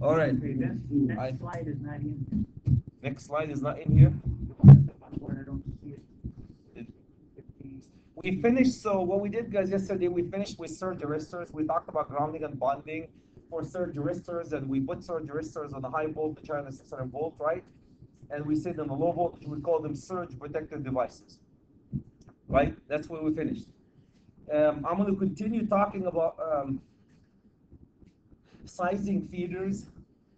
All right. Okay, next slide is not in. Next slide is not in here. I don't see it. It- If the- We finished, so what we did, guys, yesterday, we finished with surge resistors. We talked about grounding and bonding for surge resistors, and we put surge resistors on the high voltage and the 600 volt, right? And we said on the low voltage, we call them surge protective devices, right? That's where we finished. I'm going to continue talking about sizing feeders.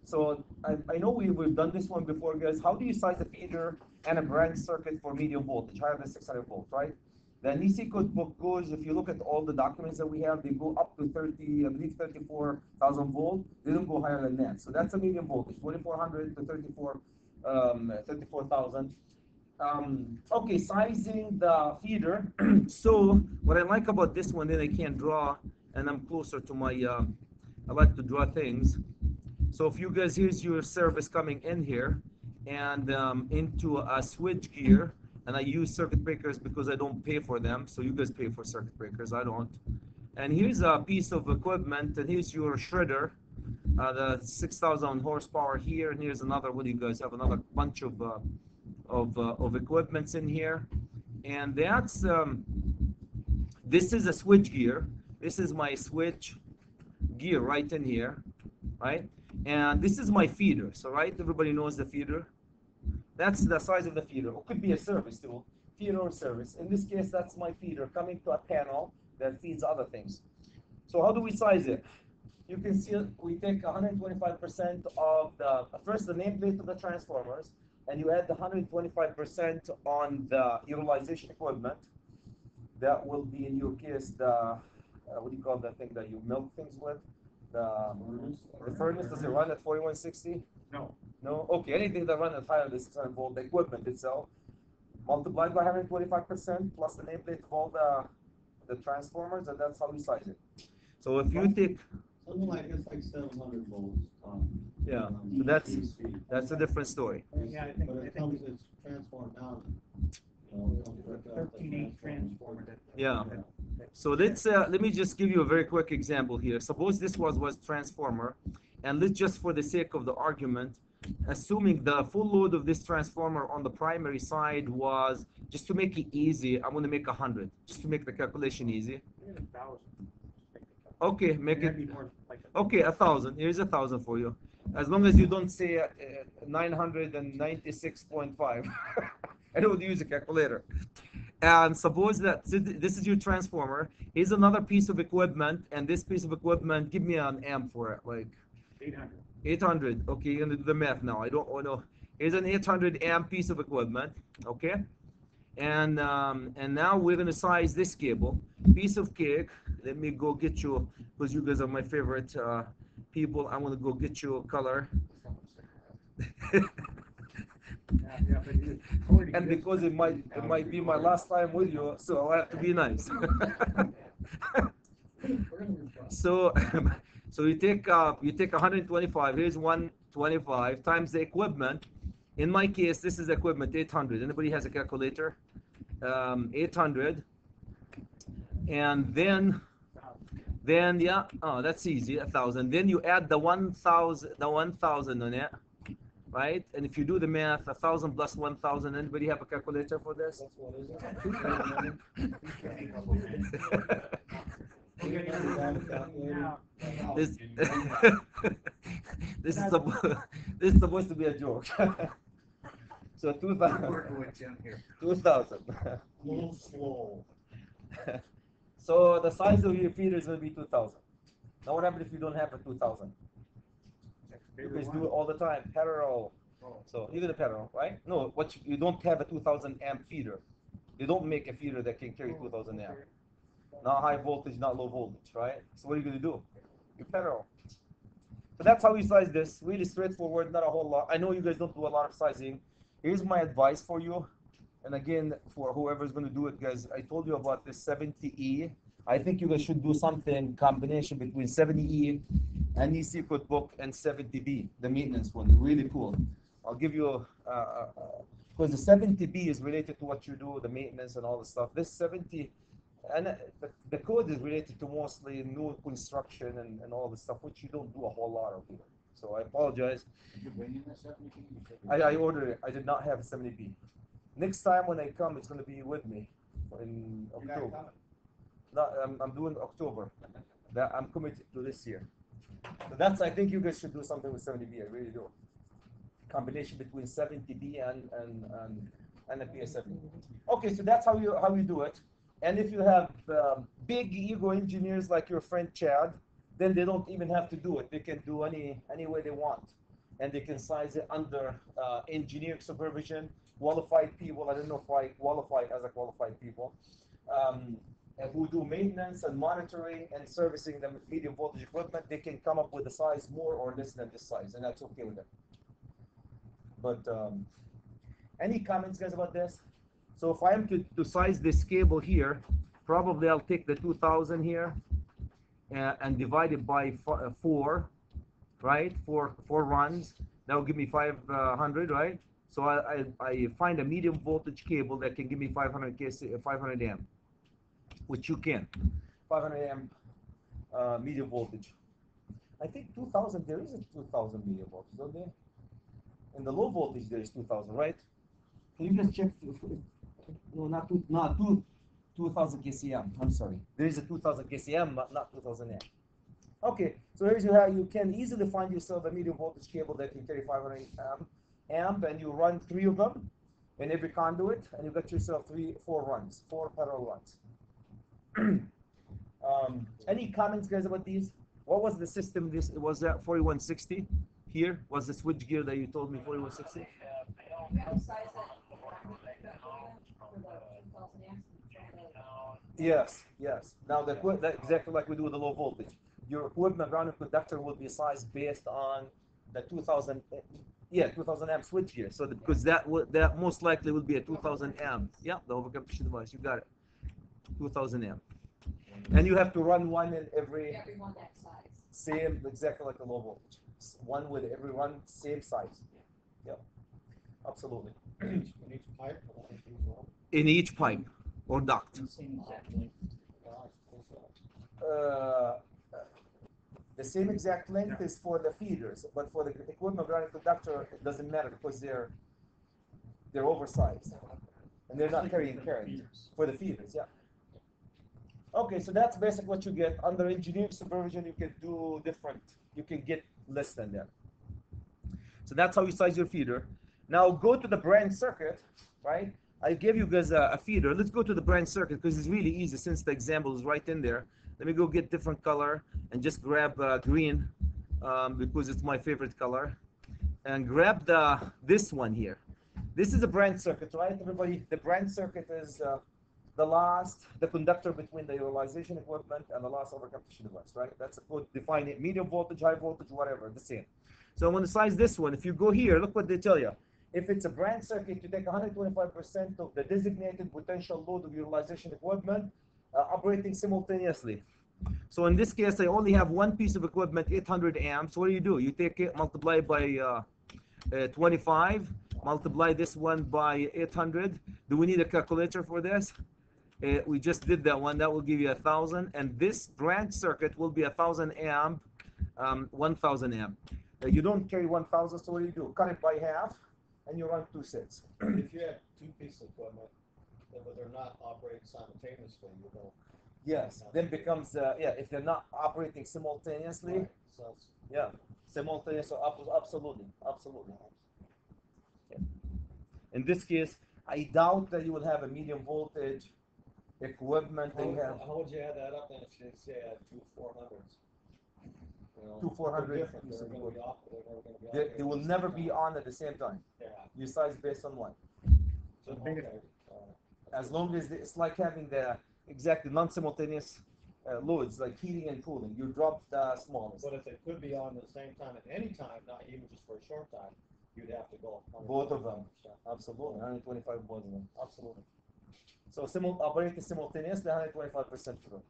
So I know we've done this one before, guys. How do you size a feeder and a branch circuit for medium voltage, higher than 600 volts, right? The NEC code book goes, if you look at all the documents that we have, they go up to 30, I believe 34,000 volt. They don't go higher than that. So that's a medium voltage, 2400 to 34,000. Okay, sizing the feeder. So what I like about this one, then I can't draw, and I'm closer to my, I like to draw things. So if you guys, here's your service coming in here, and into a switch gear, and I use circuit breakers because I don't pay for them, so you guys pay for circuit breakers, I don't. And here's a piece of equipment, and here's your shredder, the 6,000 horsepower here, and here's another, what do you guys have, another bunch of equipments in here. And that's, this is a switch gear. This is my switch gear right in here, right? And this is my feeder, so right, everybody knows the feeder. That's the size of the feeder. It could be a service too, feeder or service. In this case, that's my feeder coming to a panel that feeds other things. So how do we size it? You can see we take 125% of the nameplate of the transformers, and you add the 125% on the utilization equipment. That will be, in your case, the, what do you call that thing that you milk things with? The furnace, does it run at 4160? No. No? Okay, anything that runs at higher than 600 volt, the equipment itself, multiplied by 125% plus the nameplate of all the transformers, and that's how we size it. So if you take, Something like, it's like 700 volts. yeah, so that's a different story. Yeah, I think, But it comes, it's transformed down. You know, it comes right out the 13.8 transformer. Yeah. So let me just give you a very quick example here. Suppose this was transformer, and let's just, for the sake of the argument, assuming the full load of this transformer on the primary side was, just to make it easy, I'm going to make 100, just to make the calculation easy. Okay, make it, okay, 1,000. Here's 1,000 for you. As long as you don't say 996.5. I don't use a calculator. And suppose that this is your transformer. Here's another piece of equipment, and this piece of equipment, give me an amp for it, like 800. 800. Okay, you're gonna do the math now. I don't know. Here's an 800 amp piece of equipment. Okay, and now we're gonna size this cable. Piece of cake. Let me go get you, because you guys are my favorite people. I'm gonna go get you a color. And because it might be my last time with you, so I have to be nice. So so you take 125. Here's 125 times the equipment. In my case, this is equipment 800. Anybody has a calculator? 800, and then yeah, oh, that's easy, 1,000. Then you add the 1,000 on it, right? And if you do the math, 1,000 plus 1,000. Anybody have a calculator for this? this this is this is supposed to be a joke. So 2,000. 2,000. Slow. So the size of your feeder is going to be 2,000. Now what happens if you don't have a 2,000? You guys do it all the time, parallel. So even a parallel, right? No, you don't have a 2,000 amp feeder. You don't make a feeder that can carry 2,000 amp. Not high voltage, not low voltage, right? So what are you going to do? You parallel. So that's how we size this. Really straightforward, not a whole lot. I know you guys don't do a lot of sizing. Here's my advice for you. And again, for whoever's going to do it, guys, I told you about this 70E. I think you guys should do something combination between 70E and NEC code book and 70B, the maintenance one. Really cool. I'll give you because the 70B is related to what you do, the maintenance and all the stuff. This 70, and the code is related to mostly new construction and all the stuff, which you don't do a whole lot of here. So I apologize. Did you bring in the 70B? I ordered it. I did not have a 70B. Next time when I come, it's going to be with me in October. No, I'm doing October. That I'm committed to this year. So that's, I think you guys should do something with 70B. I really do. Combination between 70B and a PS70. Okay, so that's how you do it. And if you have big ego engineers like your friend Chad, then they don't even have to do it. They can do any way they want, and they can size it under engineering supervision, qualified people. I don't know if I qualify as a qualified people, and who do maintenance and monitoring and servicing the medium voltage equipment. They can come up with a size more or less than this size, and that's okay with them. But any comments, guys, about this? So if I am to size this cable here, probably I'll take the 2000 here and divide it by 4, right? Four runs. That will give me 500, right? So I find a medium voltage cable that can give me 500 amp, which you can. 500 amp medium voltage. I think 2000, there is a 2000 medium voltage, don't there? In the low voltage, there is 2000, right? Can you just check? No, not 2000 kcm. I'm sorry. There is a 2000 kcm, but not 2000 amp. Okay, so here's how you can easily find yourself a medium voltage cable that can carry 500 amp, and you run 3 of them in every conduit, and you got yourself 4 parallel runs. Any comments, guys, about these? What was the system? This was that 4160 here was the switch gear that you told me 4160. Yes, yes. Now that exactly like we do with the low voltage. Your equipment grounding conductor will be sized based on the 2000 amp switch gear. So because that most likely will be a 2000 amp. Yeah, the overcompression device. You got it. 2000 amp. And you have to run one in every one that size. Same, exactly like the low voltage. One with every one, same size. Yeah, absolutely. In each pipe? In each pipe or duct. The same exact length is for the feeders, but for the equipment grounding conductor, it doesn't matter because they're oversized and they're not carrying current for the feeders. Yeah. Okay, so that's basically what you get. Under engineering supervision, you can do different. You can get less than that. So that's how you size your feeder. Now go to the branch circuit, right? I gave you guys a feeder. Let's go to the branch circuit because it's really easy since the example is right in there. Let me go get different color and just grab green because it's my favorite color. And grab this one here. This is a branch circuit, right, everybody? The branch circuit is the conductor between the utilization equipment and the last overcompression device, right? That's a code define it, medium voltage, high voltage, whatever, the same. So I'm going to size this one. If you go here, look what they tell you. If it's a branch circuit, you take 125% of the designated potential load of utilization equipment operating simultaneously. So in this case, I only have one piece of equipment, 800 amps. What do? You take it, multiply by 25, multiply this one by 800. Do we need a calculator for this? We just did that one. That will give you 1,000, and this branch circuit will be 1,000 amp, 1,000 amp. You don't carry 1,000, so what do? Cut it by half, and you run 2 sets. If you have 2 pieces of equipment, but they're not operating simultaneously, you don't. Yes, then becomes if they're not operating simultaneously. Right. So Yeah, simultaneously, absolutely. Yeah. In this case, I doubt that you will have a medium voltage equipment. how would you add that up then if you say I had 2 400s? You know, 2 400 they're different. They're going to be off. They're never going to be. They will never be on at the same time. Yeah. You size based on one. So big- As long as it's like having the exactly non-simultaneous loads, like heating and cooling. You drop the smallest. But if it could be on at the same time at any time, not even just for a short time, you'd have to go. Both of them. Absolutely, 125 both of them. Absolutely. So operating simultaneously, 125% true.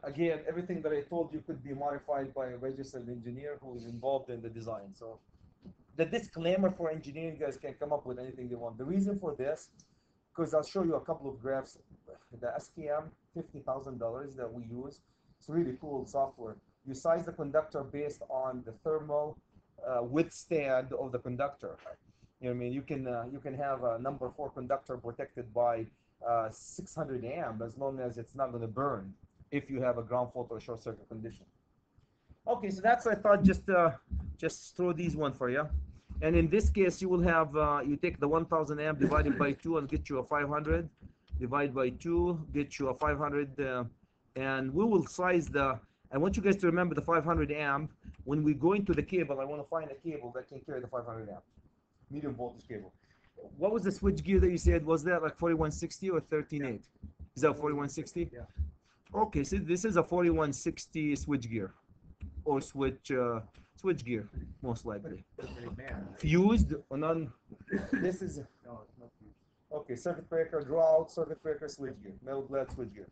Again, everything that I told you could be modified by a registered engineer who is involved in the design. So the disclaimer for engineering guys can come up with anything they want. The reason for this, because I'll show you a couple of graphs. The SKM, $50,000 that we use. It's really cool software. You size the conductor based on the thermal withstand of the conductor. You know what I mean? You can have a number 4 conductor protected by 600 amp as long as it's not going to burn if you have a ground fault or short circuit condition. Okay, so that's I thought just throw these one for you. And in this case, you will have you take the 1000 amp divided by 2 and get you a 500. Divide by 2, get you a 500, and we will size the. I want you guys to remember the 500 amp. When we go into the cable, I want to find a cable that can carry the 500 amp, medium voltage cable. What was the switch gear that you said? Was that like 4160 or 138? Is that 4160? Yeah. Okay, so this is a 4160 switch gear, or switch gear, most likely. Fused or non? This is. No, it's not used. Okay, circuit breaker, draw out, circuit breaker, switch gear, metal glad switch gear.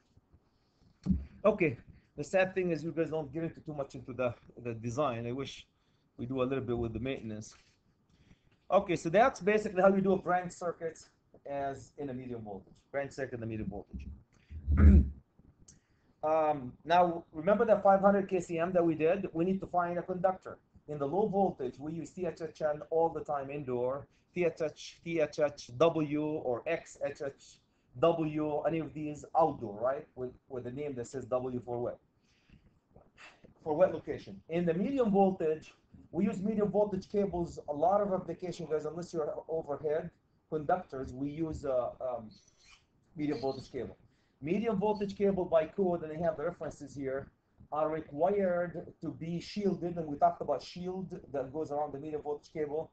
Okay, the sad thing is you guys don't get into too much into the design. I wish we do a little bit with the maintenance. Okay, so that's basically how you do a branch circuits as in a medium voltage. Branch circuit in a medium voltage. Now, remember the 500 kcm that we did? We need to find a conductor. In the low voltage, we use THHN all the time indoor. THHW or XHHW, any of these outdoor, right? With a name that says W for wet location. In the medium voltage, we use medium voltage cables. A lot of application, guys, unless you're overhead conductors, we use medium voltage cable. Medium voltage cable by code, and I have the references here, are required to be shielded, and we talked about shield that goes around the medium voltage cable.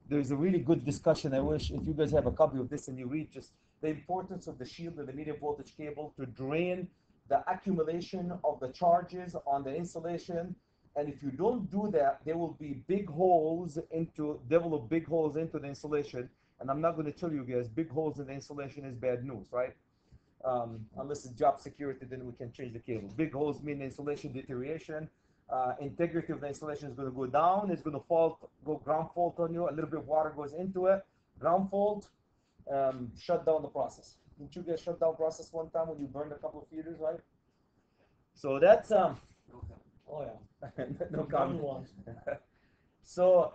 There's a really good discussion. I wish if you guys have a copy of this and you read just the importance of the shield and the medium voltage cable to drain the accumulation of the charges on the insulation. And if you don't do that, there will be develop big holes into the insulation. And I'm not going to tell you guys, big holes in the insulation is bad news, right? Unless it's job security, then we can change the cable. Big holes mean insulation deterioration. Integrity of the insulation is going to go down. It's going to go ground fault on you. A little bit of water goes into it. Ground fault, shut down the process. Didn't you guys shut down process one time when you burned a couple of feeders, right? So that's Oh, yeah. no Done comment. once. So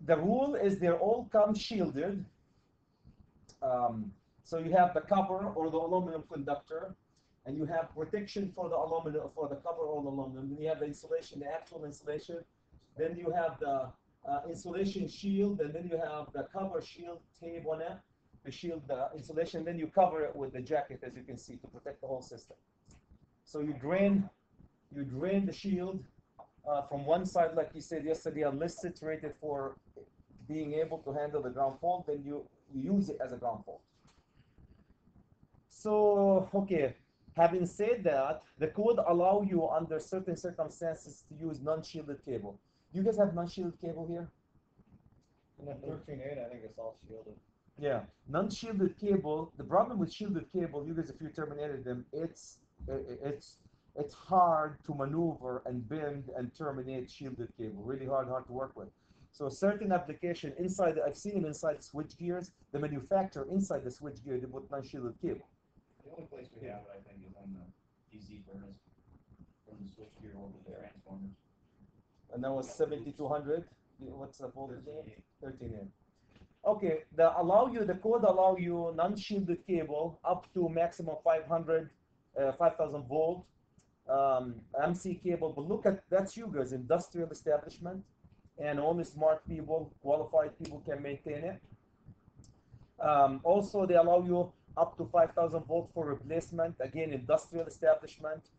the rule is they all come shielded. So you have the copper or the aluminum conductor, and you have protection for the aluminum, for the copper or the aluminum. Then you have the insulation, the actual insulation. Then you have the insulation shield, and then you have the cover shield tape on it to shield the insulation. Then you cover it with the jacket, as you can see, to protect the whole system. So you drain the shield from one side, like you said yesterday, unless it's rated for being able to handle the ground fault, then you use it as a ground fault. So, okay, having said that, the code allow you under certain circumstances to use non-shielded cable. You guys have non-shielded cable here? In the 13.8, I think it's all shielded. Yeah, non-shielded cable. The problem with shielded cable, you guys, if you terminated them, it's hard to maneuver and bend and terminate shielded cable. Really hard to work with. So certain application inside, I've seen them inside switch gears. The manufacturer inside the switch gear, they put non-shielded cable. The only place we have it, I think, is on the DC furnace from the switch gear over the transformers. And that was 7200. What's the voltage? 13.8. 13 Okay, the code allow you non-shielded cable up to maximum 500, 5000 volt MC cable. But look at, that's you guys, industrial establishment, and only smart people, qualified people can maintain it. Also, they allow you up to 5000 volt for replacement, again, industrial establishment.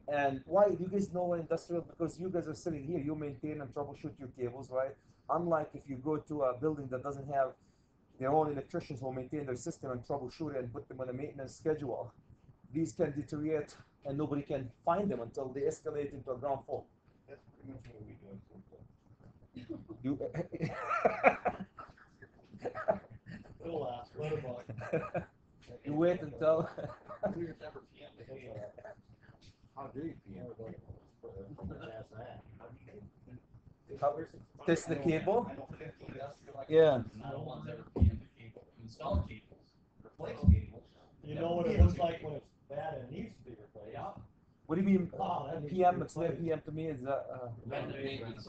And why do you guys know industrial? Because you guys are sitting here, you maintain and troubleshoot your cables, right? Unlike if you go to a building that doesn't have their own electricians who maintain their system and troubleshoot it and put them on a maintenance schedule. These can deteriorate and nobody can find them until they escalate into a ground fault. That's pretty much what we do. It'll last, let it walk. You wait until We were never PM to do that. How do you feel? test the cable. I know 50 industrial like Yeah. not the ones ever PM the cable. Install cables, replace cables. You know what it looks like when it's bad and it needs to be replaced. Yeah. What do you mean? Oh, that means PM, you're explain playing. PM to me is Preventive maintenance.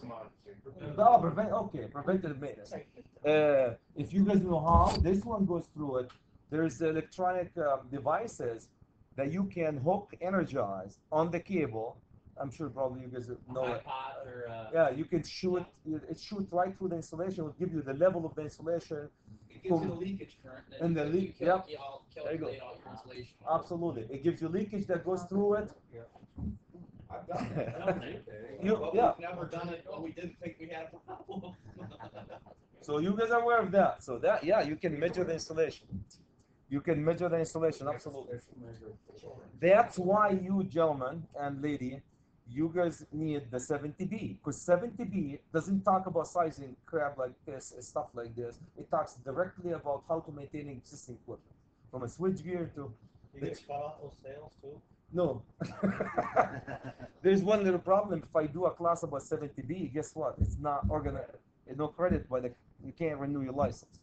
preventive maintenance. If you guys know how, this one goes through it. There's electronic devices that you can hook, energize on the cable. I'm sure probably you guys know it. iPod or, Yeah, you can shoot it shoots right through the insulation. It will give you the level of the insulation. it gives you the leakage current. That And you the can- leak- you yep. There you go. calculate all your insulation. Absolutely, it gives you leakage that goes through it. I've done that. You- But yeah. we've never done it when we didn't think we had a problem. So you guys are aware of that. So that, yeah, you can measure the insulation. You can measure the insulation, absolutely. That's why you gentlemen and lady, you guys need the 70B, because 70B doesn't talk about sizing crap like this and stuff like this. It talks directly about how to maintain existing equipment, from a switchgear to You get cut off those sales too? no. There's one little problem. If I do a class about 70B, guess what? It's not organized. No credit by the. You can't renew your license.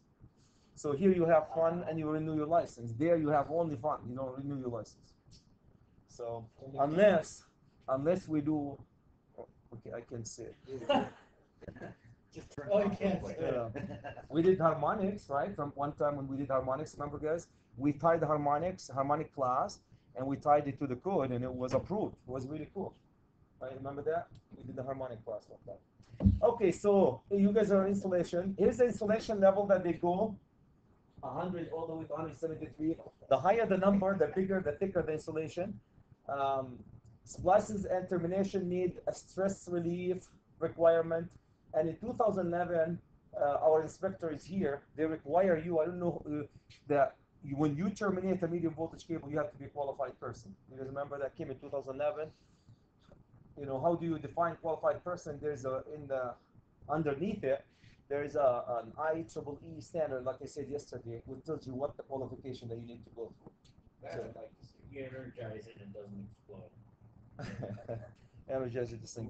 So here you have fun and you renew your license. There you have only fun. You don't renew your license. So unless we do. Okay, I can say it. Just turn it off. Yeah. We did harmonics, right? From one time when we did harmonics, remember guys? We tied the harmonic class, and we tied it to the code, and it was approved. It was really cool. Right? Remember that? We did the harmonic class one time. Okay, so you guys are installation. Here's the installation level that they go. 100 all the way to 173. The higher the number, the bigger, the thicker the insulation. Splices and termination need a stress relief requirement. And in 2011, our inspector is here. They require you. I don't know that when you terminate a medium voltage cable, you have to be a qualified person. You guys remember that came in 2011. You know, how do you define qualified person? There's a underneath it. There is an IEEE standard, like I said yesterday, which tells you what the qualification that you need to go through. That's what I'd like to see. You energize it and it doesn't explode. Energize it, this thing.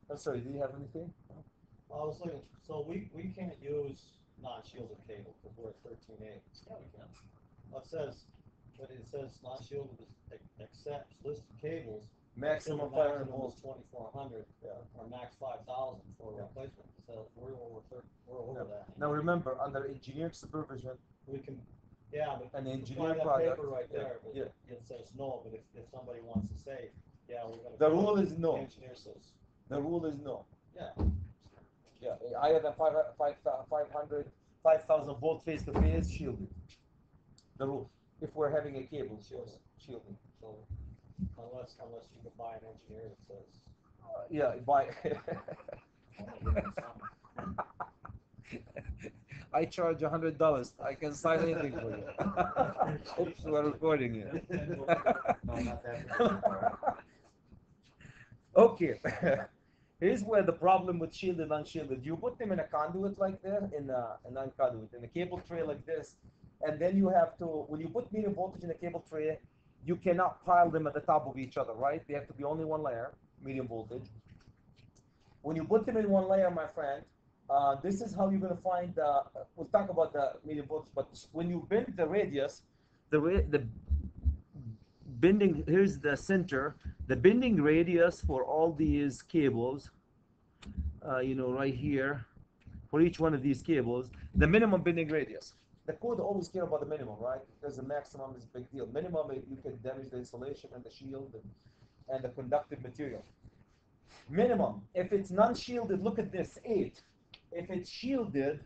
I'm sorry, do you have anything? I was looking, so we can't use non-shielded cable because we're at 13A. Yeah, we can. It says, when it says non-shielded accepts listed cables. Maximum the 500 maximum volts. is 2400, Yeah. or max 5000 for a replacement. So we're over that. Now remember, under engineering supervision, We can, yeah, but. An you engineering find that product, paper right yeah, there, but yeah. it says no, but if somebody wants to say, yeah, we're gonna. The rule is no. Engineer says, the rule is no. yeah. Yeah, higher than 5,000 volt face to face shielded. The rule. If we're having a cable, shielding. So unless you can buy an engineer that says. Yeah, by. I charge $100. I can sign anything for you. Oops, we're recording it. No, not that. Okay. Here's where the problem with shielded and unshielded. You put them in a conduit like this, in a conduit, in a cable tray like this, and then you have to, when you put medium voltage in a cable tray, you cannot pile them at the top of each other, right? They have to be only one layer, medium voltage. When you put them in one layer, my friend, this is how you're going to find, we'll talk about the medium voltage, but when you bend the radius, the bending, here's the center, the bending radius for all these cables, you know, right here, for each one of these cables, the minimum bending radius. The code always care about the minimum, right? Because the maximum is a big deal. Minimum, you can damage the insulation and the shield and the conductive material. Minimum, if it's non-shielded, look at this, 8. If it's shielded,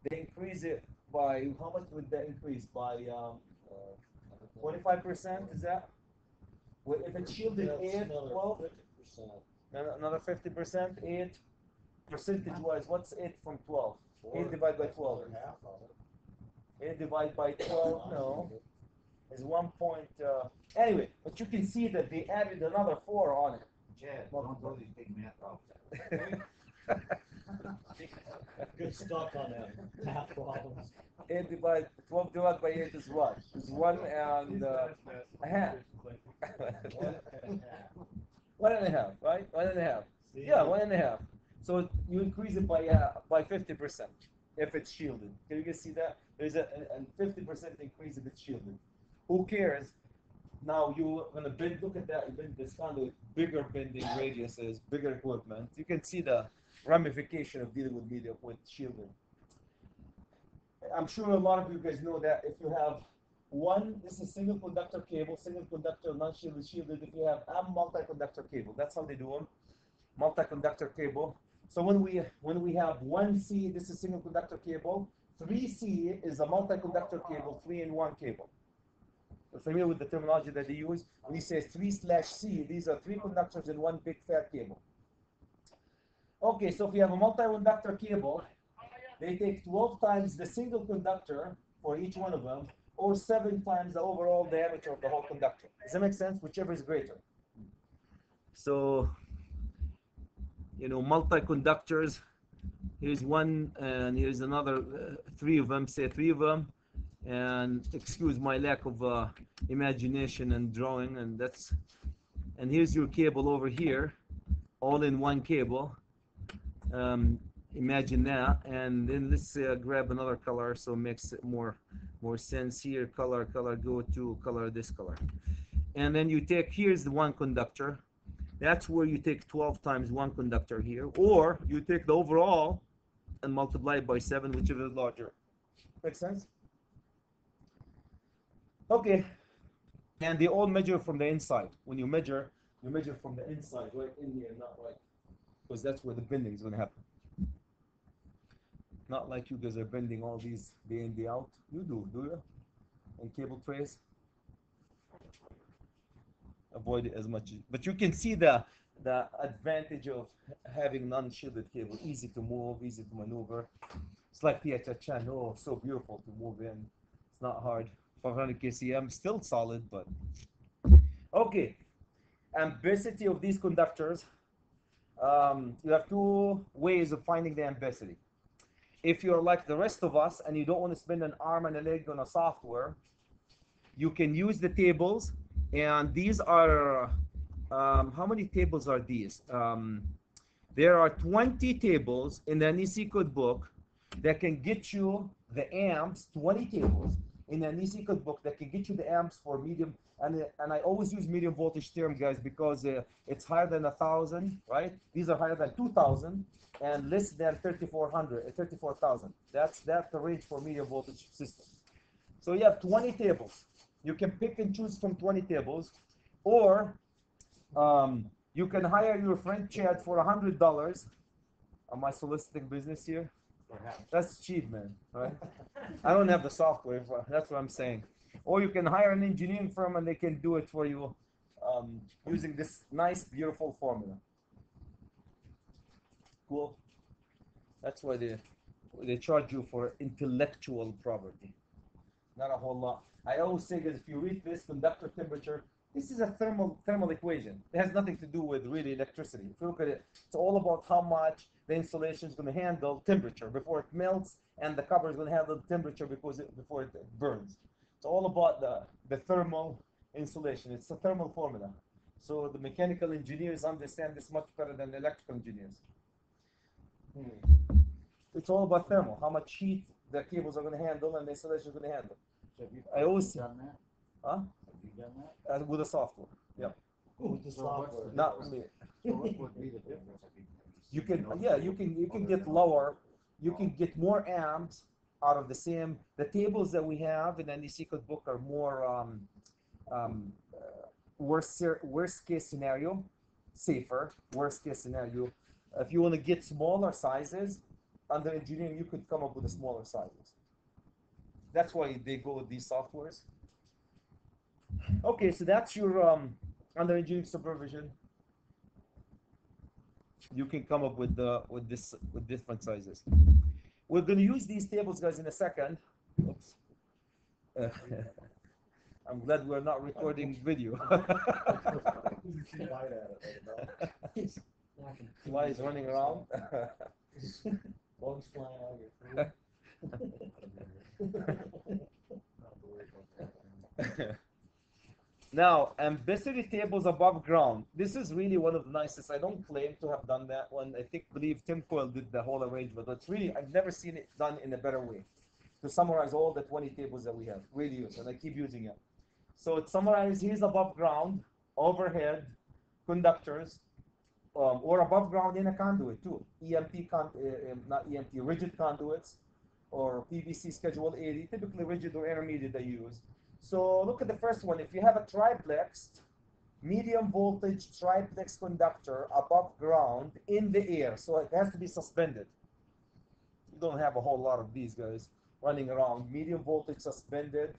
they increase it by, how much would that increase? By 25%, is that? Well, if it's shielded, That's 8, another 12, 50%. another 50%, 8. Percentage-wise, what's 8 from 12? 8 divided by 12. Half of it. 8 divided by 12, no, is 1 point, anyway, but you can see that they added another 4 on it. Chad, don't do these big math problems. Good stuff on that. Math problems. 12 divided by 8 is what? Is 1 and a half. 1.5, right? 1.5. Yeah, 1.5. So you increase it by 50% if it's shielded. Can you guys see that? There's a 50% increase if it's shielded. Who cares Now you're gonna bend. Look at that. You bend this conduit, bigger bending radiuses, bigger equipment. You can see the ramification of dealing with shielding. I'm sure a lot of you guys know that if you have this is single conductor cable, single conductor, non-shielded, shielded. If you have a multi-conductor cable, that's how they do them. Multi-conductor cable. So when we have 1C, this is single conductor cable. 3C is a multi-conductor cable, 3-in-1 cable. You're familiar with the terminology that they use? When he says 3/C, these are 3 conductors in one big fat cable. Okay, so if you have a multi-conductor cable, they take 12 times the single conductor for each one of them, or 7 times the overall diameter of the whole conductor. Does that make sense? Whichever is greater. So, multi-conductors, here's one, and here's another, 3 of them, say 3 of them. And excuse my lack of imagination and drawing, and here's your cable over here, all in one cable. Imagine that. And then let's grab another color so it makes it more sense here. Color, go to color, this color. And then you take, here's the one conductor. That's where you take 12 times one conductor here, or you take the overall and multiply it by 7, whichever is larger. Make sense? Okay, and they all measure from the inside. When you measure from the inside, right in here, not like, because that's where the bending is going to happen. Not like you guys are bending all these day in, day out. You do you? And cable trays. Avoid it as much, but you can see the advantage of having non-shielded cable. Easy to move, easy to maneuver. It's like Piaggio. Oh, so beautiful to move in. It's not hard. 500 kcm, still solid, but okay. Ambiguity of these conductors. You have 2 ways of finding the ambiguity. If you're like the rest of us and you don't want to spend an arm and a leg on a software, you can use the tables, and these are how many tables are these? There are 20 tables in the NEC code book that can get you the amps. 20 tables in the NEC code book that can get you the amps for medium, and I always use medium voltage term, guys, because it's higher than 1,000, right? These are higher than 2,000 and less than 34,000. That's the range for medium voltage system. So you have 20 tables. You can pick and choose from 20 tables, or you can hire your friend Chad for $100. Am I soliciting business here? That's cheap, man, right? I don't have the software, that's what I'm saying. Or you can hire an engineering firm and they can do it for you using this nice, beautiful formula. Cool. That's why they charge you for intellectual property. Not a whole lot. I always say that if you read this conductor temperature, this is a thermal equation. It has nothing to do with really electricity. If you look at it, it's all about how much the insulation is going to handle temperature before it melts, and the cover is going to handle the temperature before it burns. It's all about the thermal insulation. It's a thermal formula. So the mechanical engineers understand this much better than the electrical engineers. It's all about thermal, how much heat the cables are going to handle and the insulation is going to handle. I always done that. Huh? Have you done that? With the software. Yep. With the software. Not me. So what would be the difference? You can get lower, you can get more amps out of the same. The tables that we have in the NEC code book are more worst case scenario, safer. Worst case scenario. If you want to get smaller sizes, under engineering you could come up with the smaller sizes. That's why they go with these softwares. Okay, so that's your under engineering supervision. You can come up with different sizes. We're going to use these tables, guys, in a second. Oops. I'm glad we're not recording video. Flies running around. Bugs flying out of your food. Now, ambiguity tables above ground. This is really one of the nicest. I don't claim to have done that one. I believe Tim Coyle did the whole arrangement. But it's really, I've never seen it done in a better way. To summarize all the 20 tables that we have, really use, and I keep using it. So it summarizes, here's above ground, overhead, conductors, or above ground in a conduit too. Not EMT, rigid conduits, or PVC Schedule 80, typically rigid or intermediate they use. So look at the first one. If you have a triplexed, medium voltage triplex conductor above ground in the air, so it has to be suspended. You don't have a whole lot of these guys running around. Medium voltage suspended,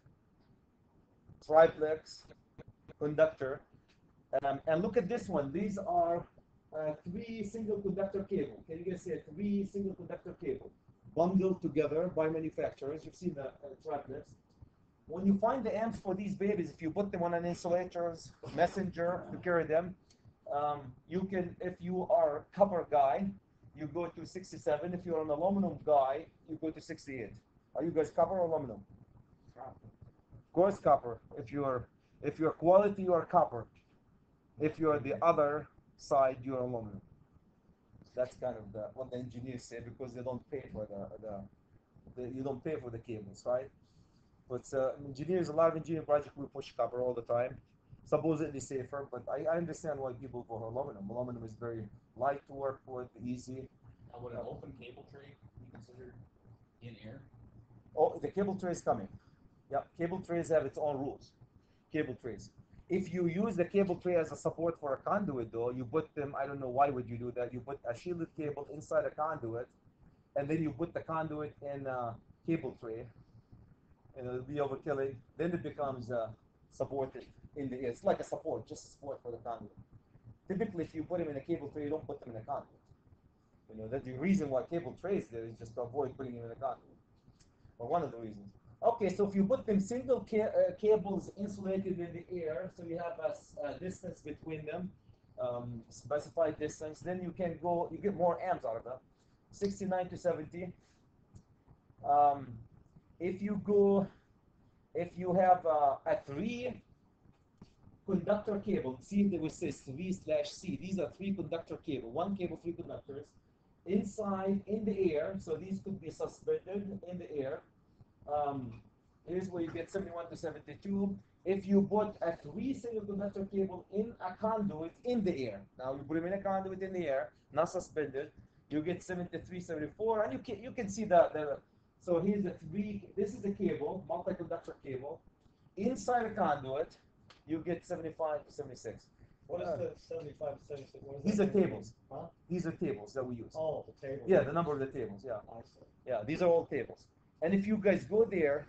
triplex conductor. And look at this one. These are 3 single conductor cable. Can you guys see 3 single conductor cable bundled together by manufacturers? You've seen the triplex. When you find the amps for these babies, if you put them on an insulator's messenger to carry them, you can, if you are a copper guy, you go to 67. If you're an aluminum guy, you go to 68. Are you guys copper or aluminum? Of course, copper. If you're quality, you are copper. If you're the other side, you're aluminum. That's kind of what the engineers say, because they don't pay for you don't pay for the cables, right? But engineers, a lot of engineering projects we push copper all the time, supposedly safer. But I understand why people go for aluminum. Aluminum is very light to work with, easy. Now, would an open cable tray be considered in air? Oh, the cable tray is coming. Yeah, cable trays have its own rules. Cable trays. If you use the cable tray as a support for a conduit, though, you put them, I don't know why would you do that. You put a shielded cable inside a conduit, and then you put the conduit in a cable tray, and it'll be overkilling. Then it becomes supported in the air. It's like a support, just support for the conduit. Typically, if you put them in a cable tray, you don't put them in a conduit. You know, that's the reason why cable trays there is just to avoid putting them in a conduit, or one of the reasons. Okay, so if you put them single cables insulated in the air, so you have a distance between them, specified distance, then you get more amps out of that. 69 to 70. If you have a 3 conductor cable, see that it says 3/C. These are 3 conductor cable. 1 cable, 3 conductors inside in the air. So these could be suspended in the air. Here's where you get 71 to 72. If you put a 3 single conductor cable in a conduit in the air, now you put them in a conduit in the air, not suspended, you get 73, 74, and you can see so here's the 3. This is the cable, multi-conductor cable. Inside a conduit, you get 75 to 76. What is the 75 to 76? What is These that? are tables. Huh? These are tables that we use. Oh, the table. Yeah, the number of the tables. Yeah. I see. Yeah, these are all tables. And if you guys go there,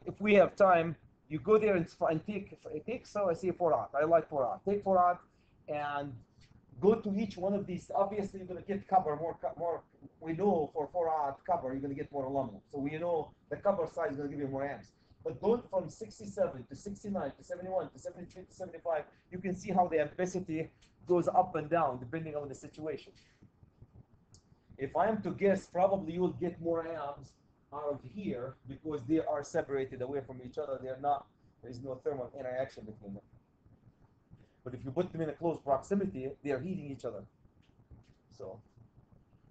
if we have time, you go there and take. So I say 4-aught. I like 4-aught. Take 4-aught and go to each one of these. Obviously, you're going to get copper more. We know for 4-aught copper, you're going to get more aluminum. So we know the copper side is going to give you more amps. But going from 67 to 69 to 71 to 73 to 75, you can see how the ampacity goes up and down depending on the situation. If I am to guess, probably you will get more amps out of here because they are separated away from each other. There is no thermal interaction between them. But if you put them in a close proximity, they are heating each other. So,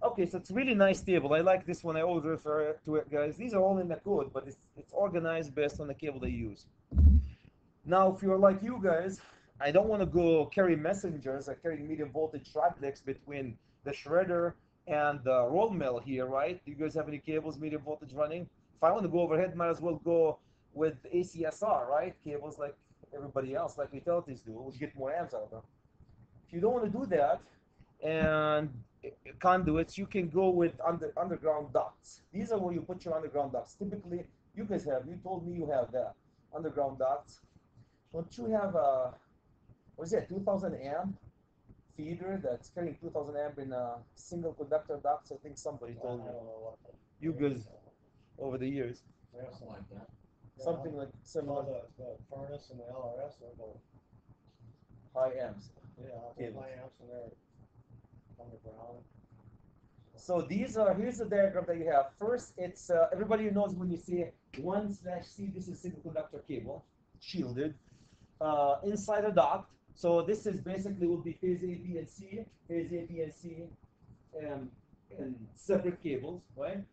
okay, so it's a really nice table. I like this one. I always refer to it, guys. These are all in the code, but it's organized based on the cable they use. Now, if you're like you guys, I don't want to go carry messengers. I carry medium voltage triplex between the shredder and the roll mill here, right? Do you guys have any cables, medium voltage running? If I want to go overhead, might as well go with ACSR, right? Cables like everybody else, like utilities do. We'll get more amps out of them. If you don't want to do that, and conduits, you can go with underground ducts. These are where you put your underground ducts. Typically, you guys have. You told me you have that underground ducts. Don't you have a, what is it, 2,000 amp feeder that's carrying 2,000 amp in a single conductor ducts? I think somebody told me. I don't know what. You guys over the years. Yeah, Something like that. Something like similar. The furnace and the LRS are both. High amps. Yeah, Cables. my amps and they're underground. So here's the diagram that you have. First, it's everybody knows when you say 1/C, this is single conductor cable, shielded, inside a duct. So this is basically will be phase A, B, and C, phase A, B, and C, and separate cables, right?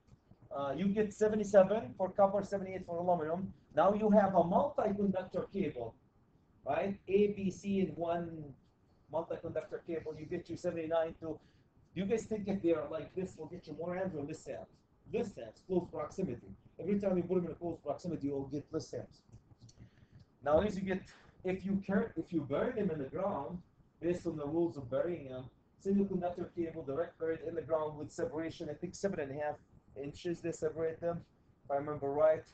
You get 77 for copper, 78 for aluminum. Now you have a multi-conductor cable, right? A, B, C in one multi-conductor cable. You get you 79 to. You guys think if they are like this will get you more amps or less amps? Less amps, close proximity. Every time you put them in a close proximity, you'll get less amps. Now, as you get, if you bury them in the ground, based on the rules of burying them, single conductor cable direct buried in the ground with separation, I think 7.5 inches they separate them, if I remember right.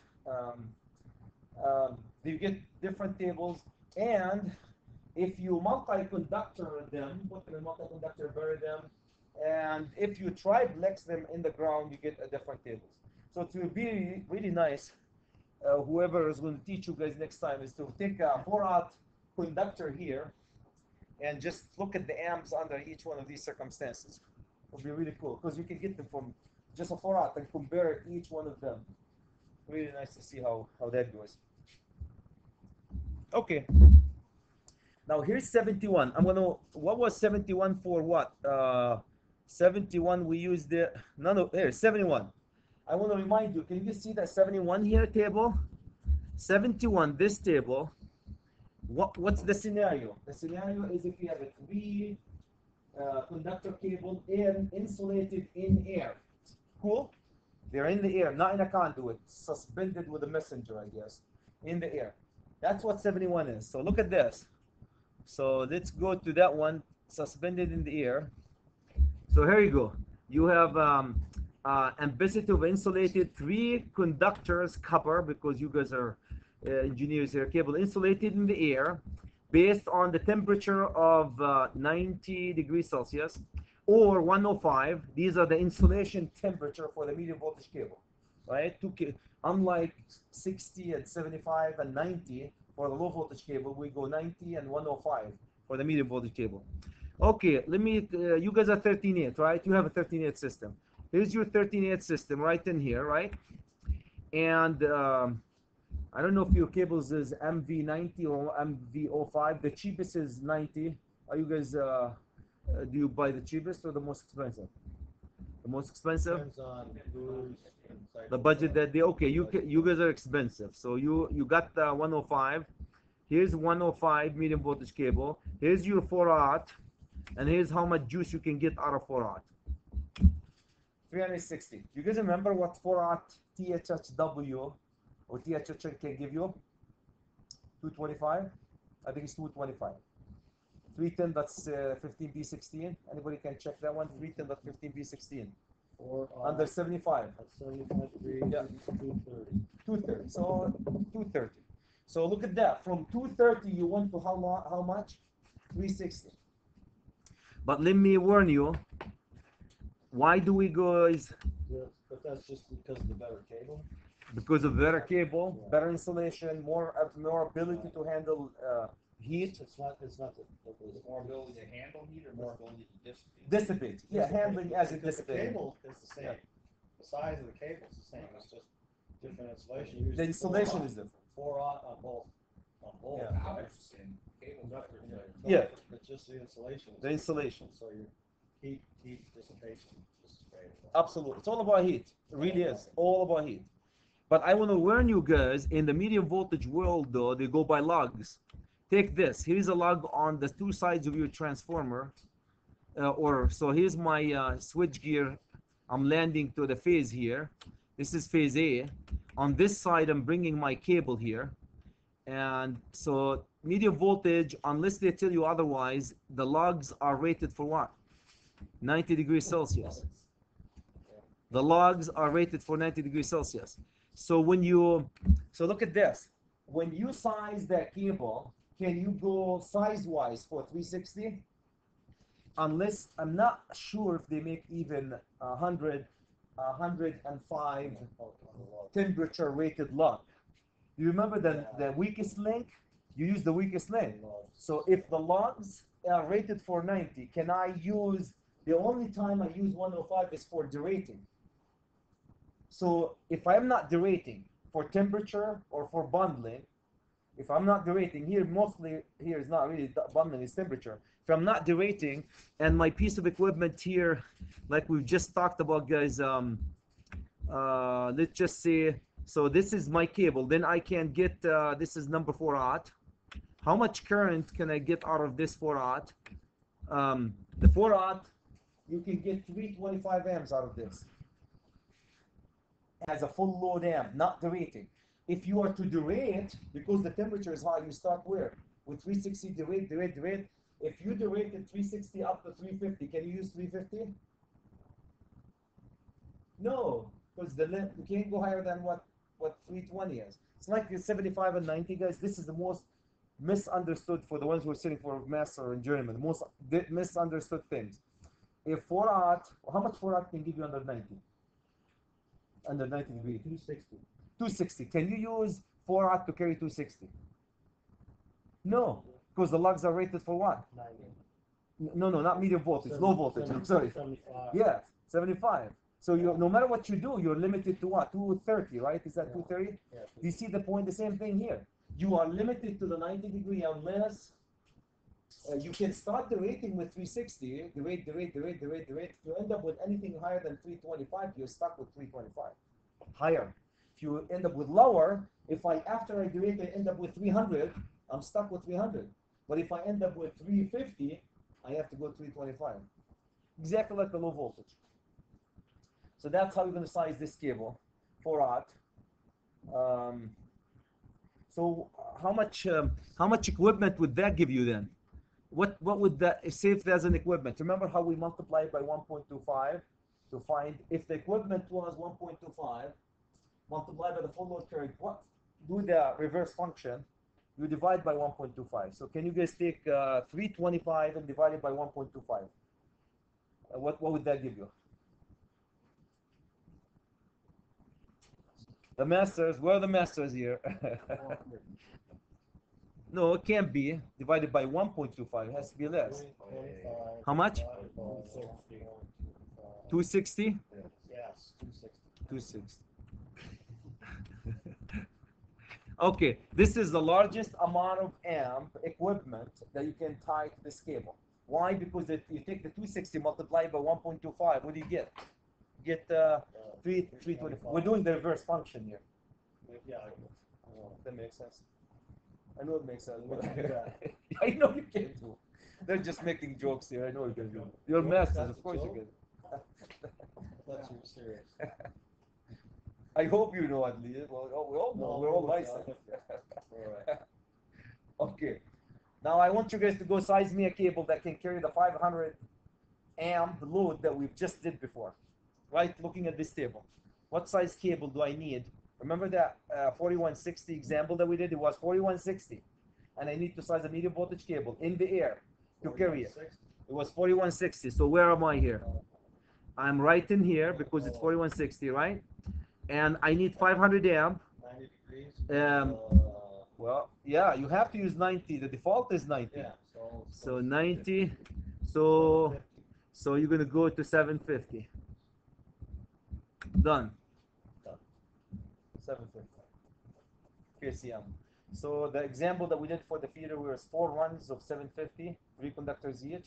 You get different tables, and if you multi-conductor them, put them in multi-conductor, bury them, and if you triplex them in the ground, you get a different tables. So it will be really nice. Whoever is going to teach you guys next time is to take a 4-aught conductor here and just look at the amps under each one of these circumstances. It'll be really cool because you can get them from just a 4-aught and compare each one of them. Really nice to see how that goes. Okay. Now here's 71. What was 71 for what? 71 we used the, here, 71. I want to remind you, can you see that 71 here table? 71, this table, what's the scenario? The scenario is if you have a 3 conductor cable insulated in air. Cool? They're in the air, not in a conduit, suspended with a messenger, I guess, in the air. That's what 71 is. So look at this. So let's go to that one, suspended in the air. So here you go. You have ambiguity of insulated 3 conductors copper, because you guys are engineers here, cable insulated in the air based on the temperature of 90 degrees Celsius or 105. These are the insulation temperature for the medium voltage cable, right? Unlike 60 and 75 and 90 for the low voltage cable, we go 90 and 105 for the medium voltage cable. Okay, let me, you guys are 13.8, right? You have a 13.8 system. Here's your 13.8 system right in here, right? And I don't know if your cables is MV90 or MV05. The cheapest is 90. Are you guys, do you buy the cheapest or the most expensive? The most expensive? Depends on who's inside The budget that they, okay, you guys are expensive. So you got the 105. Here's 105 medium voltage cable. Here's your 4-aught. And here's how much juice you can get out of 4-aught. 360. You guys remember what 4-aught THHW or THH can give you? 225? I think it's 225. 310, that's 15B16. Anybody can check that one? 310.15B16. Or Under 75. at 75 degrees, Yeah. 230. 230. So 230. So look at that. From 230 you went to how much? 360. But let me warn you. Why do we guys? Yeah, but that's just because of the better cable. Because of better cable, better insulation, more ability to handle heat. It's not the More ability to handle heat or more ability to dissipate? Dissipate. Yeah, handling as it because the dissipates. cable is the same. Yeah. The size of the cable is the same. It's just different insulation. The insulation is different. 4-aught on both. On both. Yeah. How interesting. Cable conductors are. Yeah. But just the insulation. The insulation. So your heat dissipation is great. Absolutely. It's all about heat. It really is. All about heat. But I want to warn you guys, in the medium voltage world though, they go by lugs. Take this. Here's a lug on the 2 sides of your transformer. So here's my switch gear. I'm landing to the phase here. This is phase A. On this side, I'm bringing my cable here. And so medium voltage, unless they tell you otherwise, the lugs are rated for what? 90 degrees Celsius. The lugs are rated for 90 degrees Celsius. So so look at this. When you size that cable, can you go size-wise for 360? Unless, I'm not sure if they make even 105 temperature rated lug. You remember the weakest link? You use the weakest link. So if the lugs are rated for 90, can I use, the only time I use 105 is for derating. So if I'm not derating for temperature or for bundling, if I'm not derating here, mostly here is not really bundling, it's temperature. If I'm not derating and my piece of equipment here, like we've just talked about guys, let's just say, so this is my cable. Then I can get, this is number 4-aught. How much current can I get out of this 4-aught? The 4-aught, you can get 325 amps out of this as a full load amp, not derating. If you are to derate, because the temperature is high, you start where? With 360 derate. If you derate at 360 up to 350, can you use 350? No, because you can't go higher than what 320 is. It's like the 75 and 90, guys. This is the most misunderstood for the ones who are sitting for master and journeyman. The most misunderstood things. If 4-aught, how much 4-aught can give you under 90? Under 90 degrees. 260. 260. Can you use 4-aught to carry 260? No, because the lugs are rated for what? 90. No, not medium voltage, low voltage. I'm sorry. 75. Yeah, 75. So you, no matter what you do, you're limited to what? 230, right? Is that 230? Yeah. Do you see the point? The same thing here. You are limited to the 90 degree unless you can start the rating with 360. Derate. If you end up with anything higher than 325, you're stuck with 325. Higher. If you end up with lower, after I derate, I end up with 300, I'm stuck with 300. But if I end up with 350, I have to go 325. Exactly like the low voltage. So that's how you're going to size this cable, 4-aught. So how much equipment would that give you then? What would that, say if there's an equipment? Remember how we multiply it by 1.25 to find if the equipment was 1.25 multiplied by the full load current. Do the reverse function. You divide by 1.25. So can you guys take 325 and divide it by 1.25? What would that give you? The masters, where are the masters here? No, it can't be divided by 1.25. It has to be less. 325 How much? divided by 260? Yes, 260. 260. Okay, this is the largest amount of amp equipment that you can tie to this cable. Why? Because if you take the 260 multiplied by 1.25, what do you get? You get 324. We're doing the reverse function here. Yeah. That makes sense. I know it makes sense. But you do that. I know you can do. They're just making jokes here. I know you can do. You're masters, of course you can. That's you serious. I hope you know at least. Well, we all know. No, We're all we're licensed. Alright. Okay. Now I want you guys to go size me a cable that can carry the 500 amp load that we've just did before. Right? Looking at this table. What size cable do I need? Remember that 4160 example that we did? It was 4160. And I need to size a medium voltage cable in the air to carry it. 4160. It was 4160. So where am I here? I'm right in here because it's 4160, right? And I need 500 amp. 90 degrees. Well, yeah, you have to use 90. The default is 90. Yeah. So 90. So you're gonna go to 750. Done. 750. PCM. So the example that we did for the feeder was 4 runs of 750, 3 conductors each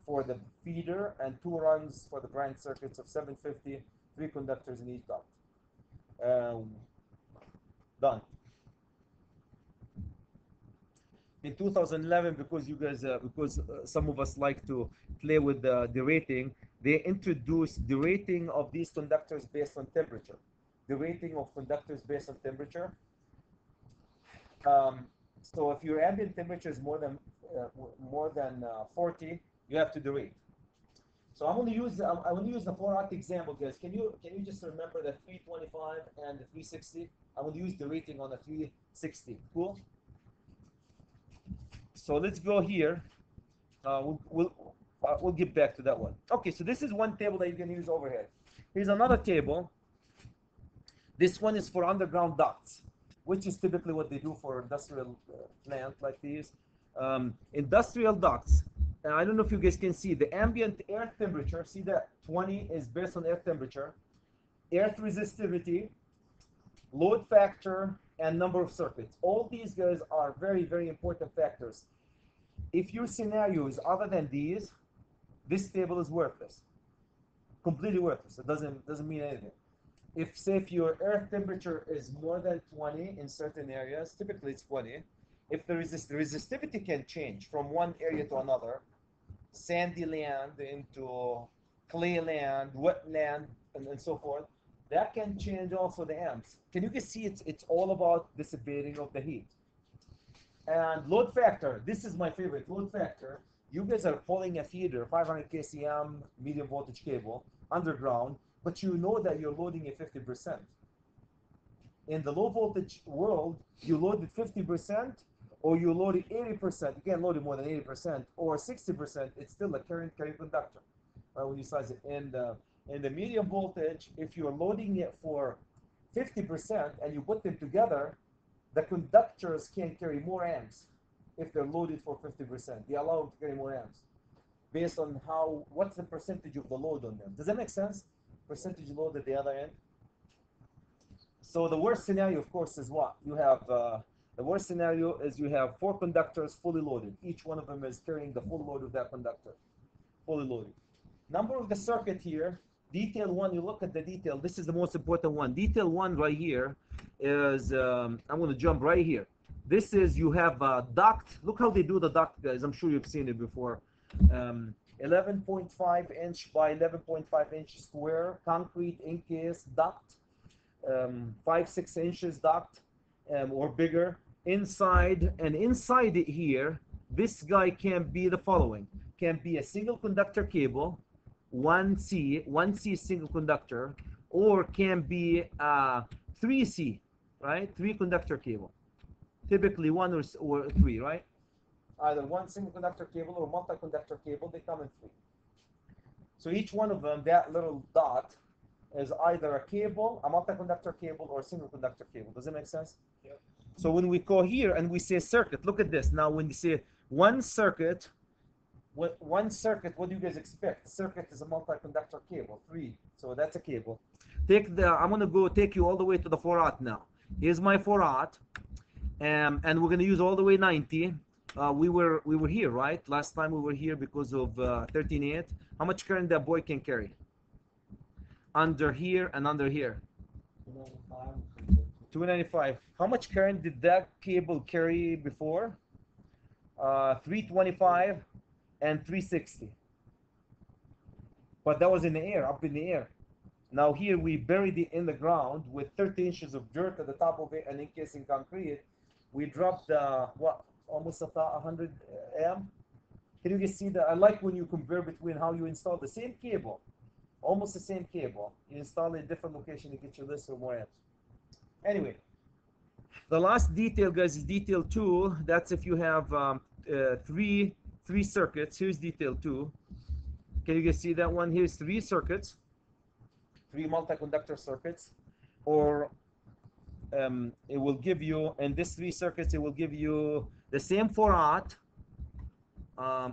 for the feeder, and 2 runs for the branch circuits of 750, 3 conductors in each duct. Done. In 2011, because you guys, some of us like to play with the rating, they introduced the rating of these conductors based on temperature. The rating of conductors based on temperature. So if your ambient temperature is more than 40, you have to derate. So I'm going to use the 4-aught example, guys. Can you just remember the 325 and the 360? I'm going to use the rating on the 360. Cool. So let's go here. We'll get back to that one. Okay, so this is one table that you can use overhead. Here's another table. This one is for underground ducts, which is typically what they do for industrial plant like these. Industrial ducts. And I don't know if you guys can see the ambient air temperature. See that 20 is based on air temperature, earth resistivity, load factor, and number of circuits. All these guys are very, very important factors. If your scenario is other than these, this table is worthless. Completely worthless. It doesn't mean anything. if say if your earth temperature is more than 20 in certain areas, typically it's 20. If the resistivity can change from one area to another, sandy land into clay land, wetland, and so forth, that can change also the amps. Can you guys see it's all about dissipating of the heat. And load factor, this is my favorite, load factor. You guys are pulling a feeder, 500 kcm medium voltage cable, underground, but you know that you're loading it 50%. In the low voltage world, you load it 50%, or you load it 80%. You can't load it more than 80%, or 60%. It's still a carrying conductor when you size it. In the medium voltage, if you're loading it for 50% and you put them together, the conductors can carry more amps if they're loaded for 50%. They allow them to carry more amps based on what's the percentage of the load on them. Does that make sense? Percentage load at the other end. So the worst scenario, of course, is what? You have, the worst scenario is you have 4 conductors fully loaded. Each one of them is carrying the full load of that conductor, fully loaded. Number of the circuit here, detail 1, you look at the detail. This is the most important one. Detail 1 right here is, I'm going to jump right here. This is, you have a duct. Look how they do the duct, guys. I'm sure you've seen it before. 11.5 inch by 11.5 inch square concrete encased duct, 5-6 inches duct, or bigger inside. And inside it here, this guy can be the following: can be a single conductor cable, 1C single conductor, or can be 3C, right? 3 conductor cable. Typically 1 or 3, right? Either 1 single conductor cable or multi-conductor cable. They come in 3. So each one of them, that little dot, is either a cable, a multi-conductor cable, or a single conductor cable. Does it make sense? Yep. So when we go here and we say circuit, look at this. Now when you say one circuit, what do you guys expect? Circuit is a multi-conductor cable, 3. So that's a cable. I'm gonna go take you all the way to the 4/0 now. Here's my 4/0, and we're gonna use all the way 90. We were here, right? Last time we were here because of 13.8. How much current that boy can carry? Under here and under here. 295. How much current did that cable carry before? 325 and 360. But that was in the air, up in the air. Now here we buried it in the ground with 30 inches of dirt at the top of it and encasing concrete. We dropped almost 100 amp. Can you just see that? I like when you compare between how you install the same cable, almost the same cable. You install it in a different location to get you this or more amps. Anyway, the last detail, guys, is detail 2. That's if you have three circuits. Here's detail 2. Can you guys see that one? Here's 3 circuits, 3 multi-conductor circuits, or it will give you, in these 3 circuits, it will give you the same 4/0.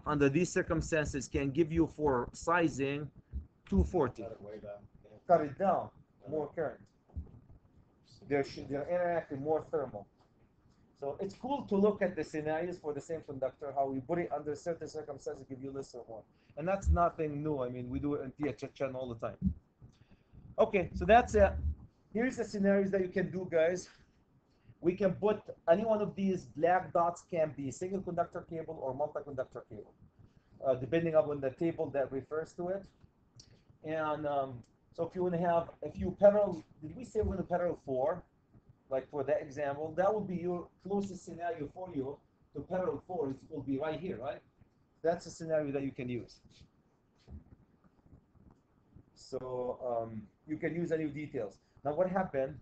Under these circumstances, can give you for sizing 240. Cut it way down. Yeah. Cut it down, more current. They're interacting more thermal. So it's cool to look at the scenarios for the same conductor, how we put it under certain circumstances, give you less or more. And that's nothing new. I mean, we do it in THHN all the time. Okay, so that's it. Here's the scenarios that you can do, guys. We can put any one of these black dots, can be single conductor cable or multi-conductor cable, depending upon the table that refers to it. And so if you want to have, if you parallel, did we say we're going to parallel 4? Like for that example, that would be your closest scenario for you to parallel 4. It will be right here, right? That's a scenario that you can use. So you can use any details. Now what happened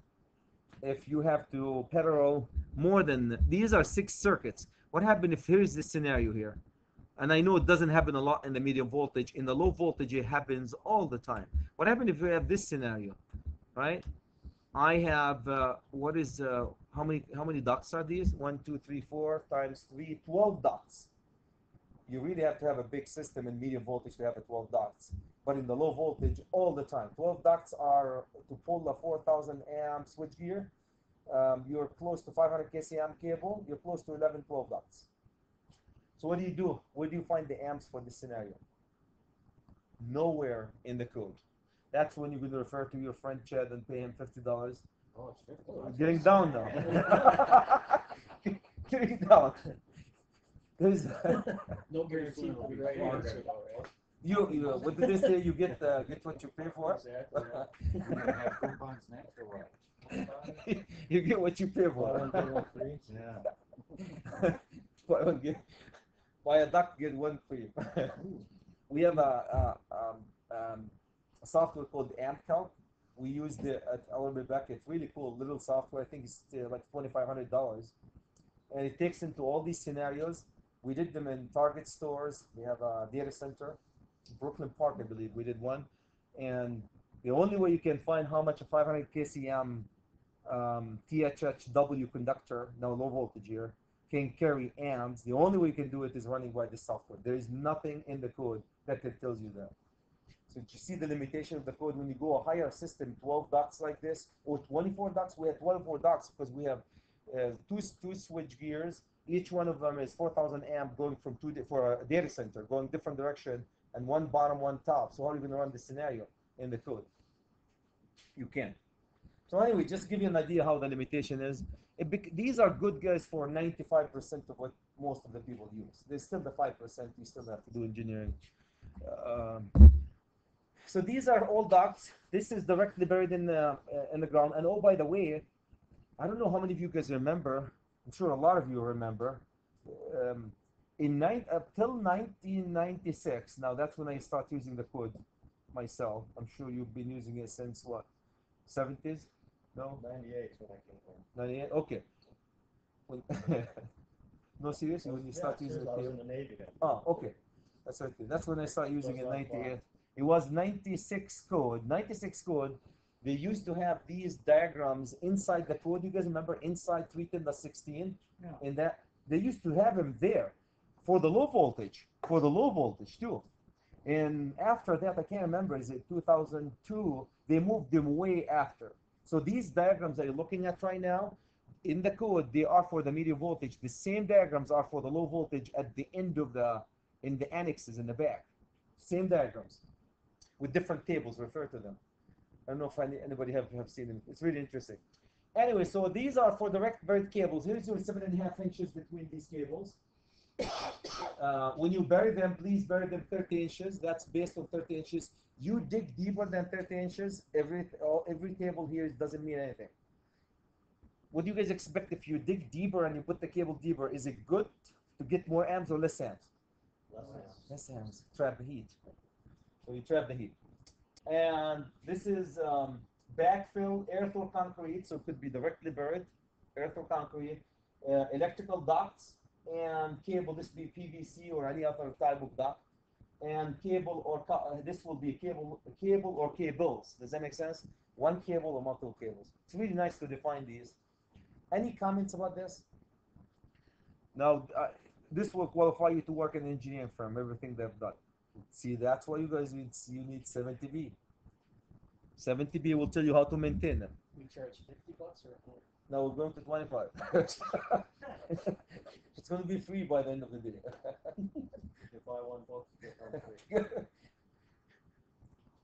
if you have to parallel more than, these are 6 circuits. What happened if here's this scenario here? And I know it doesn't happen a lot in the medium voltage. In the low voltage, it happens all the time. What happened if we have this scenario, right? I have, how many ducts are these? 1, 2, 3, 4 times 3, 12 ducts. You really have to have a big system in medium voltage to have a 12 ducts. But in the low voltage, all the time. 12 ducts are to pull a 4,000 amp switchgear. You're close to 500 kcm cable. You're close to 11, 12 ducts. So what do you do? Where do you find the amps for this scenario? Nowhere in the code. That's when you're going to refer to your friend Chad and pay him $50. Oh, it's 50. Getting down now. Getting down. There's No guarantee for the right answer though, right? you what did they say? You get what you pay for. Exactly, right. You gonna have coupons next or what? You get what you pay Buy one, get for. one free. Yeah. Buy a duck, get one free. We have a software called AmpCalc. We used it at Alabama. It's really cool, little software. I think it's like $2,500, and it takes into all these scenarios. We did them in Target stores. We have a data center, Brooklyn Park, I believe. We did one, and the only way you can find how much a 500 kcm THHW conductor, now low voltage here, can carry amps. The only way you can do it is running by the software. There is nothing in the code that tells you that. So you see the limitation of the code when you go a higher system, 12 ducts like this, or 24 ducts. We have 24 ducts because we have two switch gears. Each one of them is 4,000 amp going from for a data center, going different direction, and one bottom, one top. So how are you going to run this scenario in the code? You can't. So anyway, just to give you an idea how the limitation is. These are good guys for 95% of what most of the people use. There's still the 5% you still have to do engineering. So these are all ducts. This is directly buried in the ground. And oh, by the way, I don't know how many of you guys remember. I'm sure a lot of you remember. Up till 1996. Now that's when I start using the code myself. I'm sure you've been using it since what? 70s? No? 98 is when I came home. 98? Okay. No, seriously, when you start using I was the in the Navy then. Oh, okay. That's okay. That's when I started using it in 98. It was 96 code. 96 code. They used to have these diagrams inside the code. You guys remember inside 310.16? Yeah. And that they used to have them there for the low voltage. For the low voltage too. And after that, I can't remember, is it 2002? They moved them way after. So these diagrams that you're looking at right now, in the code, they are for the medium voltage. The same diagrams are for the low voltage at the end of in the annexes in the back. Same diagrams with different tables refer to them. I don't know if anybody have seen them. It's really interesting. Anyway, so these are for direct buried cables. Here's your 7.5 inches between these cables. When you bury them, please bury them 30 inches. That's based on 30 inches. You dig deeper than 30 inches, every cable here doesn't mean anything. What do you guys expect if you dig deeper and you put the cable deeper? Is it good to get more amps or less amps? Less amps. Trap the heat. So you trap the heat. And this is backfill earth or concrete, so it could be directly buried, earth or concrete, electrical ducts, and cable. This would be PVC or any other type of duct, and cable or this will be cable or cables. Does that make sense? One cable or multiple cables. It's really nice to define these. Any comments about this? Now, this will qualify you to work in an engineering firm. Everything they've done. See, that's why you guys need 70B. 70B will tell you how to maintain them. We charge $50 or more? Now we're going to 25. It's going to be free by the end of the day. You buy one book, get one free.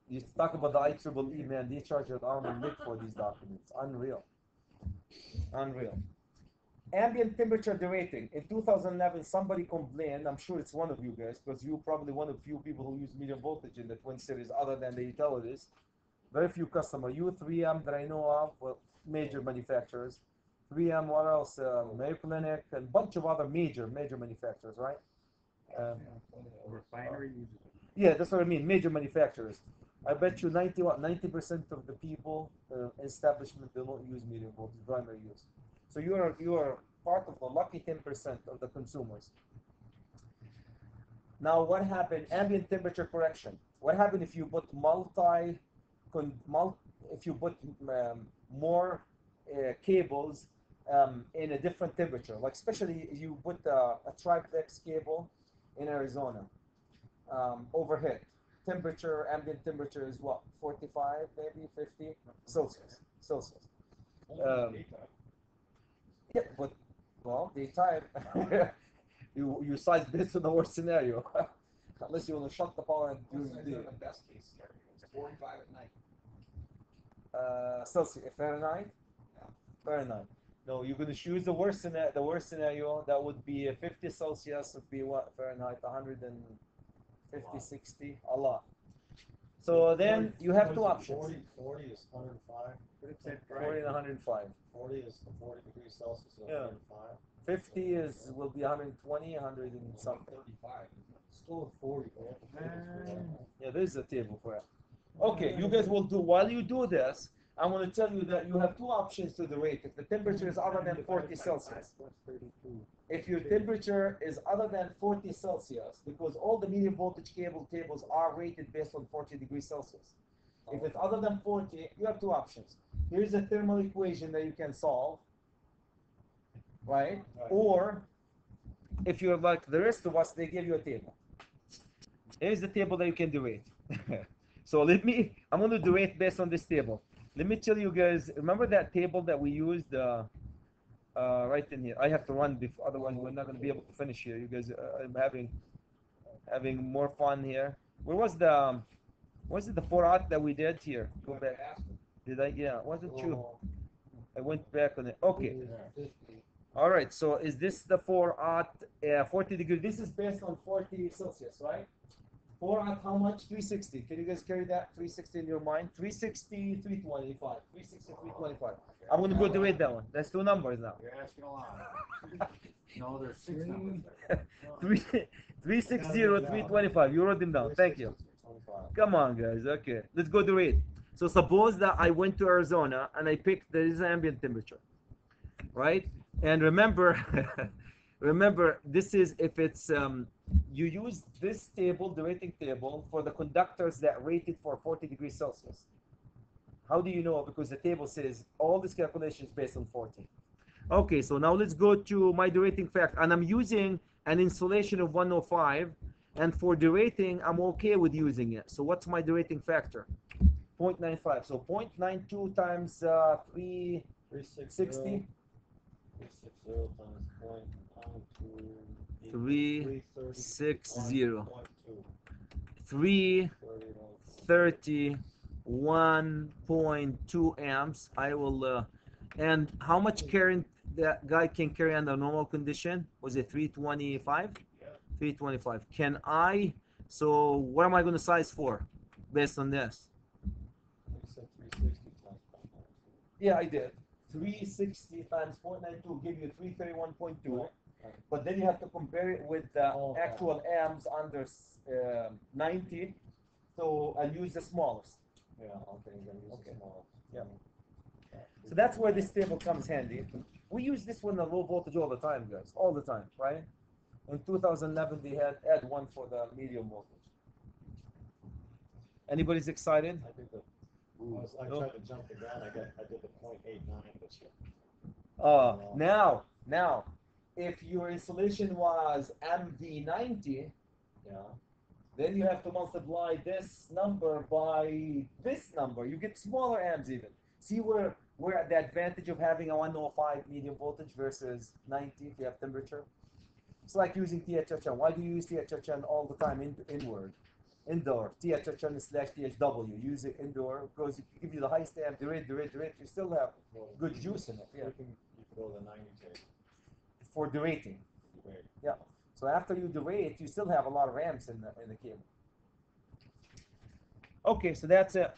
You talk about the IEEE, man, they charge an arm and leg for these documents. Unreal. Unreal. Ambient temperature derating. In 2011, somebody complained, I'm sure it's one of you guys, because you're probably one of few people who use medium voltage in the Twin Cities other than the utilities. Very few customers. You, 3M that I know of, well, major manufacturers. 3M, what else? Mayo Clinic, and a bunch of other major manufacturers, right? Refinery uses it. Yeah, that's what I mean, major manufacturers. I bet you 90% of the people, establishment, they don't use medium voltage, primary use. So you are part of the lucky 10% of the consumers. Now, what happened? Ambient temperature correction. What happened if you put more cables in a different temperature? Like especially you put a triplex cable in Arizona, overhead. Ambient temperature is what? 45, maybe 50 Celsius. Yeah, but well, daytime you size based on the worst scenario. Unless you want to shut the power and do the best case scenario. 45 at night. Celsius, Fahrenheit? Fahrenheit. No, you're going to choose the worst scenario. The worst scenario, that would be 50 Celsius, would be what? Fahrenheit, 150, 60, a lot. So then you have two options. 40 is 105. 40 and 105. 40 is 40 degrees Celsius is Yeah. 105. 50 will be 120, 100 and something. 35. Still 40. Yeah, there's a table for it. Okay, you guys will do, while you do this, I'm going to tell you that you have two options to the rate. If the temperature is other than 40 Celsius, if your temperature is other than 40 Celsius, because all the medium voltage cable tables are rated based on 40 degrees Celsius. If it's other than 40, you have two options. Here's a thermal equation that you can solve, right? Or if you're like the rest of us, they give you a table. Here's the table that you can do it. So I'm going to do it based on this table. Let me tell you guys, remember that table that we used right in here? I have to run, otherwise we're not going to be able to finish here. You guys, I'm having more fun here. Where was it the 4-aught that we did here? Go back. Did I? Yeah, wasn't you? I went back on it. Okay. All right, so is this the 4-aught 40 degrees? This is based on 40 Celsius, right? 4-aught, how much? 360. Can you guys carry that? 360 in your mind? 360, 325. 360, 325. I'm going to go do it that one. That's two numbers now. You're asking a lot. No, there's 6 numbers there. 360, 325. You wrote them down. Thank you. Come on, guys. Okay, let's go do it. So suppose that I went to Arizona and I picked this ambient temperature, right? And remember, remember, this is if it's you use this table, the rating table, for the conductors that rated for 40 degrees Celsius. How do you know? Because the table says all these calculations based on 40. Okay, so now let's go to my derating factor, and I'm using an insulation of 105, and for derating, I'm okay with using it. So what's my derating factor? 0.95. So 0.92 times 360. 360 times 0.92. 360. 331.2 amps. I will and how much current that guy can carry under normal condition? Was it 325? Yeah. 325. Can I, so what am I going to size for based on this? You said 360 times 0.92. Yeah, I did. 360 times 0.92 give you 331.2. But then you have to compare it with the actual amps under 90. So I'll use the smallest. Yeah, okay, you're going to use Okay. the smallest. Yeah. So that's where this table comes handy. We use this one in low voltage all the time, guys. All the time, right? In 2011, they had one for the medium voltage. Anybody's excited? I did the. I tried to jump the gun. I did the 0.89 this year. Now, if your insulation was MV90, Yeah. then you have to multiply this number by this number. You get smaller amps even. See where the advantage of having a 105 medium voltage versus 90 if you have temperature. It's like using THHN. Why do you use THHN all the time indoor? THHN/THW. Use it indoor because it gives you the highest amp, the rate. You still have good juice in it. Yeah. You can go to the 90 tape. For derating. Wait. Yeah. So after you derate, you still have a lot of amps in the cable. Okay, so that's it.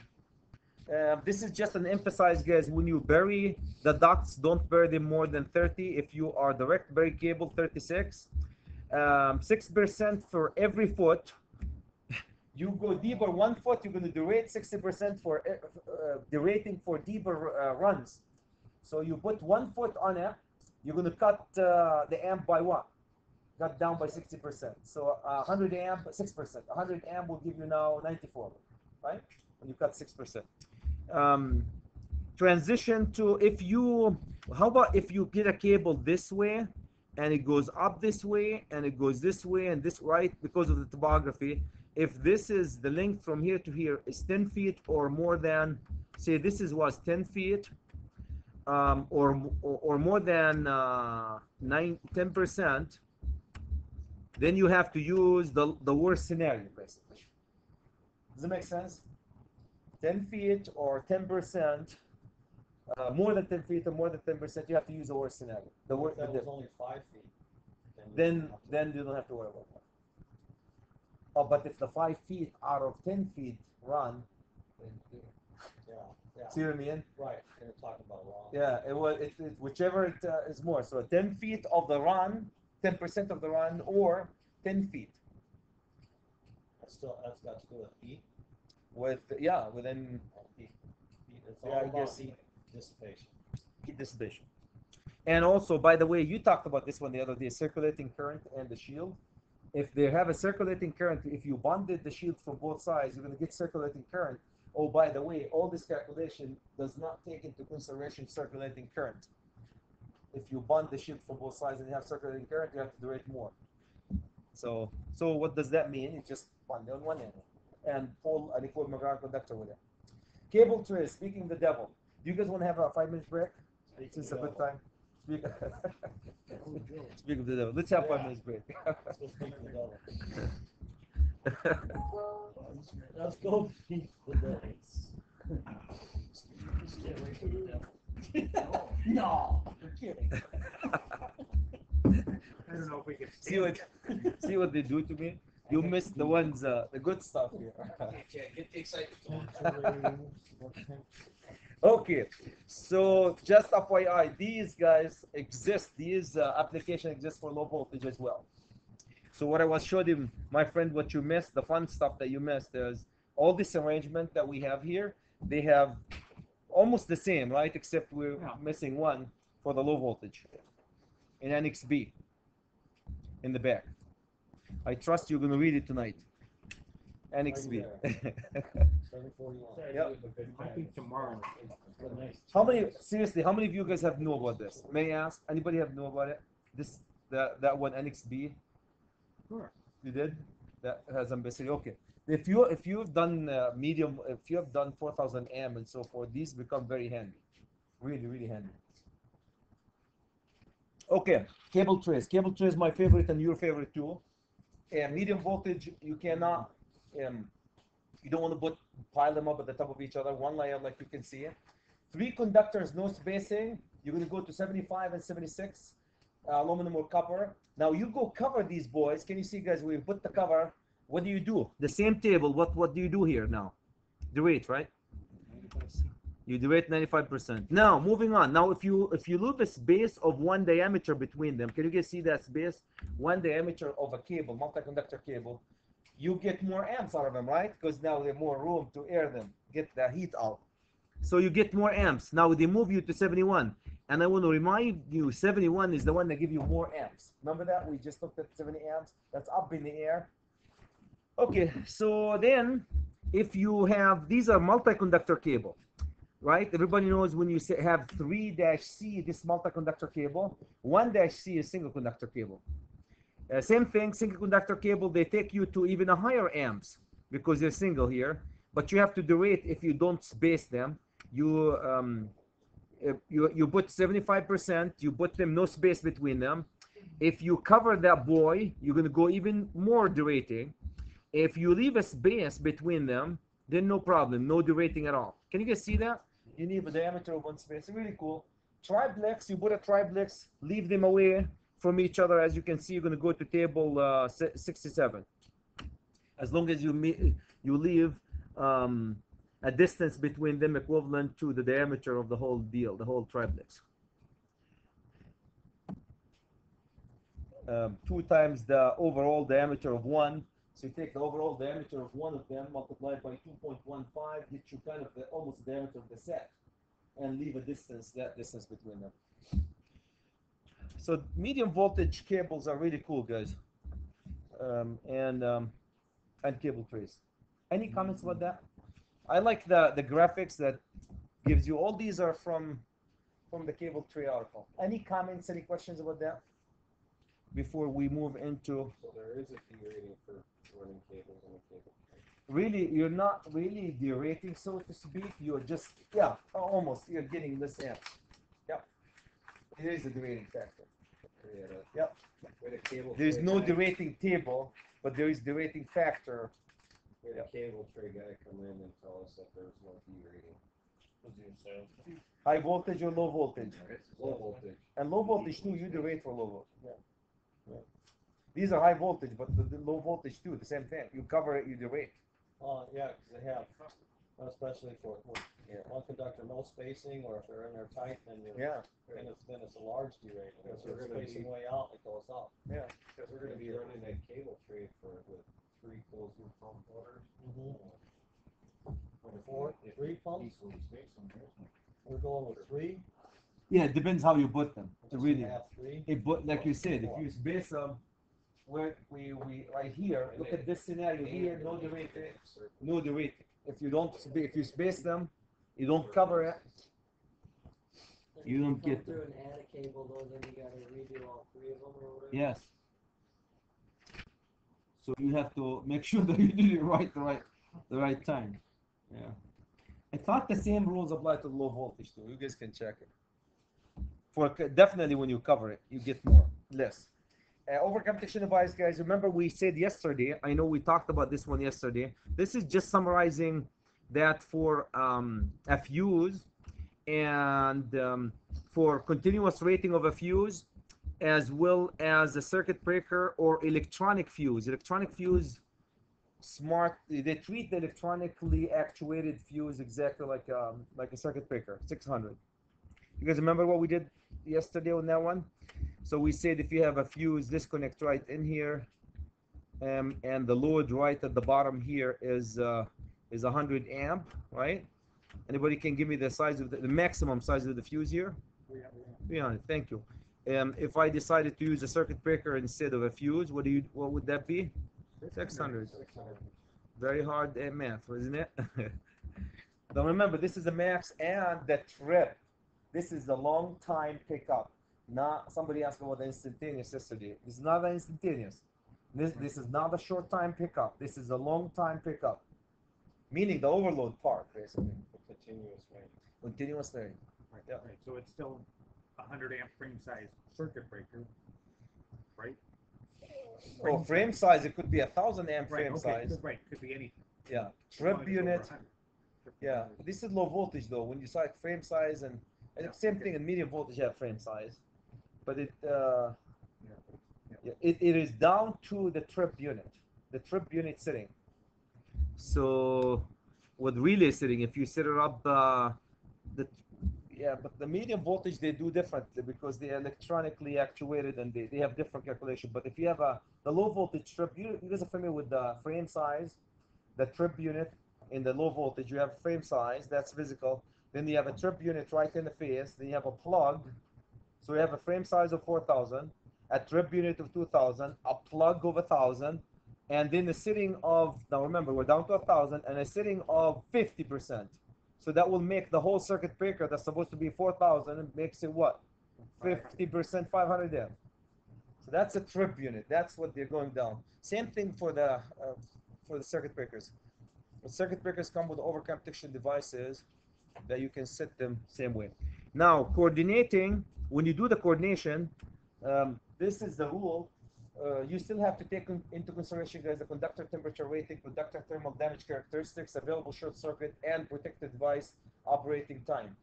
This is just an emphasize, guys. When you bury the ducts, don't bury them more than 30. If you are direct bury cable, 36. 6% for every foot. You go deeper 1 foot, you're going to derate 60% for derating for deeper runs. So you put 1 foot on it, you're going to cut the amp by what? Cut down by 60%. So 100 amp, 6%. 100 amp will give you now 94, right? When you cut 6%. Transition to how about if you get a cable this way and it goes up this way and it goes this way and this, right? Because of the topography. If this is the length from here to here is 10 feet or more than, say this was 10 feet, or more than 10%, then you have to use the worst scenario, basically. Does it make sense? 10 feet or 10%, more than 10 feet or more than 10%, you have to use the worst scenario. The If worst. that was only 5 feet, you Then wouldn't have to- then you don't have to worry about that. Oh, but if the 5 feet out of 10 feet run, Yeah, yeah, see what I mean? right, you're talking about wrong. Yeah, it was whichever it is more. So 10 feet of the run, 10% of the run, or 10 feet That's got to do with heat, within heat, it's Yeah, all I about guess. heat dissipation. heat dissipation. And also, by the way, you talked about this one the other day: circulating current and the shield. If they have a circulating current, if you bonded the shield from both sides, you're going to get circulating current. Oh, by the way, all this calculation does not take into consideration circulating current. If you bond the shield from both sides and you have circulating current, you have to do it more. So what does that mean? You just bond on one end and pull an equal magnetic conductor with it. Cable trays, speaking the devil. Do you guys want to have a 5 minute break? Since a good time. Speak, speak of the devil. Let's have 5 minutes break. Let's go speak to the devil. Let's go speak to the devil. Stay away from the devil. No, I'm kidding. I don't know if we can see what they do to me. You miss the ones, the good stuff here. Get the excitement going. Okay, so just FYI, these guys exist. These application exists for low voltage as well. So what I was showing him, my friend, what you missed, the fun stuff that you missed is all this arrangement that we have here. They have almost the same, right? Except we're missing one for the low voltage in NXB in the back. I trust you're going to read it tonight. NXB. 741. Yep. I think tomorrow. How many of you guys have know about this? May I ask? Anybody have know about it? That one NXB? Sure. You did? That has ambassador. Okay. If you've done medium, if you have done 4000 amp and so forth, these become very handy. Really handy. Okay, cable trays. Cable tray is my favorite and your favorite too. Medium voltage, you cannot, you don't want to pile them up at the top of each other. One layer, like you can see. 3 conductors, no spacing. You're going to go to 75 and 76, aluminum or copper. Now you go cover these boys. Can you see, guys? We put the cover. What do you do? The same table. What do you do here now? The rate, right? You do it 95%. Now, moving on. Now, if you leave a space of 1 diameter between them, can you guys see that space? 1 diameter of a cable, multi-conductor cable, you get more amps out of them, right? Because now there's more room to air them, get the heat out. So you get more amps. Now they move you to 71. And I want to remind you, 71 is the one that gives you more amps. Remember that? We just looked at 70 amps. That's up in the air. Okay, so then if you have, these are multi-conductor cable. Right? Everybody knows when you say have 3-C, this multi-conductor cable, 1-C is single conductor cable. Same thing, single conductor cable, they take you to even a higher amps because they're single here, but you have to do it if you don't space them. You put 75%, you put them no space between them. If you cover that boy, you're going to go even more derating. If you leave a space between them, then no problem, no derating at all. Can you guys see that? You need a diameter of 1 space. Really cool. Triplex, you put a triplex, leave them away from each other. As you can see, you're going to go to table 67. As long as you leave a distance between them equivalent to the diameter of the whole deal, the whole triplex. 2 times the overall diameter of 1. So you take the overall diameter of one of them, multiplied by 2.15, gets you kind of almost the diameter of the set, and leave a distance, that distance between them. So medium voltage cables are really cool, guys, and cable trays. Any comments about that? I like the graphics that gives you. All these are from the cable tray article. Any comments? Any questions about that? Before we move into. So there is a fee rating for running cables on a cable tray. Really, you're not really derating, so to speak. You're just, yeah, almost. You're getting less amps. Yep. It is a derating factor. Yep. With a cable There's tray no guy. derating table, but there is derating factor We had a cable tray guy come in and tell us that there's no D rating. High voltage or low voltage? Low voltage. And low voltage too, you do rate for low voltage. Yeah. Yeah. These are high voltage, but the low voltage too, the same thing. You cover it, you do rate. Yeah, 'cause they have, especially for one conductor, no spacing, or if they're in there tight, then you're, Yeah. then it's a large derating. If we're you're gonna spacing be- way out, it goes up. Yeah. Because we're gonna be running that cable tray with 3 closed loop pump motors. Three pumps, we're going with 3. Yeah, it depends how you put them. Really. Have 3. But like you said, if you base them where we right here, look at this scenario here, no derating, no derating. If you space them, you don't cover it, you don't get through and add a cable though, then you gotta redo all 3 of them or whatever. yes. So you have to make sure that you do it right the right time. Yeah. I thought the same rules apply to low voltage too. You guys can check it. Definitely when you cover it, you get less. Overcomputation device, guys. Remember we said yesterday. I know we talked about this one yesterday. This is just summarizing that for a fuse and for continuous rating of a fuse, as well as a circuit breaker or electronic fuse. Electronic fuse, they treat the electronically actuated fuse exactly like a circuit breaker, 600. You guys remember what we did yesterday on that one? So we said if you have a fuse disconnect right in here, and the load right at the bottom here is 100 amp, right? Anybody can give me the size of the maximum size of the fuse here? 300. Thank you. If I decided to use a circuit breaker instead of a fuse, what would that be? 600. Very hard math, isn't it? Now remember, this is the max and the trip. This is the long time pickup. Not somebody asked about the instantaneous yesterday. This is not an instantaneous. This is not a short time pickup. This is a long time pickup, meaning the overload part, basically. Continuous range. Continuous range. Right, Yeah. right, so it's still a 100 amp frame size circuit breaker, right? Oh, frame size, it could be 1,000 amp Right, frame okay, size. right, could be anything. Yeah. As long Trip as it's over unit. 100. Yeah. This is low voltage though. When you select frame size and Yeah, same okay. thing in medium voltage, you have frame size, but it Yeah. it is down to the trip unit, setting. So with relay setting, if you set it up, but the medium voltage they do differently because they are electronically actuated and they have different calculation. But if you have the low voltage trip, you guys are familiar with the frame size, the trip unit. In the low voltage, you have frame size, that's physical. Then you have a trip unit right in the face. Then you have a plug. So you have a frame size of 4,000, a trip unit of 2,000, a plug of 1,000, and then a setting of, now remember, we're down to 1,000, and a setting of 50%. So that will make the whole circuit breaker that's supposed to be 4,000, it makes it what? 50%, 500 amp. So that's a trip unit. That's what they're going down. Same thing for the circuit breakers. The circuit breakers come with overcomputation devices that you can set them same way. Now, coordinating, when you do the coordination, this is the rule. You still have to take into consideration, guys, the conductor temperature rating, conductor thermal damage characteristics, available short circuit, and protected device operating time.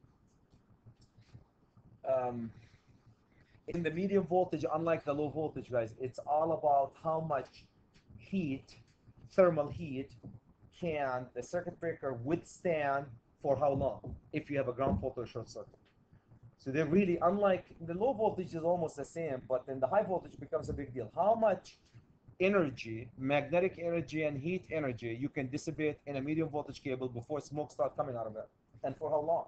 In the medium voltage, unlike the low voltage, guys, it's all about how much heat, thermal heat, can the circuit breaker withstand for how long if you have a ground fault or short circuit. So they're really, unlike the low voltage is almost the same, but then the high voltage becomes a big deal. How much energy, magnetic energy and heat energy you can dissipate in a medium voltage cable before smoke starts coming out of it, and for how long?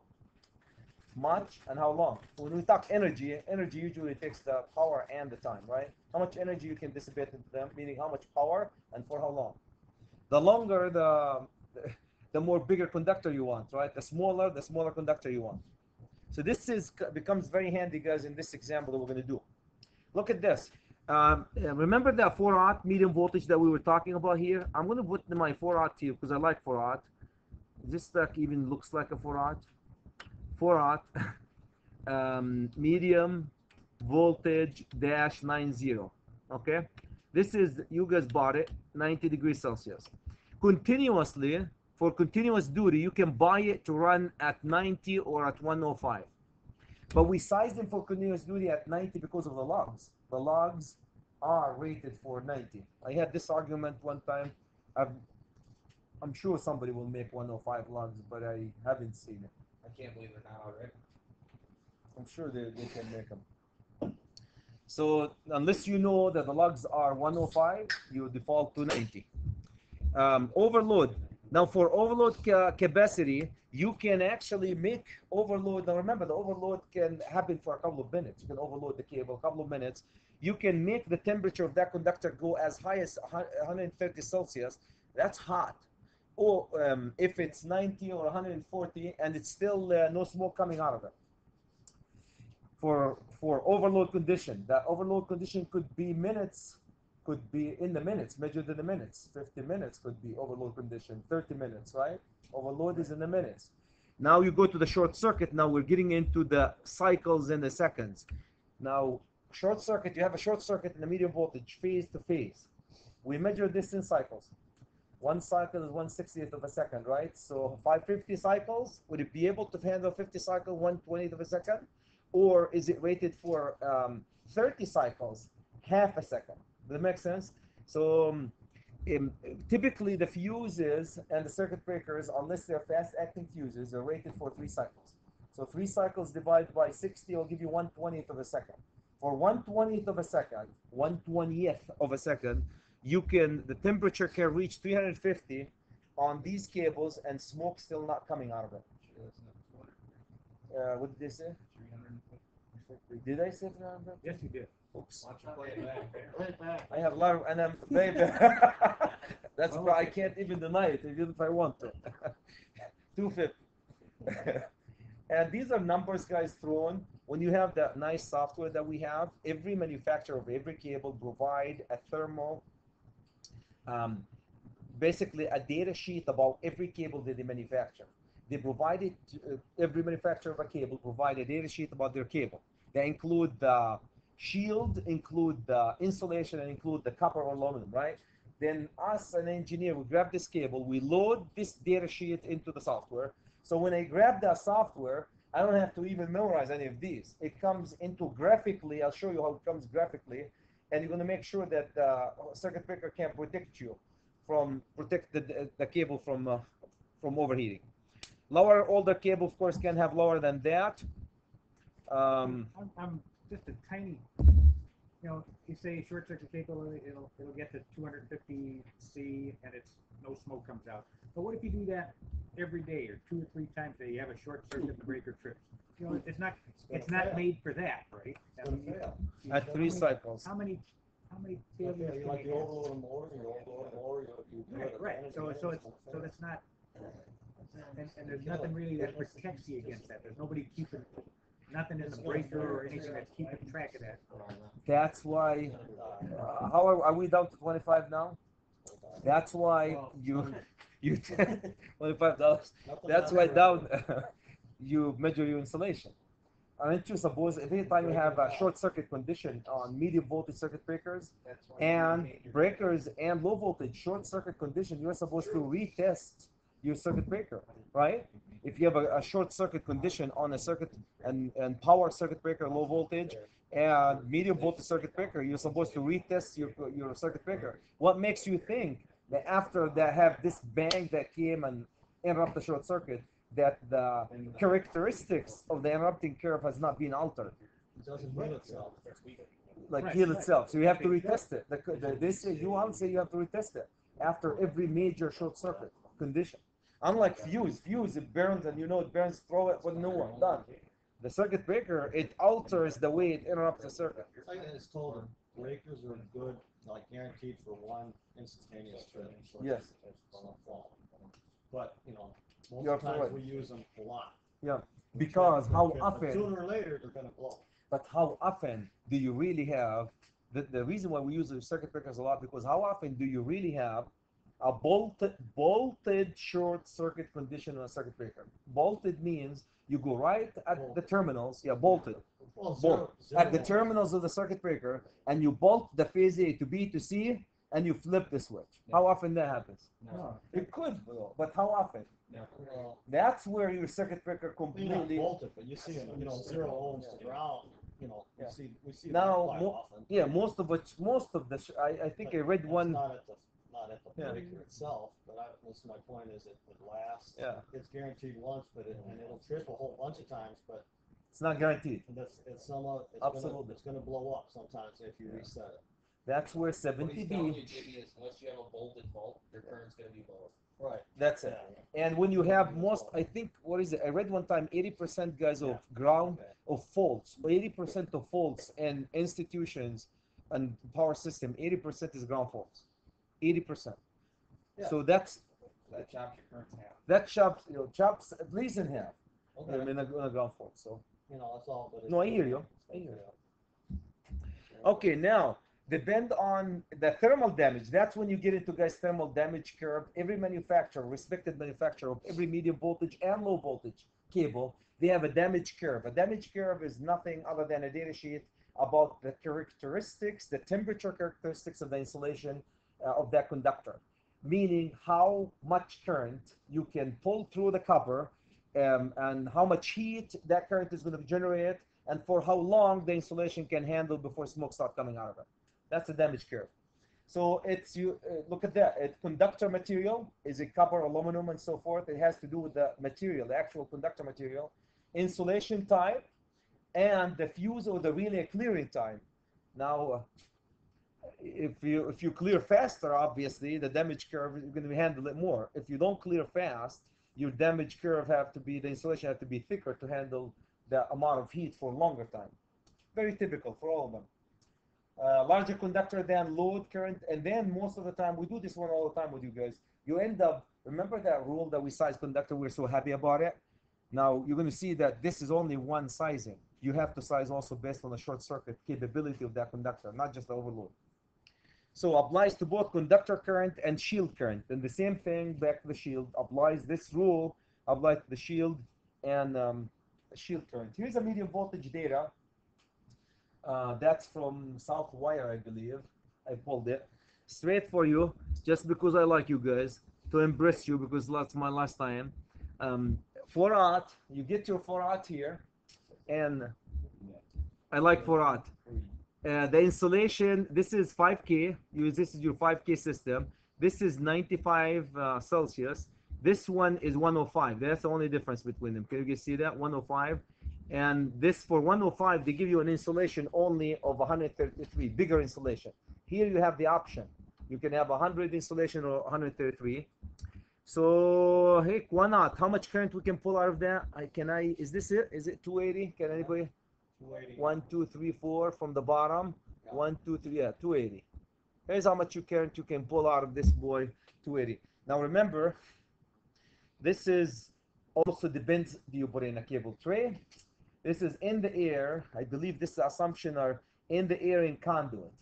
Much and how long? When we talk energy usually takes the power and the time, right? How much energy you can dissipate into them, meaning how much power and for how long. The longer the more bigger conductor you want, right? The smaller conductor you want. So this becomes very handy, guys, in this example that we're going to do. Look at this. Remember that 4-aught medium voltage that we were talking about here? I'm going to put my 4-aught here because I like 4-aught. This even looks like a 4-aught. 4-aught medium voltage -90. Okay, this is, you guys bought it, 90 degrees Celsius. Continuously, for continuous duty, you can buy it to run at 90 or at 105. But we sized them for continuous duty at 90 because of the logs. The logs are rated for 90. I had this argument one time. I'm sure somebody will make 105 logs, but I haven't seen it. I can't believe they're not already. I'm sure they can make them. So unless you know that the logs are 105, you default to 90. Overload. Now for overload capacity, you can actually make overload. Now remember, the overload can happen for a couple of minutes. You can overload the cable a couple of minutes. You can make the temperature of that conductor go as high as 130 Celsius. That's hot. Or if it's 90 or 140 and it's still no smoke coming out of it. For overload condition, that overload condition could be minutes, could be in the minutes, measured in the minutes. 50 minutes could be overload condition, 30 minutes, right? Overload is in the minutes. Now you go to the short circuit. Now we're getting into the cycles in the seconds. Now short circuit, you have a short circuit in the medium voltage, phase to phase. We measure this in cycles. One cycle is 1/60th of a second, right? So 550 cycles, would it be able to handle 50 cycles, 1/20th of a second? Or is it rated for 30 cycles, half a second? Does that make sense? So typically the fuses and the circuit breakers, unless they're fast-acting fuses, are rated for 3 cycles. So 3 cycles divided by 60 will give you 1/20th of a second. For 1/20th of a second, 1/20th of a second, the temperature can reach 350 on these cables and smoke still not coming out of it. What did they say? 350. Did I say 300? Yes, you did. Oops. Why don't you play it back? I have a lot of, and I'm baby. That's why I can't even deny it, even if I want to. 250. And these are numbers, guys, thrown. When you have that nice software that we have, every manufacturer of every cable provide a thermal, basically a data sheet about every cable that they manufacture. They provided, every manufacturer of a cable provide a data sheet about their cable. They include the shield, include the insulation, and include the copper or aluminum, right? Then us, an engineer, we grab this cable, we load this data sheet into the software. So when I grab that software, I don't have to even memorize any of these. It comes into graphically, I'll show you how it comes graphically, and you're gonna make sure that the circuit breaker can protect you protect the cable from overheating. Lower, older cable, of course, can have lower than that. I'm just a tiny, you say short circuit cable, it'll get to 250 C and no smoke comes out. But what if you do that every day or 2 or 3 times a day? You have a short circuit, the breaker trips. It's not made for that, right? At 3 cycles. How many failures You can like you the have? overload more, you overload more, you do it. Right. So it's not, and there's nothing really that protects you against that. There's nobody keeping, nothing in the breaker or anything that's keeping track of that. That's why, how are we down to 25 now? That's why you $25. That's why down you measure your insulation. Aren't you suppose every time you have a short circuit condition on medium voltage circuit breakers and breakers and low voltage short circuit condition, you're supposed to retest your circuit breaker, right? If you have a short circuit condition on a circuit and power circuit breaker, low voltage, and medium voltage circuit breaker, you're supposed to retest your circuit breaker. What makes you think that after that have this bang that came and interrupt the short circuit, that the characteristics of the interrupting curve has not been altered? It doesn't heal itself. Like heal itself. So you have to retest it. You want to say you have to retest it after every major short circuit condition. Unlike fuse, it burns and it burns, throw it with a new one, done. The circuit breaker, it alters the way it interrupts the circuit. I was told that breakers are good, like guaranteed for one instantaneous trip. Yes. But, most You're of the times correct. we use them a lot. Yeah, because how But often, sooner or later, they're gonna blow. but how often do you really have, the reason why we use the circuit breakers a lot, because how often do you really have a bolted short circuit condition on a circuit breaker? Bolted means you go right at the terminals, bolted. Well, Bolt at the zero. terminals of the circuit breaker, and you bolt the phase A to B to C, and you flip the switch. How often that happens? No. It could, but how often? Well, That's where your circuit breaker you're not completely. volted, but you see, 0 ohms to ground, Yeah. we see that Now, quite often. yeah, most of the I think I read It's one. not at the Yeah. breaker itself, but my point is it lasts. Yeah. It's guaranteed once, and it'll trip a whole bunch of times, but It's not guaranteed. it's Absolutely. it's gonna blow up sometimes if you reset it. That's where What he's telling 70B. you, Jimmy, is unless you have a voltage fault, your current's gonna be low. Right. That's it. And when you have I think, what is it? I read one time 80% guys of ground of faults, 80% of faults in institutions and power system, 80% is ground faults. 80%. Yeah. So that's That chops your current half. that chops at least in half. Okay. In a ground fault. So That's all. But no, I hear you. Okay, now depend on the thermal damage. That's when you get into guys thermal damage curve. Every manufacturer, respected manufacturer of every medium voltage and low voltage cable, they have a damage curve. A damage curve is nothing other than a data sheet about the characteristics, the temperature characteristics of the insulation of that conductor, meaning how much current you can pull through the copper, and how much heat that current is going to generate, and for how long the insulation can handle before smoke starts coming out of it. That's the damage curve. So look at that. Conductor material, is it copper, aluminum, and so forth? It has to do with the material, the actual conductor material, insulation type, and the fuse or the relay clearing time. Now, if you clear faster, obviously the damage curve you're going to handle it more. If you don't clear fast, your damage curve the insulation have to be thicker to handle the amount of heat for a longer time. Very typical for all of them. Larger conductor than load current, and then most of the time, we do this one all the time with you guys. You end up, remember that rule that we size conductor, we're so happy about it? Now, you're going to see that this is only one sizing. You have to size also based on the short circuit capability of that conductor, not just the overload. So applies to both conductor current and shield current. And the same thing back to the shield applies. This rule applies to the shield and shield current. Here's a medium voltage data. That's from Southwire, I believe. I pulled it straight for you, just because I like you guys, to embrace you, because that's my last time. 4-aught, you get your 4-aught here, and I like 4-aught. The insulation, this is 5K. This is your 5K system. This is 95 Celsius. This one is 105. That's the only difference between them. Can you guys see that? 105. And this, for 105, they give you an insulation only of 133, bigger insulation. Here you have the option. You can have 100 insulation or 133. So, heck, why not? How much current we can pull out of that? Is this it? Is it 280? Can anybody? 280. 1, 2, 3, 4 from the bottom. 1, 2, 3, yeah, 280. Here's how much current you can pull out of this boy, 280. Now remember, this is also depends, do you put it in a cable tray? This is in the air. I believe this assumption are in the air in conduit.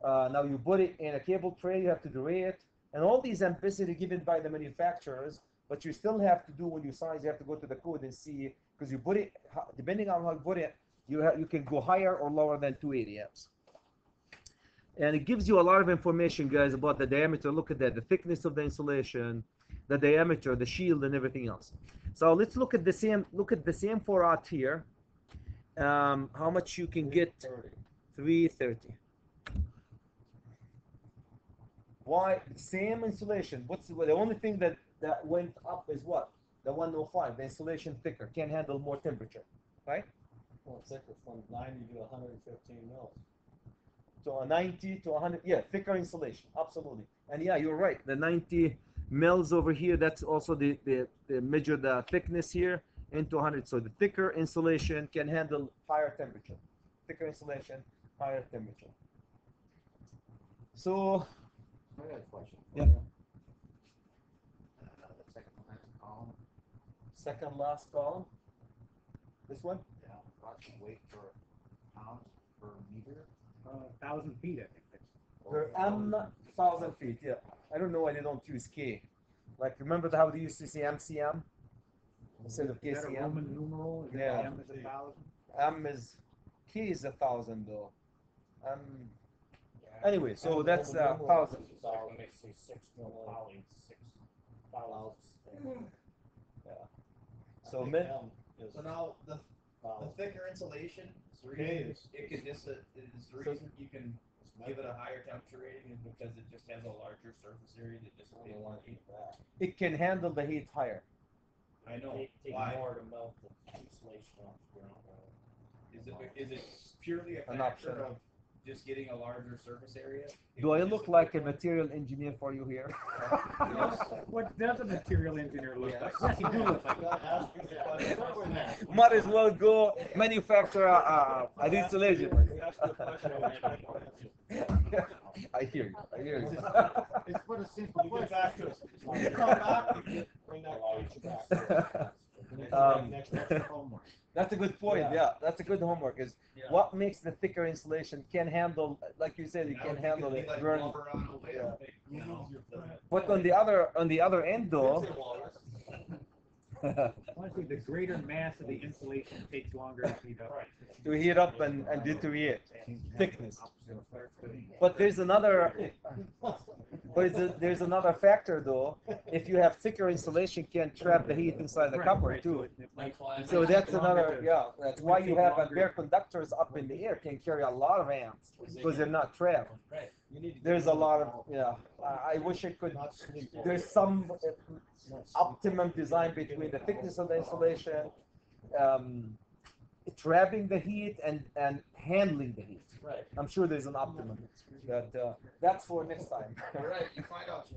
Now you put it in a cable tray, you have to array it, and all these amplicity given by the manufacturers, but you still have to do when you size, you have to go to the code and see, because you put it, depending on how you put it, you can go higher or lower than 280 amps. And it gives you a lot of information, guys, about the diameter. Look at that, the thickness of the insulation, the diameter, the shield, and everything else. So let's look at the same 4-aught here. How much you can get? 330. Why? Same insulation. The only thing that went up is what? The 105. The insulation thicker, can handle more temperature, right? Well, thicker from 90 to 115 mils. So a 90 to 100, yeah, thicker insulation, absolutely. And yeah, you're right. The 90 mils over here, that's also the measure the thickness here into 100. So the thicker insulation can handle higher temperature. Thicker insulation, higher temperature. So, I got a question. Yeah. The second last column, second last column. This one? yeah, approximate weight per pound per meter. 1,000 feet, I think. Per M 1,000 feet, yeah. I don't know why they don't use K. Like, remember how they used to say MCM instead of Is that a KCM? Roman numeral? Is Yeah. M is 1,000? K is 1,000 though. Yeah, Anyway, so that's 1,000. So it makes say 6 poly, 6 poly. So So now, the thicker insulation, is the reason it can just, is the reason you can give it a higher temperature rating is because it just has a larger surface area that just takes more heat. it can handle the heat higher. I know, Take why? more to melt the insulation off the ground. Is it purely a An factor option. of just getting a larger surface area? Do I look like a material engineer for you here? What does a material engineer look like? Yes, you do look like that. Might as well go manufacture an installation. I hear you. I hear you. It's for the simple You get question. back to us. You come back, you bring that page back. Next homework. That's a good point. Yeah, that's a good homework. Is what makes the thicker insulation can handle, like you said, it can handle it. Burn. But on the other end, though. Honestly, the greater mass of the insulation takes longer to heat up. To heat up and deteriorate thickness. But there's another factor though. If you have thicker insulation, can trap the heat inside the copper too. So that's another, that's why you have bare conductors up in the air can carry a lot of amps because they're not trapped. There's a lot of, I wish it could, there's some optimum design between the thickness of the insulation, trapping the heat and handling the heat. Right. I'm sure there's an optimum. That's for next time. Right, you find out.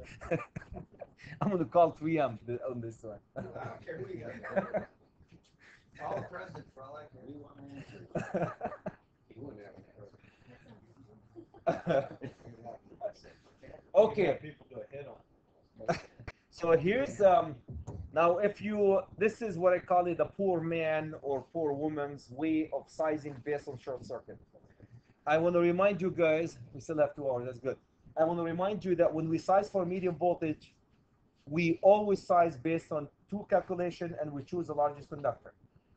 I'm going to call 3M on this one. I don't care who you got. Call the president for all I care. Okay. People do a hit on. So here's now this is what I call it the poor man or poor woman's way of sizing based on short circuit. I want to remind you guys, we still have 2 hours, that's good. I want to remind you that when we size for medium voltage, we always size based on 2 calculations and we choose the largest conductor.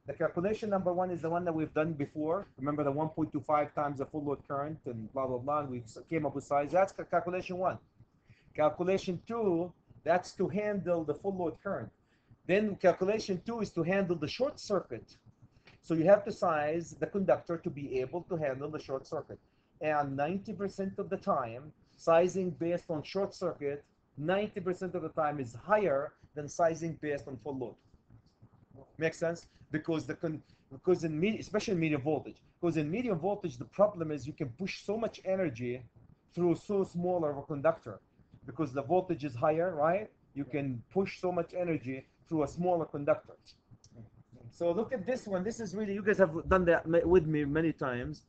The calculation number 1 is the one that we've done before. Remember the 1.25 times the full load current and blah, blah, blah, and we came up with size. That's calculation 1. Calculation 2, that's to handle the full load current. Then calculation 2 is to handle the short circuit. So you have to size the conductor to be able to handle the short circuit. And 90% of the time, sizing based on short circuit, 90% of the time is higher than sizing based on full load. Makes sense? Because especially in medium voltage, because in medium voltage the problem is you can push so much energy through so small of a conductor, because the voltage is higher, right? You can push so much energy through a smaller conductor. So look at this one. This is really, you guys have done that with me many times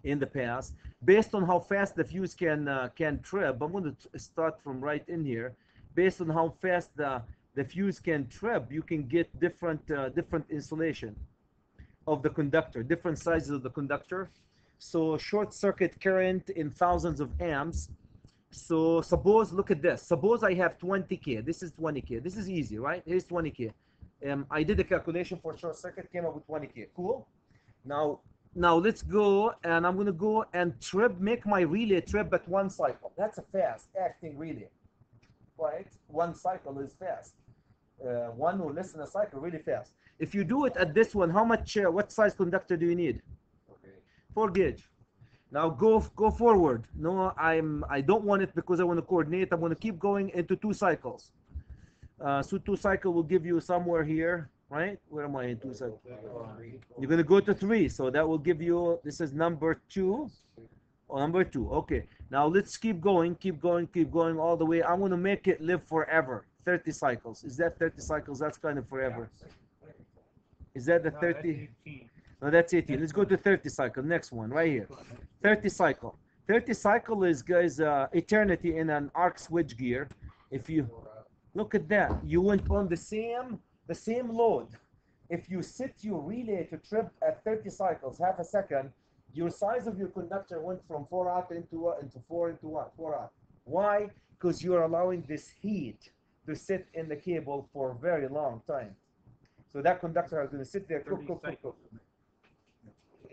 in the past. Based on how fast the fuse can trip, I'm going to start from right in here. Based on how fast the fuse can trip, you can get different insulation of the conductor, different sizes of the conductor. So short circuit current in thousands of amps. So suppose, look at this. Suppose I have 20K. This is 20K. This is easy, right? Here's 20K. I did a calculation for short circuit, came up with 20K. Cool. Now let's go, and I'm going to go and make my relay trip at 1 cycle. That's a fast acting relay, right? 1 cycle is fast. 1 or less than a cycle, really fast. If you do it at this one, how much? What size conductor do you need? 4 gauge. Now go forward. No, I don't want it because I want to coordinate. I'm going to keep going into 2 cycles. So 2 cycle will give you somewhere here, right? Where am I in 2 cycles? You're going to go to 3. So that will give you, this is number 2. Oh, number 2. Okay. Now let's keep going all the way. I'm going to make it live forever. 30 cycles. Is that 30 cycles? That's kind of forever. Is that the 30? No, that's 18. Let's go to 30 cycle. Next one, right here. 30 cycle. 30 cycle is, guys, eternity in an arc switch gear. If you look at that, you went on the same load. If you set your relay to trip at 30 cycles, half a second, your size of your conductor went from 4 out into 4 into 1. 4 out. Why? Because you're allowing this heat to sit in the cable for a very long time. So that conductor is going to sit there. Cook.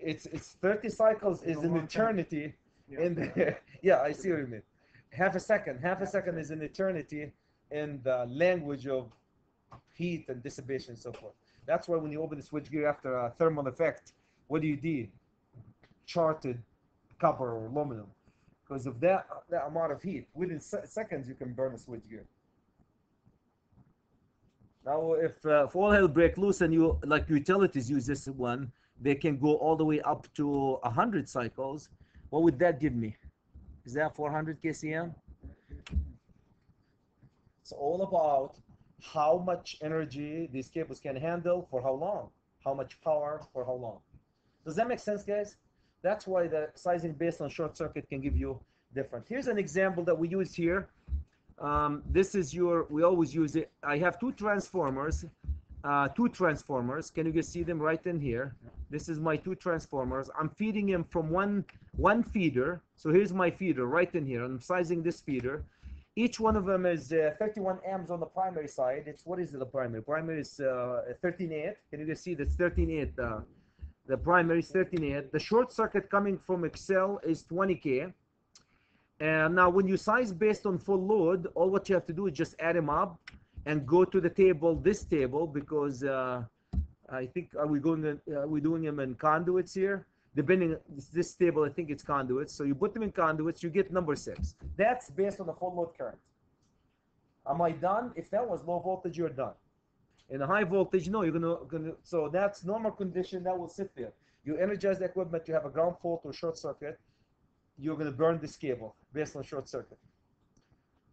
It's 30 cycles is an eternity. In the, yeah, I see what you mean. Half a second. Half a second is an eternity in the language of heat and dissipation and so forth. That's why when you open the switchgear after a thermal effect, what do? Charted copper or aluminum. Because of that amount of heat. Within seconds, you can burn a switchgear. Now, if all hell break loose and you, like utilities use this one, they can go all the way up to 100 cycles. What would that give me? Is that 400 kcm? It's all about how much energy these cables can handle for how long, how much power for how long. Does that make sense, guys? That's why the sizing based on short circuit can give you different. Here's an example that we use here. This is we always use it. I have two transformers. Can you guys see them right in here? This is my two transformers. I'm feeding them from one feeder. So here's my feeder right in here. I'm sizing this feeder. Each one of them is 31 amps on the primary side. What is the primary? Primary is 13.8. Can you guys see that's 13.8? The primary is 13.8. The short circuit coming from Excel is 20K. And now when you size based on full load, all what you have to do is just add them up and go to the table, this table, because I think, are we doing them in conduits here? Depending, this table, I think it's conduits. So you put them in conduits, you get number 6. That's based on the full load current. Am I done? If that was low voltage, you're done. In a high voltage, no, you're gonna so that's normal condition, that will sit there. You energize the equipment, you have a ground fault or short circuit, you're gonna burn this cable based on short circuit.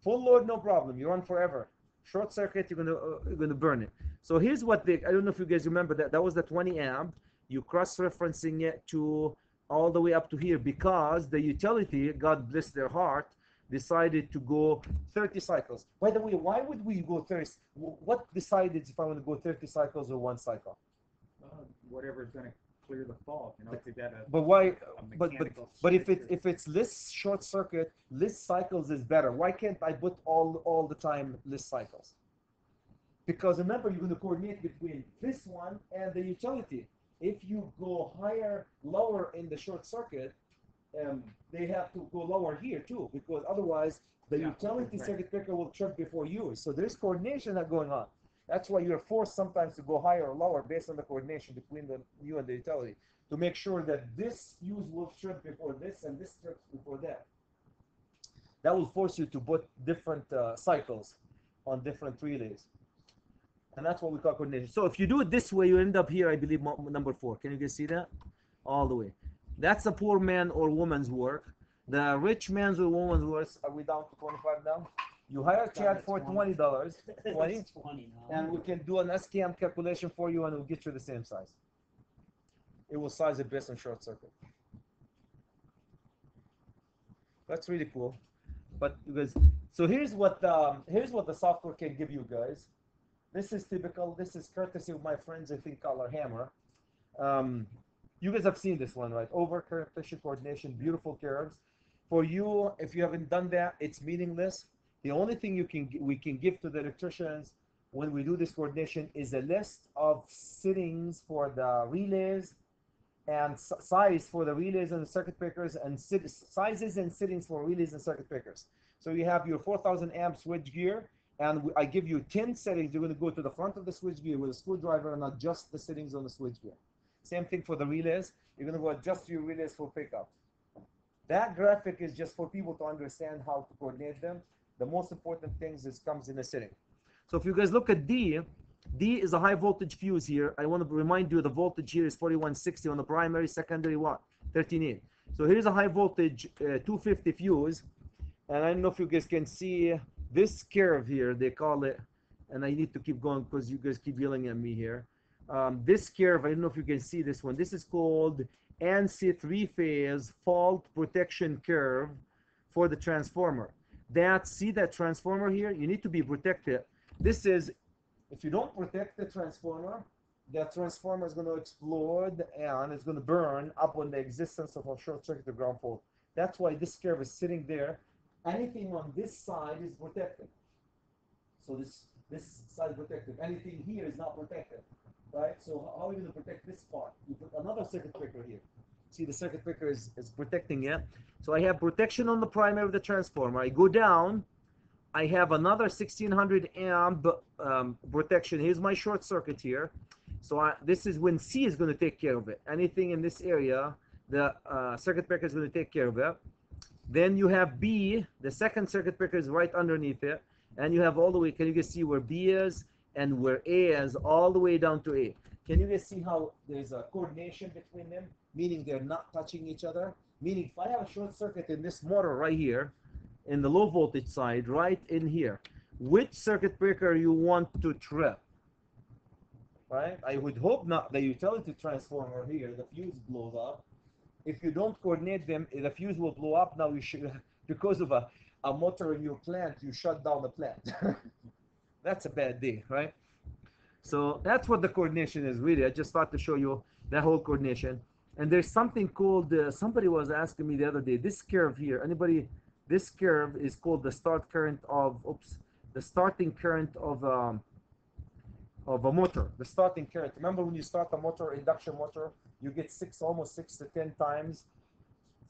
Full load, no problem, you run forever. Short circuit, you're gonna burn it. So here's what I don't know if you guys remember that was the 20 amp. You cross-referencing it to all the way up to here because the utility, God bless their heart, decided to go 30 cycles. By the way, why would we go 30? What decided if I want to go 30 cycles or one cycle? Whatever is going to clear the fault, you know, if you got a, but why? a But if it's less short circuit, less cycles is better. Why can't I put all the time less cycles? Because remember, you're going to coordinate between this one and the utility. If you go lower in the short circuit, they have to go lower here too, because otherwise the utility circuit breaker will trip before yours. So there's coordination that's going on. That's why you're forced sometimes to go higher or lower based on the coordination between you and the utility to make sure that this fuse will trip before this and this trips before that. That will force you to put different cycles on different relays. And that's what we call coordination. So if you do it this way, you end up here, I believe, number 4. Can you guys see that? All the way. That's a poor man or woman's work. The rich man's or woman's work, are we down to 25 now? You hire Chad for $20, 20, and we can do an SKM calculation for you and we'll get you the same size. It will size it based on short circuit. That's really cool. But you guys, so here's what the software can give you guys. This is typical. This is courtesy of my friends, I think, Color Hammer. You guys have seen this one, right? Over current pressure coordination, beautiful curves. For you, if you haven't done that, it's meaningless. The only thing we can give to the electricians when we do this coordination is a list of settings for the relays and size for the relays and the circuit breakers and sizes and settings for relays and circuit breakers. So you have your 4,000 amp switch gear, and I give you 10 settings. You're going to go to the front of the switch gear with a screwdriver and adjust the settings on the switch gear. Same thing for the relays. You're going to go adjust your relays for pickup. That graphic is just for people to understand how to coordinate them. The most important things comes in a setting. So if you guys look at D is a high voltage fuse here. I want to remind you the voltage here is 4160 on the primary, secondary what? 13.8. So here's a high voltage 250 fuse. And I don't know if you guys can see this curve here, they call it, and I need to keep going because you guys keep yelling at me here. This curve, I don't know if you can see this one. This is called ANSI 3-phase fault protection curve for the transformer. See that transformer here? You need to be protected. This is, if you don't protect the transformer is going to explode and it's going to burn up on the existence of a short circuit or ground fault. That's why this curve is sitting there. Anything on this side is protected. So this side is protected. Anything here is not protected. Right? So how are you going to protect this part? You put another circuit breaker here. See, the circuit breaker is protecting it. So I have protection on the primary of the transformer. I go down, I have another 1600 amp protection. Here's my short circuit here. So this is when C is going to take care of it. Anything in this area, the circuit breaker is going to take care of it. Then you have B, the second circuit breaker is right underneath it. And you have all the way, can you guys see where B is and where A is, all the way down to A. Can you guys see how there's a coordination between them? Meaning they're not touching each other. Meaning if I have a short circuit in this motor right here, in the low voltage side, right in here, which circuit breaker you want to trip? Right? I would hope not the utility transformer here, the fuse blows up. If you don't coordinate them, the fuse will blow up. Now you should, because of a motor in your plant, you shut down the plant. That's a bad day, right? So that's what the coordination is really. I just thought to show you that whole coordination. And there's something called, somebody was asking me the other day, this curve here, anybody, this curve is called the start current of, the starting current of a motor, the starting current. Remember when you start a motor, induction motor, you get almost 6 to 10 times.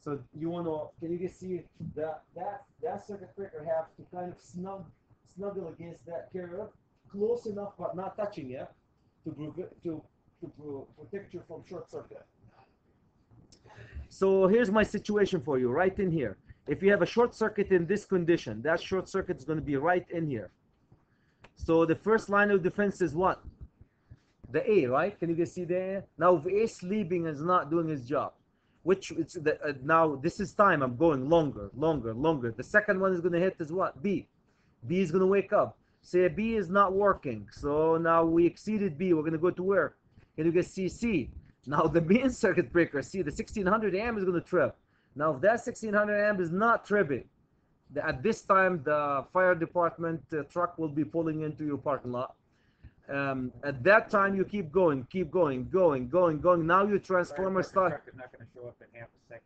So you want to, can you just see that circuit breaker have to kind of snuggle against that curve, close enough but not touching it, to protect you from short circuit. So here's my situation for you, right in here. If you have a short circuit in this condition, that short circuit is going to be right in here. So the first line of defense is what? The A, right? Can you guys see there? Now if A sleeping is not doing his job, which it's the, now this is time, I'm going longer. The second one is going to hit is what? B. B is going to wake up. Say B is not working. So now we exceeded B. We're going to go to where? Can you guys see C? Now the main circuit breaker, see the 1600 amp is going to trip. Now if that 1600 amp is not tripping, at this time the fire department truck will be pulling into your parking lot. At that time you keep going. Now your transformer start. Not going to show up in half a second.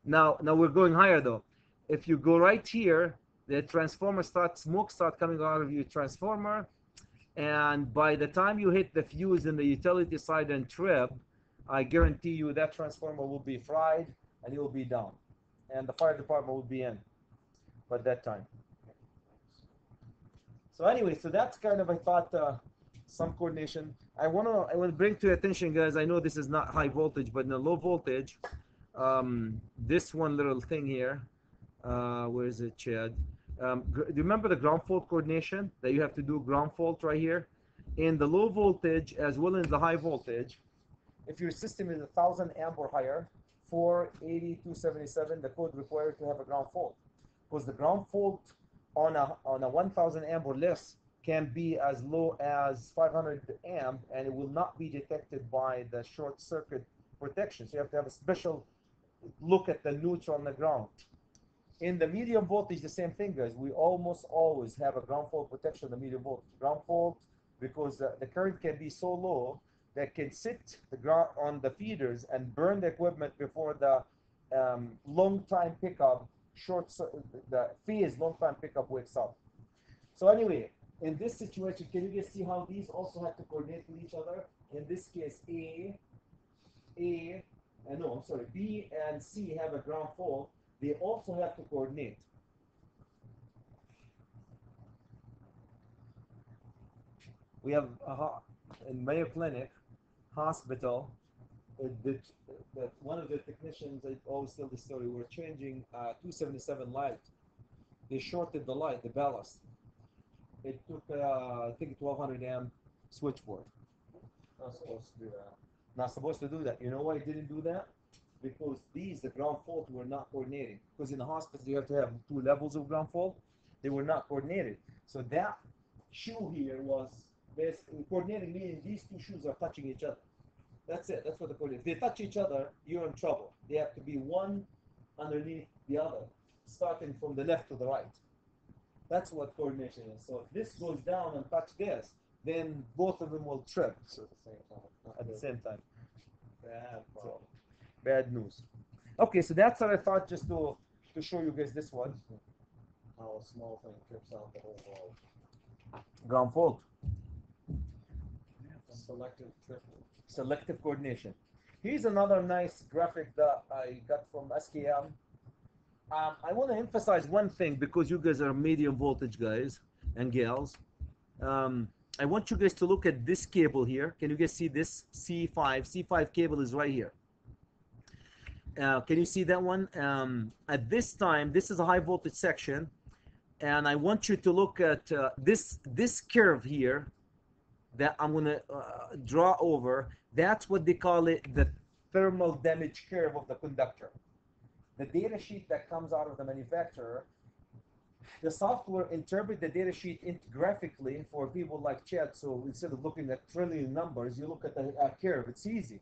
Now we're going higher though. If you go right here, the transformer smoke start coming out of your transformer, and by the time you hit the fuse in the utility side and trip, I guarantee you that transformer will be fried and it will be down, and the fire department will be in by that time. So anyway, so that's kind of, I thought, some coordination. I want to bring to your attention, guys. I know this is not high voltage, but in the low voltage, this one little thing here, where is it, Chad? Do you remember the ground fault coordination that you have to do ground fault right here? In the low voltage as well as the high voltage, if your system is 1000 amp or higher, 480-277, the code requires to have a ground fault, because the ground fault on a 1000 amp or less can be as low as 500 amp, and it will not be detected by the short circuit protection. So you have to have a special look at the neutral on the ground. In the medium voltage, the same thing, guys. We almost always have a ground fault protection in the medium voltage. Ground fault, because the current can be so low that can sit the ground on the feeders and burn the equipment before the long time pickup, the phase long time pickup wakes up. So anyway, in this situation, can you guys see how these also have to coordinate with each other? In this case, B and C have a ground fault. They also have to coordinate. We have in Mayo Clinic Hospital, that one of the technicians, I always tell the story, we're changing 277 light. They shorted the light, the ballast. It took, I think, 1200 amp switchboard. Not supposed to do that. Not supposed to do that. You know why it didn't do that? Because the ground fault were not coordinating. Because in the hospital you have to have 2 levels of ground fault. They were not coordinated. So that shoe here was basically coordinating, meaning these 2 shoes are touching each other. That's it. That's what the coordinate. If they touch each other, you're in trouble. They have to be one underneath the other, starting from the left to the right. That's what coordination is. So if this goes down and touch this, then both of them will trip at the same time. Bad news. Okay, so that's what I thought, just to show you guys this one. How a small thing trips out the whole world. Ground fault. Selective trip. Selective coordination. Here's another nice graphic that I got from SKM. I want to emphasize one thing because you guys are medium voltage guys and gals. I want you guys to look at this cable here. Can you guys see this C5? C5 cable is right here. Can you see that one? At this time, this is a high voltage section, and I want you to look at this curve here that I'm gonna draw over. That's what they call it, the thermal damage curve of the conductor. The data sheet that comes out of the manufacturer, the software interpret the data sheet graphically for people like Chad. So instead of looking at trillion numbers, you look at the curve. It's easy.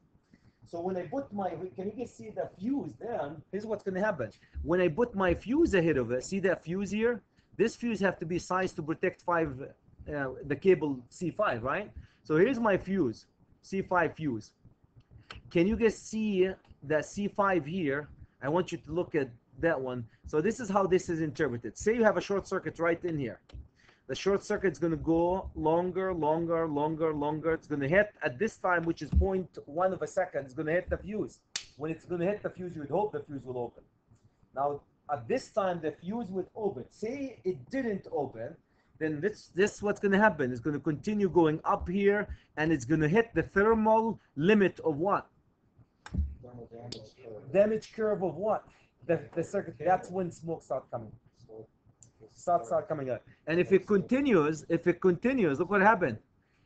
So when I put my, can you guys see the fuse then? Here's what's going to happen. When I put my fuse ahead of it, see that fuse here? This fuse have to be sized to protect the cable C5, right? So here's my fuse, C5 fuse. Can you guys see that C5 here? I want you to look at that one. So this is how this is interpreted. Say you have a short circuit right in here. The short circuit is going to go longer, longer, longer, longer. It's going to hit at this time, which is 0.1 of a second. It's going to hit the fuse. When it's going to hit the fuse, you would hope the fuse will open. Now, at this time, the fuse would open. Say it didn't open, then this what's going to happen. It's going to continue going up here, and it's going to hit the thermal limit of what? Thermal Damage curve of what? The circuit. That's when smoke starts coming. Start coming out. And if it continues, look what happened.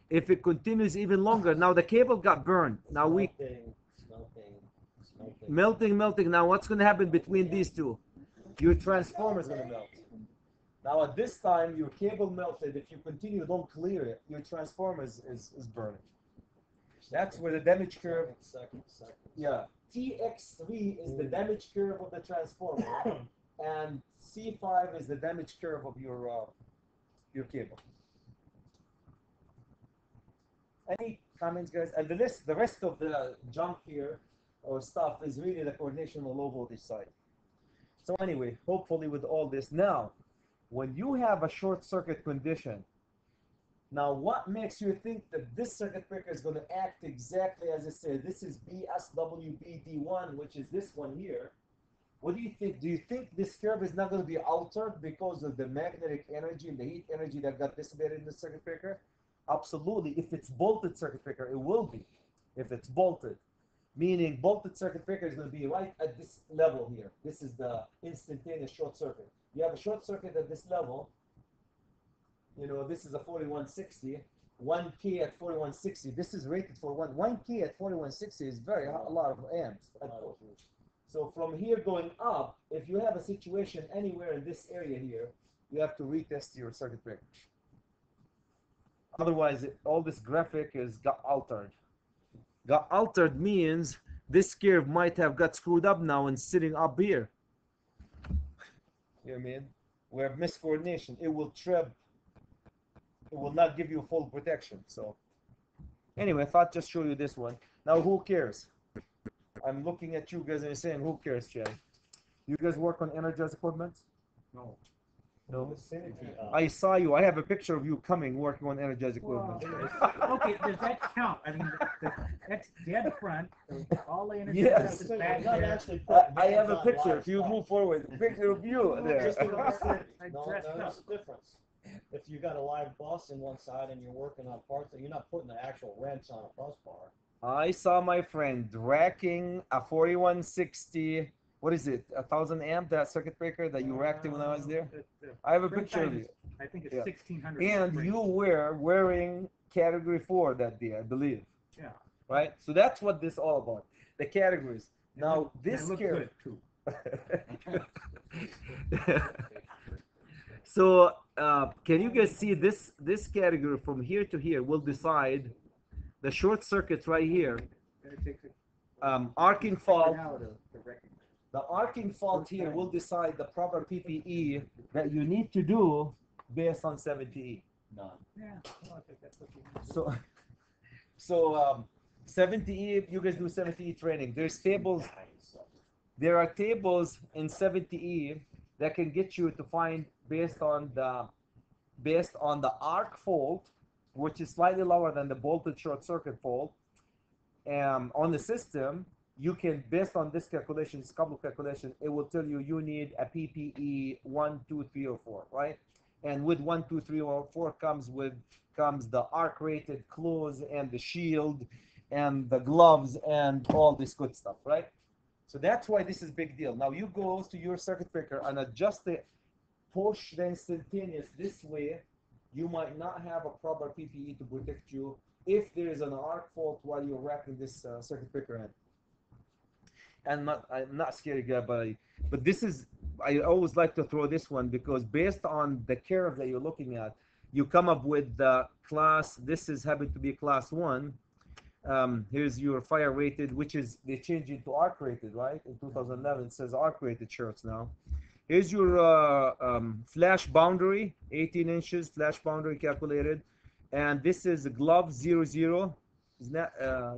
If it continues even longer, now the cable got burned. Now we melting. Now what's going to happen between these two? Your transformer is going to melt. Now at this time, your cable melted. If you continue, don't clear it, your transformer is burning. That's where the damage curve. Yeah, TX3 is the damage curve of the transformer, and C5 is the damage curve of your cable. Any comments, guys? And the rest of the junk here or stuff is really the coordination on the low voltage side. So anyway, hopefully with all this, now when you have a short circuit condition, now what makes you think that this circuit breaker is going to act exactly as it said? This is BSWBD1, which is this one here. What do you think? Do you think this curve is not going to be altered because of the magnetic energy and the heat energy that got dissipated in the circuit breaker? Absolutely. If it's bolted circuit breaker, it will be. If it's bolted, meaning bolted circuit breaker is going to be right at this level here. This is the instantaneous short circuit. You have a short circuit at this level. You know, this is a 4160. 1K at 4160. This is rated for 1K at 4160 is a lot of amps. So from here going up, if you have a situation anywhere in this area here, you have to retest your circuit breaker. Otherwise, all this graphic got altered. Got altered means this curve might have got screwed up now and sitting up here. You know what I mean? We have miscoordination. It will trip. It will not give you full protection. So anyway, I thought just show you this one. Now who cares? I'm looking at you guys and saying, who cares, Chad? You guys work on energized equipment? No. No. I saw you. I have a picture of you coming working on energized equipment. Well, okay, does that count? I mean, that's dead front. All the energy Yes. is back Not there. actually I have a picture. If you move forward, a picture of you there. Just what I said. I No, dressed there's up. a difference. If you got a live bus in one side and you're working on parts, you're not putting the actual wrench on a bus bar. I saw my friend racking a 4160. What is it? 1,000 amp, that circuit breaker that you racked it when I was there? I have a picture of you. I think it's Yeah. 1600. And you were wearing category 4 that day, I believe. Yeah. Right? So that's what this is all about. The categories. Now this looked curve. good too. So can you guys see this category from here to here will decide the short circuits right here. Arcing fault. The arcing fault here will decide the proper PPE that you need to do based on 70E. None. Yeah. Well, I think that's what you need. So 70E, you guys do 70E training. There's tables. There are tables in 70E that can get you to find based on the arc fault, which is slightly lower than the bolted short circuit fault, on the system, you can, based on this calculation, this couple of calculations, it will tell you you need a PPE 1, 2, 3, or 4, right? And with 1, 2, 3, or 4 comes the arc rated clothes and the shield and the gloves and all this good stuff, right? So that's why this is big deal. Now you go to your circuit breaker and adjust it, push the instantaneous this way. You might not have a proper PPE to protect you if there is an arc fault while you're wrapping this circuit breaker in. And I'm not scary guy, but this is, I always like to throw this one because based on the curve that you're looking at, you come up with the class. This is happen to be class 1. Here's your fire rated, which is they changed it to arc rated, right? In 2011, it says arc rated shirts now. Here's your flash boundary, 18 inches flash boundary calculated, and this is glove 00. Is that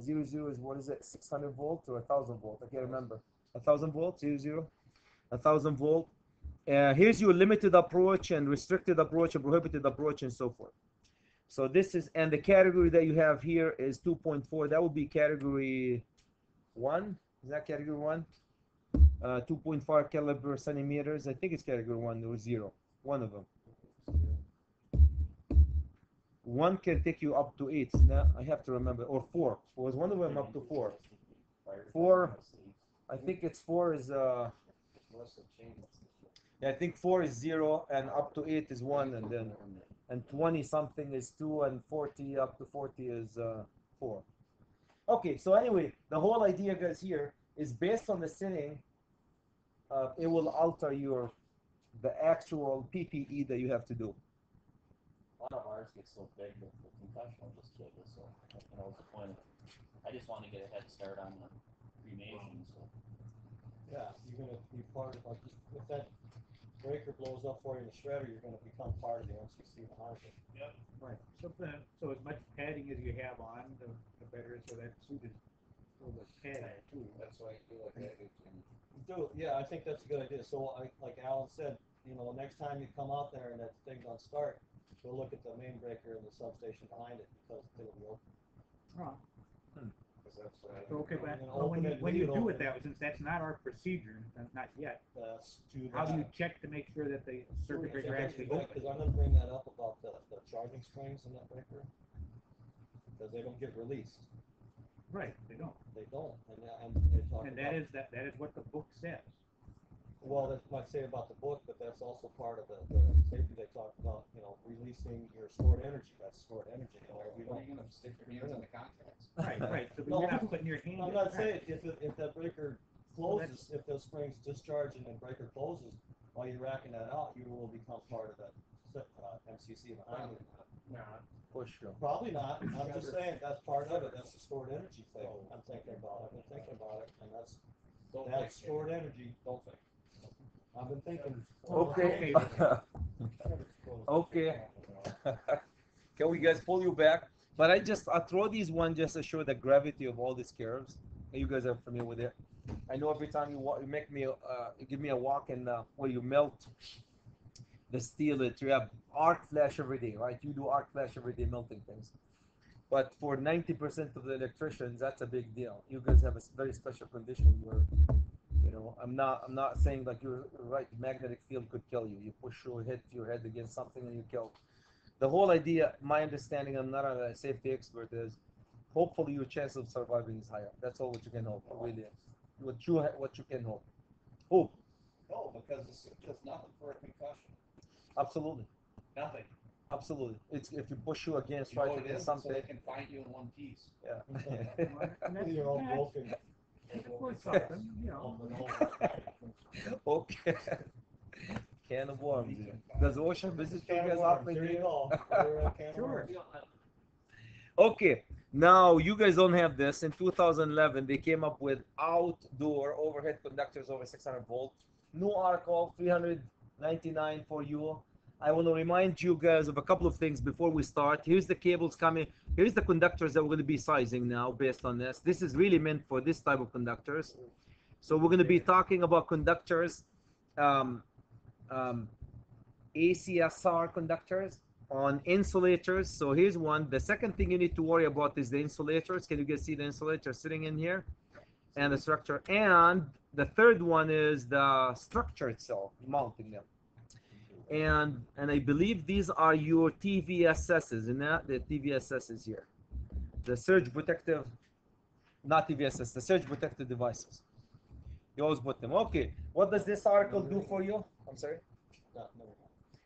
00 is, what is it, 600 volts or 1000 volts? I can't remember. 1000 volts, 00, 1000 volt. Here's your limited approach and restricted approach and prohibited approach and so forth. So this is, and the category that you have here is 2.4. That would be category 1. Is that category 1? 2.5 caliber centimeters. I think it's category 1 or 0. One of them. 1 can take you up to 8. Now I have to remember, or 4. Was one of them up to 4? 4. I think it's 4 is yeah, I think 4 is 0 and up to 8 is 1, and then 20 something is 2, and 40 up to 40 is 4. Okay, so anyway, the whole idea, guys, here is based on the setting. It will alter the actual PPE that you have to do. A lot of ours get so big that the concussion will just kill you. So, what's the point of it? I just want to get a head start on the cremation. So. Yeah, you're gonna be part of, like, if that breaker blows up for you in the shredder, you're gonna become part of the MCC behind it. Yep. Right. So as much padding as you have on, the better. So that suit is full of padding too. That's why you do like that. Yeah, I think that's a good idea. So, like Alan said, next time you come out there and that thing don't start, go look at the main breaker and the substation behind it, because it'll be open. Oh. That's Okay, but open it, when you leave it do open. it that way, since that's not our procedure, not yet, To how do you that. check to make sure that the circuit breaker actually Because opens? I'm gonna bring that up about the charging springs in that breaker, because they don't get released. Right, they don't. They don't, and they talk And about. that is what the book says. Well, that might say about the book, but that's also part of the safety they talk about, releasing your stored energy. That's stored energy. We What are don't. you gonna stick your hands on the contacts? Right. So No, you're not putting your hand. I'm not saying if that breaker closes, if those springs discharge and the breaker closes, while you're racking that out, you will become part of that MCC behind it. For sure. Probably not. I'm just saying that's part of it. That's the stored energy thing. I'm thinking about it. I've been thinking about it, and that's stored energy. Don't think. I've been thinking. Okay. Okay. Can we guys pull you back? But I throw these one just to show the gravity of all these curves. You guys are familiar with it. I know every time you make me you give me a walk in where you melt the steel, you have arc flash every day, right? You do arc flash every day, melting things. But for 90% of the electricians, that's a big deal. You guys have a very special condition where, I'm not saying like you're right. Magnetic field could kill you. You push your head against something and you kill. The whole idea, my understanding, I'm not a safety expert, is hopefully your chance of surviving is higher. That's all what you can hope, really. What you can hope. Hope. No, because the suit does nothing for a concussion. Absolutely. Nothing. Absolutely. It's if you push you against, You know right what it against is? So something. they can find you in one piece. Yeah. You're all broken. Or something, Okay. Can of worms. Does OSHA visit you guys often? There you go. Sure. Okay. Now you guys don't have this. In 2011, they came up with outdoor overhead conductors over 600 volt. New article 399 for you. I want to remind you guys of a couple of things before we start. Here's the cables coming. Here's the conductors that we're going to be sizing now based on this. This is really meant for this type of conductors. So we're going to be talking about conductors, ACSR conductors, on insulators. So here's one. The second thing you need to worry about is the insulators. Can you guys see the insulator sitting in here? And the structure. And the third one is the structure itself, mounting them. And I believe these are your TVSSs, isn't that? The TVSSs here. The surge protective, not TVSS, the surge protective devices. You always put them. Okay, what does this article do for you? I'm sorry?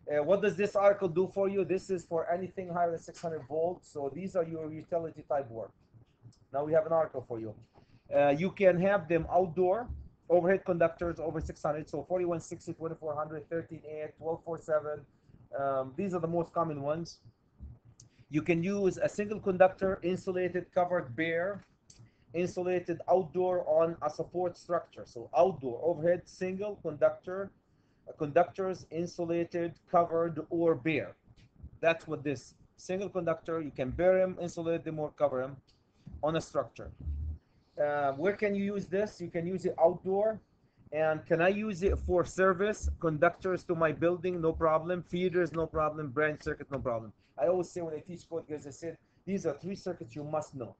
What does this article do for you? This is for anything higher than 600 volts. So these are your utility type work. Now we have an article for you. You can have them outdoor, overhead conductors over 600. So 4160, 2400, 13.8, 1247. These are the most common ones. You can use a single conductor, insulated, covered, bare, insulated outdoor on a support structure. So outdoor, overhead, single conductor, conductors, insulated, covered, or bare. That's what this single conductor, you can bare them, insulate them, or cover them on a structure. Where can you use this? You can use it outdoor. And can I use it for service? Conductors to my building, no problem. Feeders, no problem. Branch circuit, no problem. I always say when I teach code, guys, I said, these are 3 circuits you must know.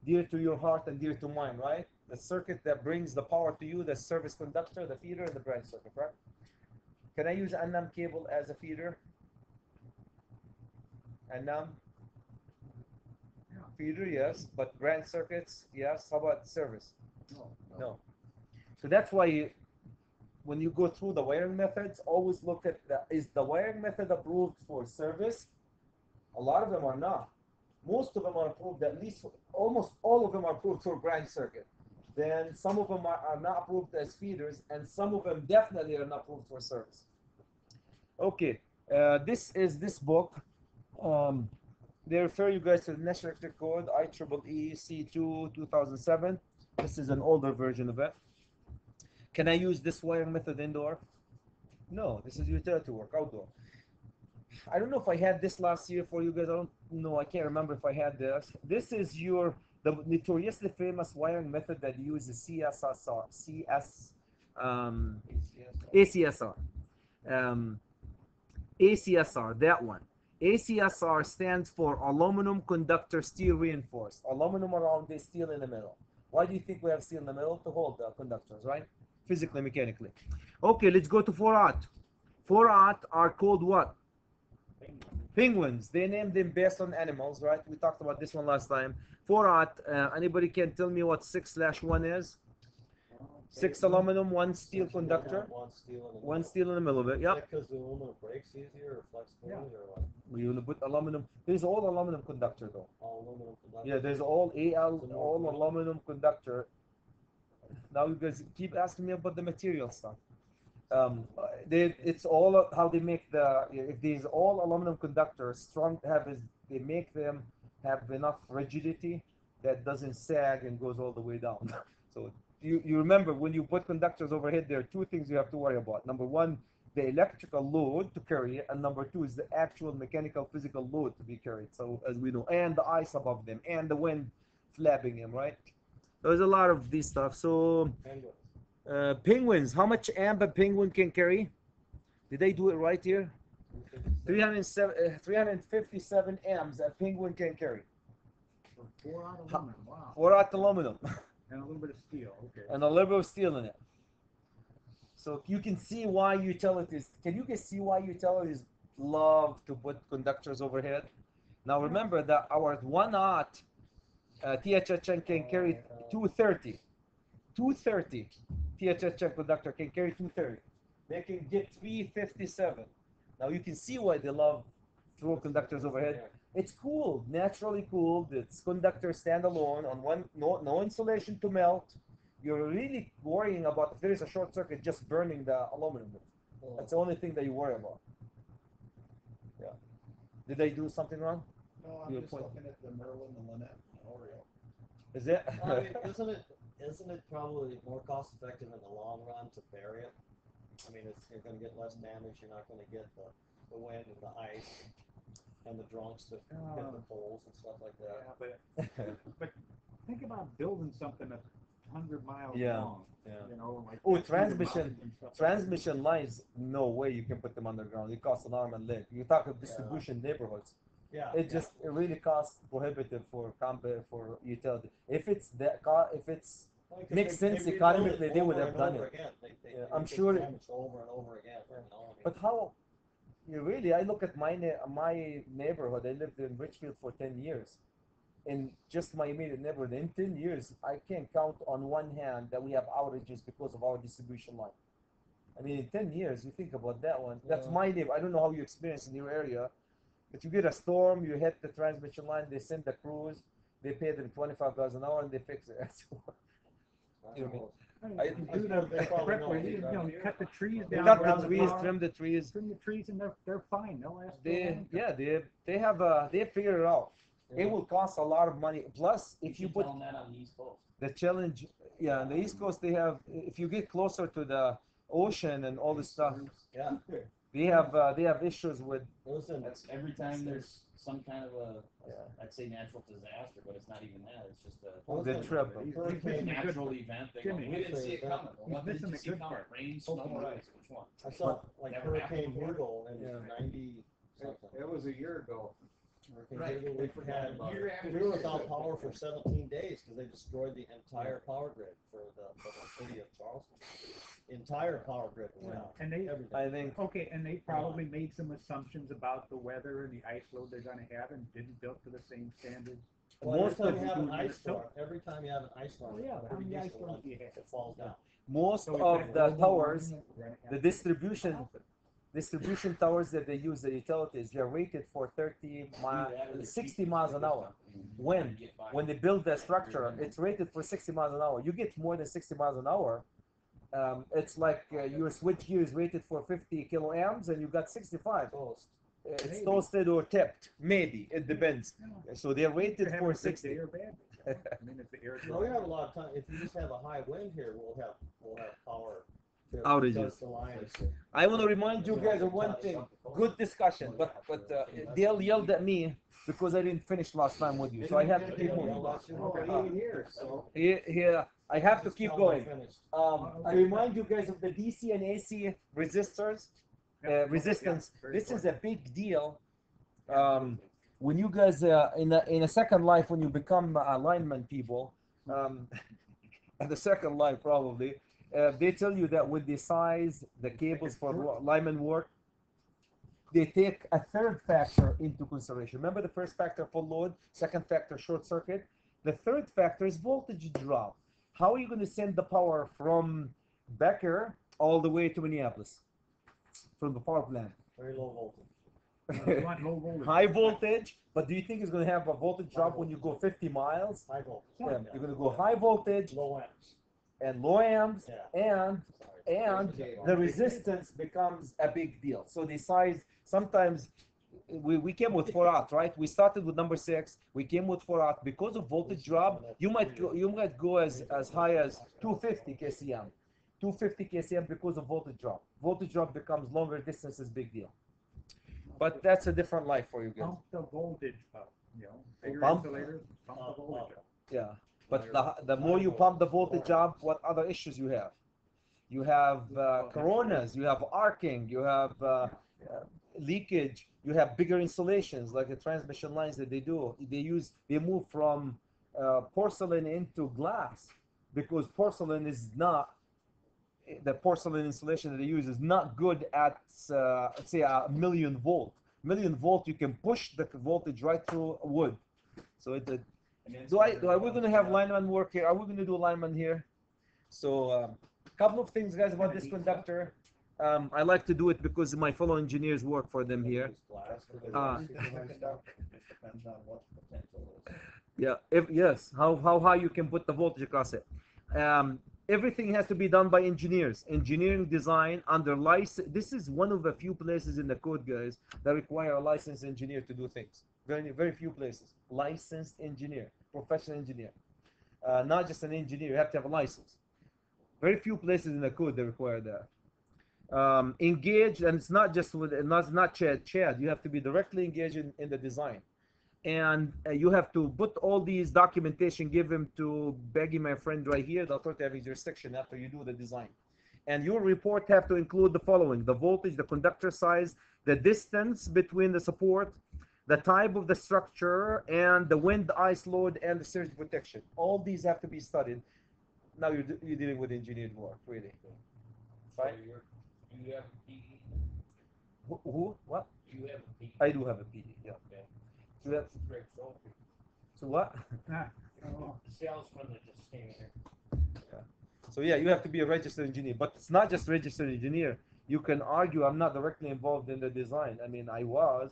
Dear to your heart and dear to mine, right? The circuit that brings the power to you, the service conductor, the feeder, and the branch circuit, right? Can I use NAM cable as a feeder? NAM? Feeder, yes. But branch circuits, yes. How about service? No. So that's why when you go through the wiring methods, always look at is the wiring method approved for service? A lot of them are not. Most of them are approved, at least almost all of them are approved for branch circuit. Then some of them are not approved as feeders, and some of them definitely are not approved for service. Okay, this is this book. They refer you guys to the National Electric Code, IEEE C2 2007. This is an older version of it. Can I use this wiring method indoor? No, this is utility work, outdoor. I don't know if I had this last year for you guys. I don't know. I can't remember if I had this. This is the notoriously famous wiring method that uses ACSR. ACSR, that one. ACSR stands for aluminum conductor steel reinforced. Aluminum around the steel in the middle. Why do you think we have steel in the middle? To hold the conductors, right? Physically, mechanically. Okay, let's go to 4-aught. 4-aught are called what? Penguins. They named them based on animals, right? We talked about this one last time. 4-aught, anybody can tell me what 6/1 is? 6 aluminum, 1 steel conductor. One steel in the middle of it, yeah. Because the aluminum breaks easier or flexibility or what? We will put aluminum. There's all aluminum conductor though. All aluminum conductor? Yeah, there's all all aluminum conductor. Now you guys keep asking me about the material stuff. It's all how they make if these all aluminum conductors they make them have enough rigidity that doesn't sag and goes all the way down. So you remember when you put conductors overhead, there are 2 things you have to worry about. Number 1, the electrical load to carry it, and number 2 is the actual mechanical physical load to be carried. So as we know, and the ice above them, and the wind flapping them, right? There's a lot of these stuff. So penguins, how much amp a penguin can carry? Did they do it right here? 357 amps a penguin can carry. 4-aught aluminum, wow. 4-aught aluminum. And a little bit of steel, okay. And a little bit of steel in it. So you can see why utilities, can you guys see why utilities love to put conductors overhead? Now remember that our 1-aught THHN can carry 230. 230 THHN conductor can carry 230. They can get 357. Now you can see why they love throw conductors overhead. It's cooled, naturally cooled. It's conductor standalone on one, no insulation to melt. You're really worrying about if there is a short circuit, just burning the aluminum. That's the only thing that you worry about. Yeah. Did I do something wrong? No, I'm just looking at the Merlin, the Lynette, and Oreo. Is it? I mean, isn't it probably more cost effective in the long run to bury it? I mean, you're going to get less damage. You're not going to get the wind and the ice and the drunks that hit the poles and stuff like that. Yeah, but think about building something that 100 miles Yeah, long. yeah. You know, like Oh, through the mountains transmission and stuff like that. transmission lines, no way you can put them underground. It costs an arm and leg. You talk of distribution neighborhoods. Yeah. It just it really costs prohibitive for utility. If it's that if it's Well, 'cause makes they sense rebuild economically, it they would over have and done over it. again. Yeah, They I'm get sure. damaged over and over again. You know, I mean, But how? You really? I look at my neighborhood. I lived in Richfield for 10 years. In just my immediate neighborhood, in 10 years, I can count on one hand that we have outages because of our distribution line. I mean, in 10 years, you think about that one. That's Yeah. my neighbor. I don't know how you experience in your area, but you get a storm, you hit the transmission line, they send the crews, they pay them $25 an hour, and they fix it. You know what I mean? Do the correct way. You know, you cut the trees They down. cut around the trees, power, trim the trees. trim the trees, and they're fine. They'll last. for a They long time. yeah they have they figured it out. Yeah. It will cost a lot of money. Plus, You if you should put tell them that on the East Coast. the challenge, yeah, on the East Coast they have. If you get closer to the ocean and all this stuff, yeah. they have issues with. Listen, That's every time there's some kind of a, Yeah. I'd say natural disaster, but it's not even that. It's just a The trip. He's Hurricane missing the good natural one. event. They Jimmy. go, we didn't see it coming. He's What did missing you the see good coming? part. Rain, snow, or ice? Which one? I saw like Never Hurricane happened before. Hugo in Yeah. 90 something. It was a year ago. Hurricane Hugo, we were without power for 17 days because they destroyed the entire power grid for the city of Charleston. Entire power grid went out. And they Everything. I think okay, and they probably made some assumptions about the weather and the ice load they're going to have, and didn't build to the same standards. Well, most every time of you have an it- ice storm, every time you have an ice storm, Oh, yeah, it's how many pretty ice decent storms one, do you have? it falls down. most So of it's the global towers, warming, we're gonna have the to distribution help it. distribution towers that they use, the utilities, they're rated for 30 60 miles an hour. When they build the structure, it's rated for 60 miles an hour. You get more than 60 miles an hour, it's like your switch gear is rated for 50 kiloamps and you got 65. Toast. It's Maybe. toasted or tipped, maybe it depends. Yeah. So they're If rated you're having for a good 60. day or bad day. I mean, if the air No, we have a lot of time. If you just have a high wind here, we'll have power trips Outages. because the lines. I want to remind you guys of one thing. Good discussion, but Dale yelled at me because I didn't finish last time with you, so I have to keep moving. I have to keep going. I remind you guys of the DC and AC resistors, resistance. This is a big deal. When you guys in a second life, when you become lineman people, at the second life probably, they tell you that with the size, the cables for lineman work, they take a third factor into consideration. Remember the first factor, full load, second factor, short circuit. The third factor is voltage drop. How are you going to send the power from Becker all the way to Minneapolis from the power plant? Very low voltage. You want low voltage. High voltage, but do you think it's going to have a voltage drop when you go 50 miles? High voltage. Yeah, you're going to go high voltage Low amps. and low amps, Yeah. and the resistance becomes a big deal. So the size, sometimes we came with 4-aught, right? We started with number 6. We came with 4-aught because of voltage drop. You might go as high as 250 kcm, 250 kcm because of voltage drop. Voltage drop becomes longer distances, big deal. But that's a different life for you guys. Pump the voltage up, you know, bigger Pump. insulators, pump the voltage up. Yeah, but the more you pump the voltage up, what other issues you have? You have coronas, you have arcing, you have leakage, you have bigger installations like the transmission lines that they do. They move from porcelain into glass because porcelain is not, the porcelain insulation that they use is not good at say a million volt. Million volt, you can push the voltage right through wood. So are we going to have lineman work here? Are we going to do lineman here? So a couple of things, guys, about this conductor. I like to do it because my fellow engineers work for them here. Depends on what the potential is. Yeah, yes, how high you can put the voltage across it. Everything has to be done by engineers. Engineering design under license. This is one of the few places in the code, guys, that require a licensed engineer to do things. Very few places. Licensed engineer, professional engineer. Not just an engineer, you have to have a license. Very few places in the code that require that. Engaged, and it's not just with, not Chad. You have to be directly engaged in the design. and you have to put all these documentation, give them to Beggy, my friend right here, the authority having jurisdiction after you do the design. And your report have to include the following: the voltage, the conductor size, the distance between the support, the type of the structure, and the wind, ice load, and the surge protection. All these have to be studied. Now you're dealing with engineered work, really. Right? So you have a PE? Who? What? You have a PE? I do have a PD, yeah. Okay. So that's, Greg Sophie. so what? Ah, oh, The salesman that just came here. So yeah, you have to be a registered engineer, but it's not just registered engineer. You can argue I'm not directly involved in the design. I mean, I was,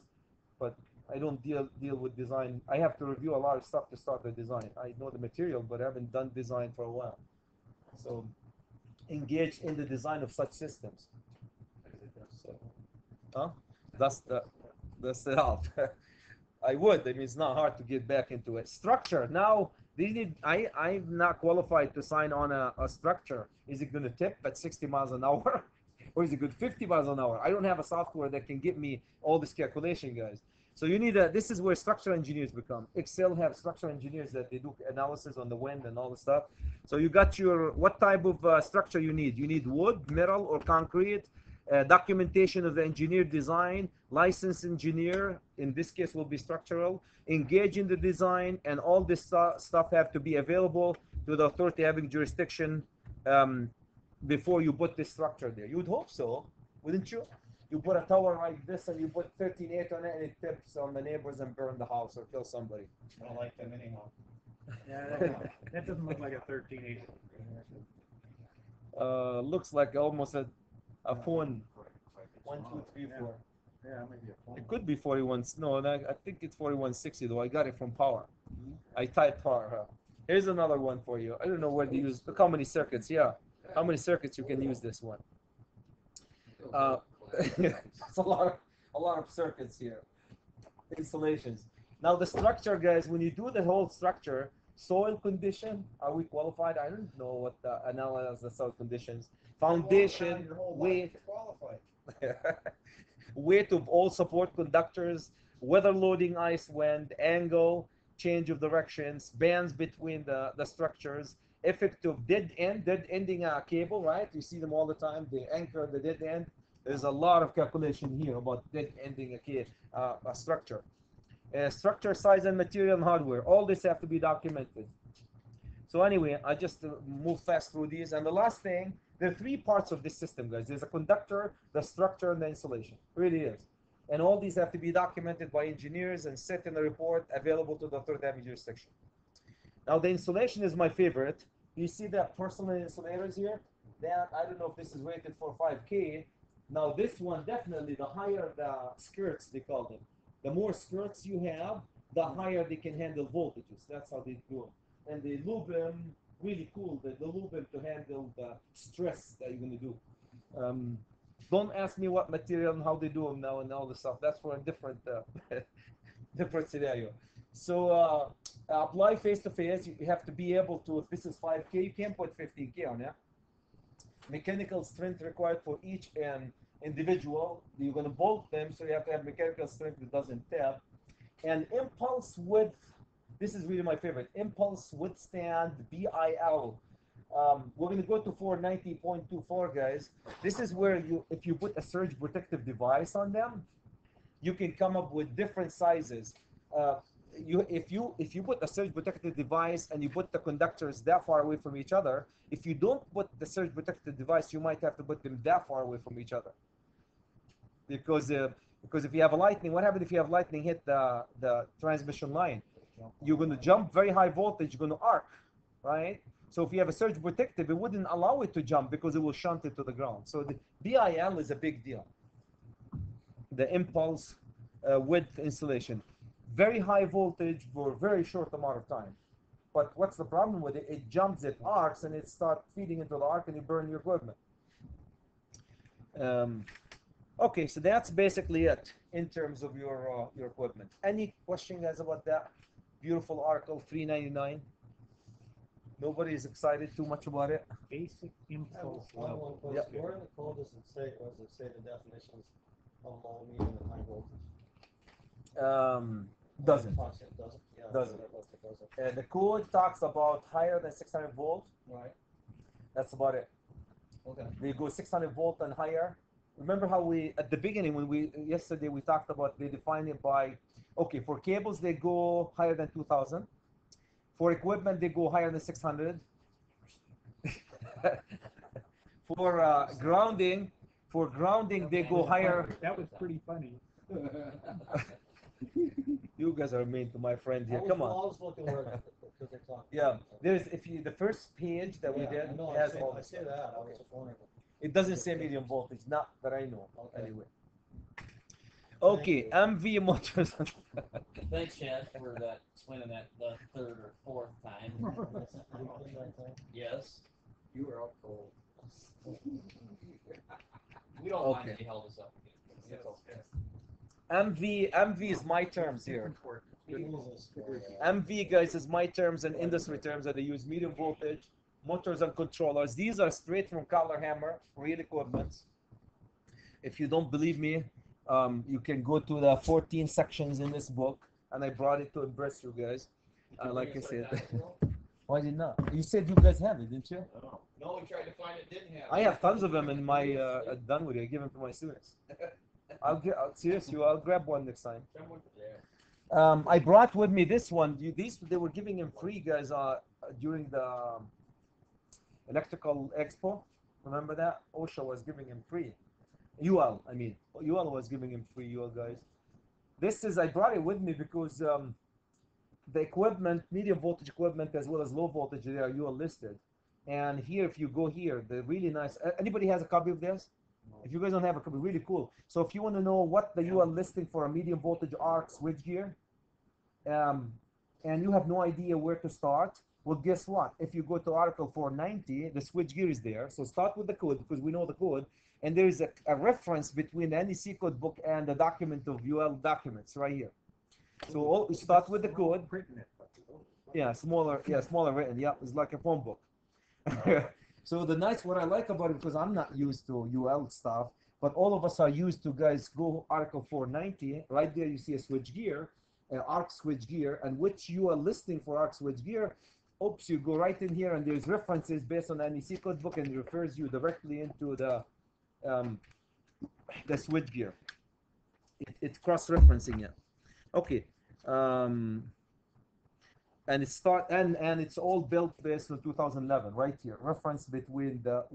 but I don't deal with design. I have to review a lot of stuff to start the design. I know the material, but I haven't done design for a while. So engage in the design of such systems. So, huh? That's the help. I would. I mean, it's not hard to get back into it. Structure. Now, these need. I'm not qualified to sign on a structure. Is it going to tip at 60 miles an hour, or is it good 50 miles an hour? I don't have a software that can give me all this calculation, guys. So you need a. This is where structural engineers become. Excel have structural engineers that they do analysis on the wind and all the stuff. So you got your what type of structure you need? You need wood, metal, or concrete. Documentation of the engineer design, licensed engineer, in this case will be structural, engage in the design, and all this stuff have to be available to the authority having jurisdiction before you put this structure there. You would hope so, wouldn't you? You put a tower like this and you put 13.8 on it and it tips on the neighbors and burn the house or kill somebody. I don't like them anyhow. yeah, that doesn't look like a 13.8. Looks like almost a phone. 1, 2, 3, 4. Yeah, maybe a phone. It could be 41. No, I think it's 4160 though. I got it from Power. I typed Power. Huh? Here's another one for you. I don't know where to use. Look how many circuits. Yeah, how many circuits you can use this one. It's a lot of circuits here. Installations. Now the structure, guys. When you do the whole structure, soil condition. Are we qualified? I don't know what the analysis the soil conditions. Foundation, weight. Weight of all support conductors, weather loading, ice, wind, angle, change of directions, bands between the structures, effect of dead ending a cable, right? You see them all the time. They anchor the dead end. There's a lot of calculation here about dead ending a structure. Structure, size, and material and hardware. All this have to be documented. So anyway, I just move fast through these. And the last thing, there are 3 parts of this system, guys. There's a conductor, the structure, and the insulation. It really is. And all these have to be documented by engineers and set in a report available to the authority having jurisdiction. Now, the insulation is my favorite. You see the personal insulators here? That, I don't know if this is rated for 5K. Now, this one, definitely, the higher the skirts, they call them. The more skirts you have, the higher they can handle voltages. That's how they do it. And they lube them, really cool, they lube them to handle the stress that you're going to do. Don't ask me what material and how they do them now and all this stuff. That's for a different different scenario. So apply face-to-face. You have to be able to, if this is 5K, you can't put 15K on it. Mechanical strength required for each individual. You're going to bolt them, so you have to have mechanical strength that doesn't tap. And impulse width. This is really my favorite. Impulse withstand BIL. We're going to go to 490.24, guys. This is where if you put a surge protective device on them, you can come up with different sizes. If you put a surge protective device and you put the conductors that far away from each other, if you don't put the surge protective device, you might have to put them that far away from each other. Because if you have a lightning, what happens if you have lightning hit the transmission line? You're going to jump very high voltage, you're going to arc, right? So if you have a surge protective, it wouldn't allow it to jump because it will shunt it to the ground. So the BIL is a big deal. The impulse width insulation. Very high voltage for a very short amount of time. But what's the problem with it? It jumps, it arcs, and it starts feeding into the arc and you burn your equipment. Okay, so that's basically it in terms of your equipment. Any question, guys, about that? Beautiful article, 399. Nobody is excited too much about it. Basic impulse One level. question. Yep. Where in the code does it say the definitions of low, medium, and high voltage? Doesn't. Doesn't. Yeah. Doesn't. It doesn't. The code talks about higher than 600 volt. Right. That's about it. Okay. They go 600 volt and higher. Remember how we, at the beginning, when yesterday we talked about, they define it by, okay, for cables, they go higher than 2000. For equipment, they go higher than 600. For grounding, they go higher. That was pretty funny. You guys are mean to my friend here. I was, Come well, I on. was looking where because they talk. Yeah, there's the first page that we Yeah, did I know, has I all see this. that. I was just wondering. It doesn't say medium voltage, not that I know. Okay. Anyway. Okay, you. MV motors. Thanks, Chad, for that explaining that the third or fourth time. Yes. You were out cold. We don't mind Okay. that he held us up. It's okay. MV is my terms here. MV, guys, is my terms and industry terms that they use medium voltage, motors and controllers. These are straight from Collar Hammer, real equipment. If you don't believe me, you can go to the 14 sections in this book, and I brought it to impress you guys. Like I said. Why did not? You said you guys have it, didn't you? No, we tried to find it, didn't have. I have tons of them in my done with it. I give them to my students. Seriously, I'll grab one next time. I brought with me this one. These they were giving him free, guys, during the electrical expo. Remember that? OSHA was giving him free. UL, I mean, UL was giving him free. UL guys. This is I brought it with me because the equipment, medium voltage equipment as well as low voltage, they are UL listed. And here, if you go here, the really nice. Anybody has a copy of this? If you guys don't have a copy, really cool. So if you want to know what the UL listing for a medium voltage arc switchgear, and you have no idea where to start, well, guess what? If you go to Article 490, the switchgear is there. So start with the code because we know the code, and there is a reference between the NEC code book and the document of UL documents right here. So start with the code. Yeah, smaller written. Yeah, it's like a phone book. So what I like about it, because I'm not used to UL stuff, but all of us are used to, guys, go Article 490. Right there, you see a switchgear, arc switchgear, and which UL listing for arc switchgear. Oops, you go right in here, and there's references based on the NEC code book, and it refers you directly into the switchgear. It's cross-referencing it. Okay. And it's all built based on 2011 right here, reference between the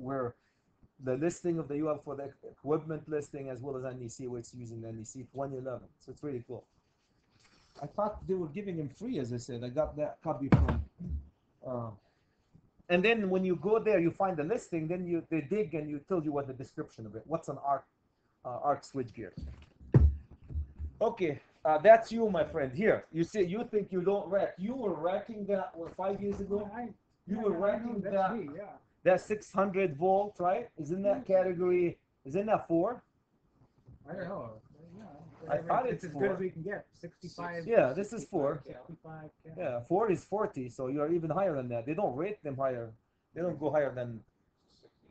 listing of the UL for the equipment listing as well as NEC, where it's using the NEC 2011. So it's really cool. I thought they were giving him free, as I said. I got that copy from and then when you go there, you find the listing, then they dig and you tell you what the description of it, what's an arc switchgear. Okay. That's you, my friend. Here, you see, you think you don't rack. You were racking that 5 years ago. You were racking that. Me, yeah. That 600 volt, right? Is in that category. Is in that 4? I don't know. I thought it's as 4. good as we can get. 65. Yeah, this is 4. 65. Yeah, 4 is 40, so you're even higher than that. They don't rate them higher. They don't go higher than.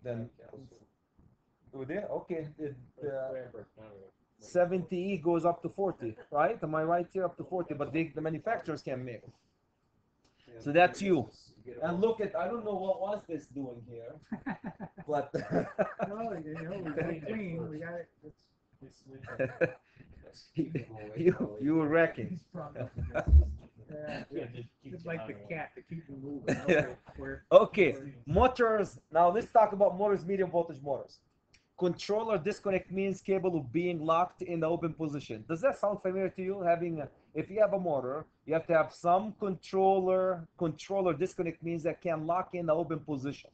Do they? Okay. 70E goes up to 40, right? Am I right here? Up to 40, but the manufacturers can make. So that's you. And look at, I don't know what was this doing here, but No, we got it clean. We got it. you were wrecking. Just like the cat to keep them moving. Okay, motors. Now let's talk about motors, medium voltage motors. Controller disconnect means cable being locked in the open position. Does that sound familiar to you? If you have a motor, you have to have some controller. Controller disconnect means that can lock in the open position.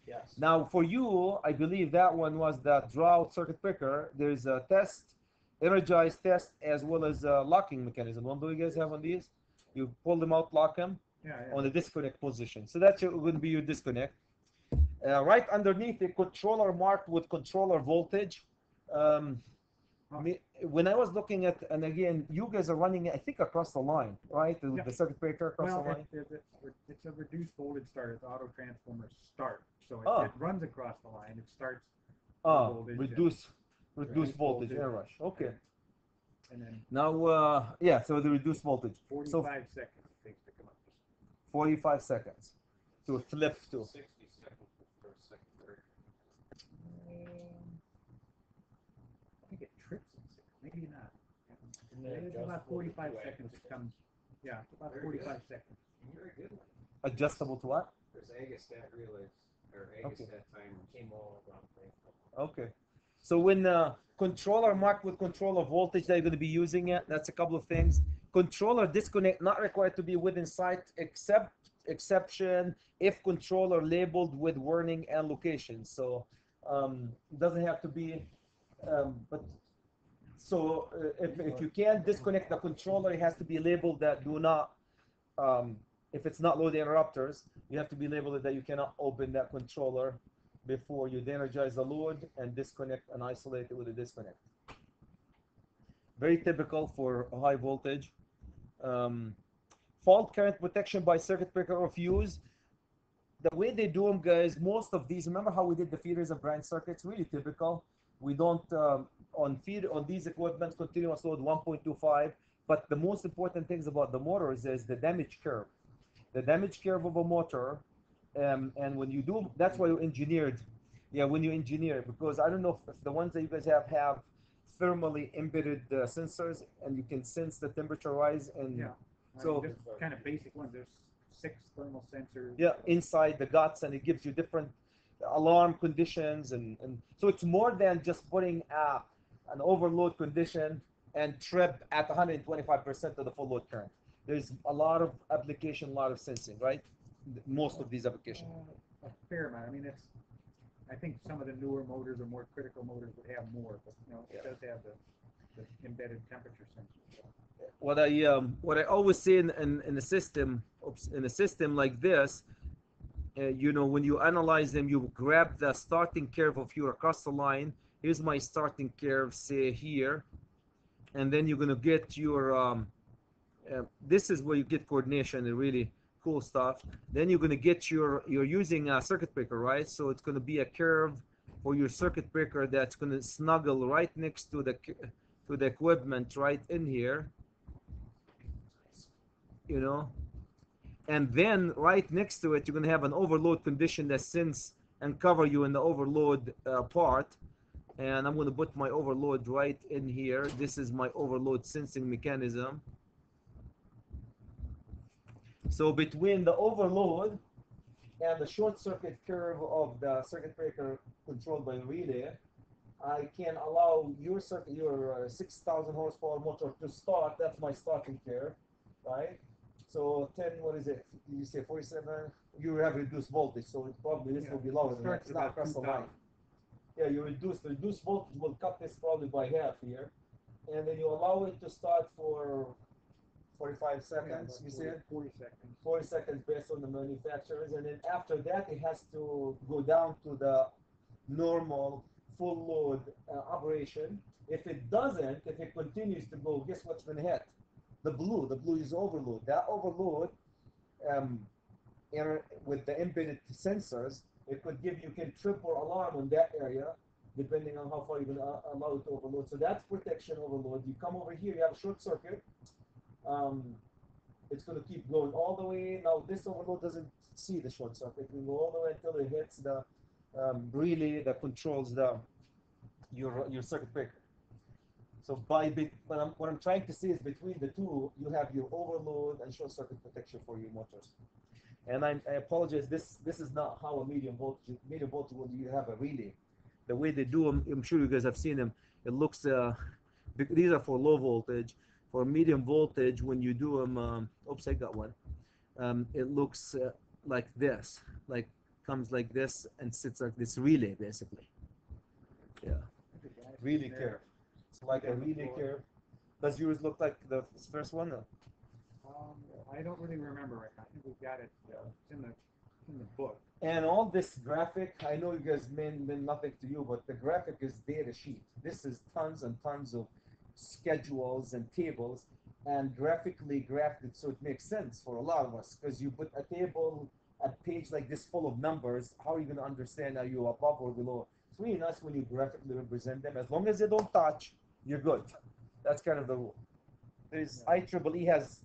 Yes. Now for you, I believe that one was the draw-out circuit breaker. There's a test, energized test, as well as a locking mechanism. What do you guys have on these? You pull them out, lock them on the disconnect position. So that's going to be your disconnect. Right underneath the controller marked with controller voltage. When I was looking at, and again, you guys are running, I think, across the line, right? The circuit breaker across the line. It's a reduced voltage start. It's auto transformer start, so it runs across the line. It starts. Reduce voltage air rush. Okay. and then Now, yeah, so the reduced voltage. 45 So seconds it takes to come up. 45 seconds to flip to. 60 seconds for a secondary. I think it trips it. Maybe not. And then It's about adjustable 45 to seconds it comes. Yeah, about Very 45 good. seconds. You're a good one. Adjustable to what? There's Agastat relays, or Agastat timer. Came all around thing. Okay. So when controller marked with controller voltage that you're going to be using it, that's a couple of things. Controller disconnect not required to be within sight except exception if controller labeled with warning and location. So it doesn't have to be, but so if you can't disconnect the controller, it has to be labeled that do not, if it's not load interrupters, you have to be labeled that you cannot open that controller before you de-energize the load and disconnect and isolate it with a disconnect. Very typical for high voltage. Fault current protection by circuit breaker or fuse. The way they do them, guys, most of these, remember how we did the feeders and branch circuits? Really typical. We don't, on these equipment, continuous load 1.25, but the most important things about the motors is the damage curve. The damage curve of a motor, and when you do, that's why you engineered. Yeah, when you engineer, because I don't know if the ones that you guys have thermally embedded sensors, and you can sense the temperature rise. And Yeah. so there's kind of basic ones. There's 6 thermal sensors. yeah, inside the guts, and it gives you different alarm conditions, and so it's more than just putting an overload condition and trip at 125% of the full load current. There's a lot of application, a lot of sensing, right? Most of these applications. A fair amount. I mean, I think some of the newer motors or more critical motors would have more, but it does have the embedded temperature sensor. What I always say in a system, in a system like this, when you analyze them, you grab the starting curve of your across the line. Here's my starting curve, say here, and then you're gonna get your this is where you get coordination and really cool stuff. Then you're gonna get you're using a circuit breaker, right? So it's gonna be a curve for your circuit breaker that's gonna snuggle right next to the equipment right in here, and then right next to it you're gonna have an overload condition that sense and cover you in the overload part. And I'm gonna put my overload right in here. This is my overload sensing mechanism. So between the overload and the short circuit curve of the circuit breaker controlled by relay, I can allow your 6,000 horsepower motor to start. That's my starting curve, right? So 10, what is it? You say 47? You have reduced voltage, so probably this will be lower than that. It's not across the line. Yeah, the reduced voltage will cut this probably by half here, and then you allow it to start for 45 seconds, you said? 40 seconds. 40 seconds based on the manufacturers, and then after that it has to go down to the normal full load operation. If it doesn't, if it continues to go, guess what's going to hit? The blue is overload. That overload, with the embedded sensors, you can trip or alarm on that area, depending on how far you're going to allow it to overload. So that's protection overload. You come over here, you have a short circuit. It's going to keep going all the way. Now this overload doesn't see the short circuit. It will go all the way until it hits the relay that controls your circuit breaker. So what I'm trying to say is between the two, you have your overload and short circuit protection for your motors. And I apologize. This is not how a medium voltage. Medium voltage when you have a relay. The way they do them, I'm sure you guys have seen them. It looks. These are for low voltage. For medium voltage, when you do them, oops, I got one. It looks like this, comes like this and sits like this relay, basically. Yeah, relay curve. It's like a relay curve. Does yours look like the first one? I don't really remember right now. I think we've got it. It's in the book. And all this graphic, I know you guys mean nothing to you, but the graphic is data sheet. This is tons and tons of schedules and tables, and graphically graphed it so it makes sense for a lot of us. Because you put a table, a page like this full of numbers, how are you going to understand are you above or below? It's really nice when you graphically represent them. As long as they don't touch, you're good. That's kind of the rule. There's IEEE has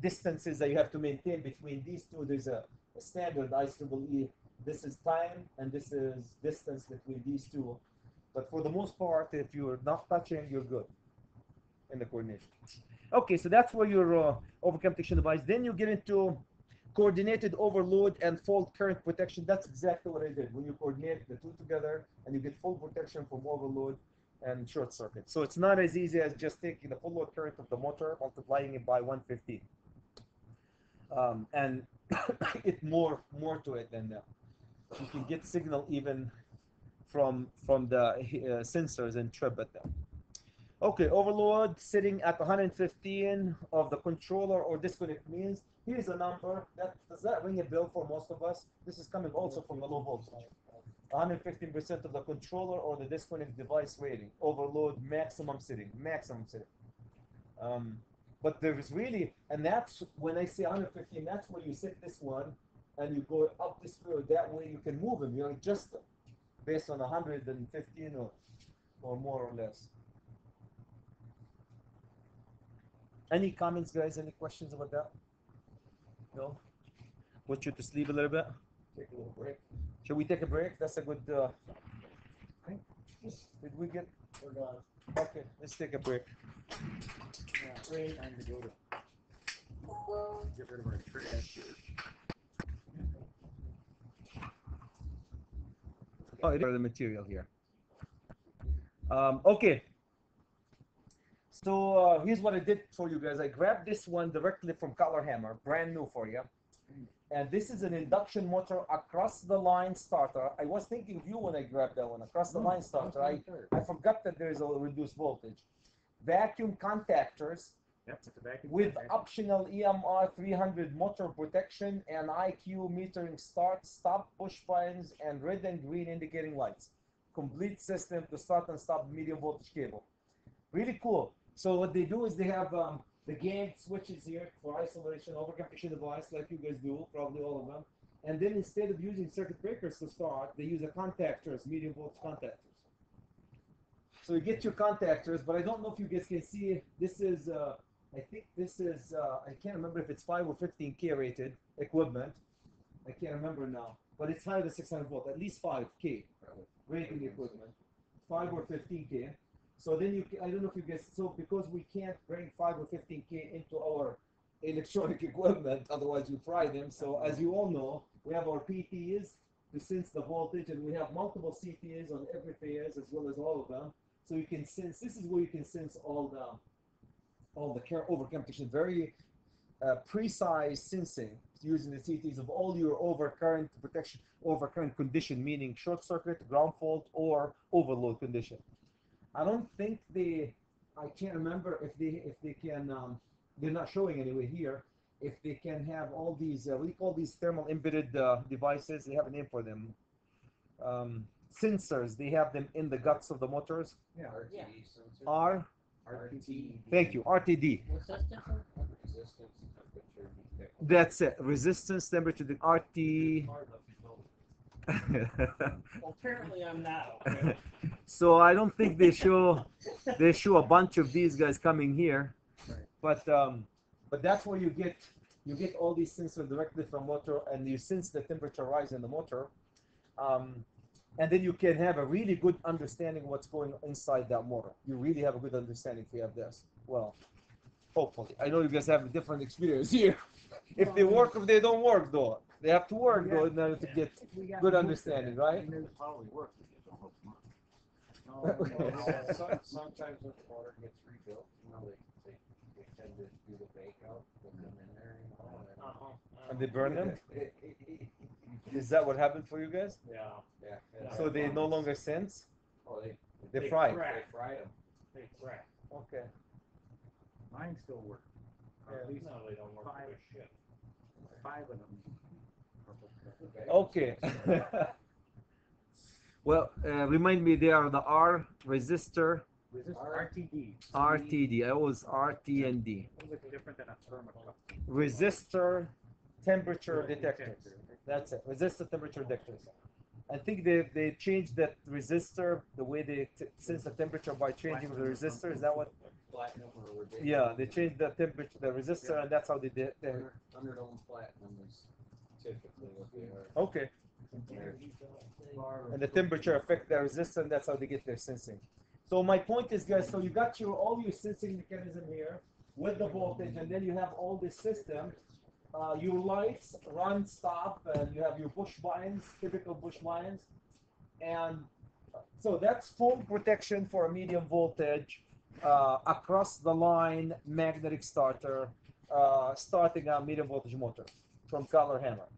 distances that you have to maintain between these two. There's a standard IEEE. This is time and this is distance between these two. But for the most part, if you're not touching, you're good in the coordination. Okay, so that's where your overcome protection device. Then you get into coordinated overload and fault current protection. That's exactly what I did. When you coordinate the two together and you get full protection from overload and short circuit. So it's not as easy as just taking the full load current of the motor, multiplying it by 150. And it more to it than that. You can get signal even from the sensors and trip at them. Okay, overload sitting at 115 of the controller or disconnect means. Here's a number. Does that ring a bell for most of us? This is coming also from the low voltage. 115% of the controller or the disconnect device rating. Overload maximum setting. But there is really, and that's when I say 115, that's when you set this one and you go up this road. That way you can move them. You adjust them based on 115 or more or less. Any comments, guys? Any questions about that? No? Put you to sleep a little bit? Take a little break. Should we take a break? That's a good thing. Did we get? We're done. Okay, let's take a break. Break. Time to go to get rid of our trash. Oh, it is the material here. Okay. So here's what I did for you guys. I grabbed this one directly from Color Hammer, brand new for you. And this is an induction motor across the line starter. I was thinking of you when I grabbed that one. Across the line starter, I forgot that there is a reduced voltage. Vacuum contactors. Yep, it's a vacuum with contactor. optional EMR 300 motor protection and IQ metering start, stop, push buttons, and red and green indicating lights. Complete system to start and stop medium voltage cable. Really cool. So what they do is they have the gain switches here for isolation, overcompression device, like you guys do, probably all of them. And then instead of using circuit breakers to start, they use a contactors, medium voltage contactors. So you get your contactors, but I don't know if you guys can see. This is, I think this is, I can't remember if it's 5 or 15K rated equipment. I can't remember now, but it's higher than 600 volt, at least 5K rating equipment, 5 or 15K. So then you, I don't know if you guys, so because we can't bring 5 or 15K into our electronic equipment, otherwise we fry them. So as you all know, we have our PTs to sense the voltage, and we have multiple CTs on every phase as well as all of them. So you can sense, this is where you can sense all the overcompression, very precise sensing using the CTs of all your overcurrent protection, overcurrent condition, meaning short circuit, ground fault, or overload condition. I don't think I can't remember if they can, they're not showing anyway here, if they can have all these, we call these thermal embedded devices, they have a name for them. Sensors, they have them in the guts of the motors. Yeah. RTD sensor. RTD. Thank you, RTD. What's that stand for? Resistance, temperature, detect. That's it, resistance, temperature, the RT. Well, apparently I'm not. Okay. So I don't think they show a bunch of these guys coming here, but that's where you get all these sensors directly from motor, and you sense the temperature rise in the motor, and then you can have a really good understanding of what's going inside that motor. You really have a good understanding if you have this. Well, hopefully. I know you guys have a different experience here. If they work, if they don't work, though, they have to work though in order to get good understanding, right? Probably work if you don't hook them up. Sometimes when the water gets rebuilt, you know, they tend to do the bake out, put them in there, you know. And they burn them? Is that what happened for you guys? Yeah. Yeah. So they no longer sense? Oh, They fry. crack. They fry them. They crack. Okay. Mine still work. Or at least No, they don't work Five. for shit. 5 of them. Okay. Well, remind me, they are the R resistor, RTD. RTD. I always RT and D. Those are different than a thermocouple. Resistor temperature detectors. That's it. Resistor temperature detectors. I think they changed that resistor, the way they sense the temperature by changing the resistor. Is that what? platinum or were they? Yeah, they changed the temperature, the resistor, and that's how they did. Underdome platinum is typically what they are. Okay. And the temperature affect the resistance. That's how they get their sensing. So my point is, guys, so you got your all your sensing mechanism here with the voltage, and then you have all this system. Your lights run, stop, and you have your push buttons, typical push buttons, and so that's full protection for a medium voltage across the line magnetic starter, starting a medium voltage motor from Color Hammer.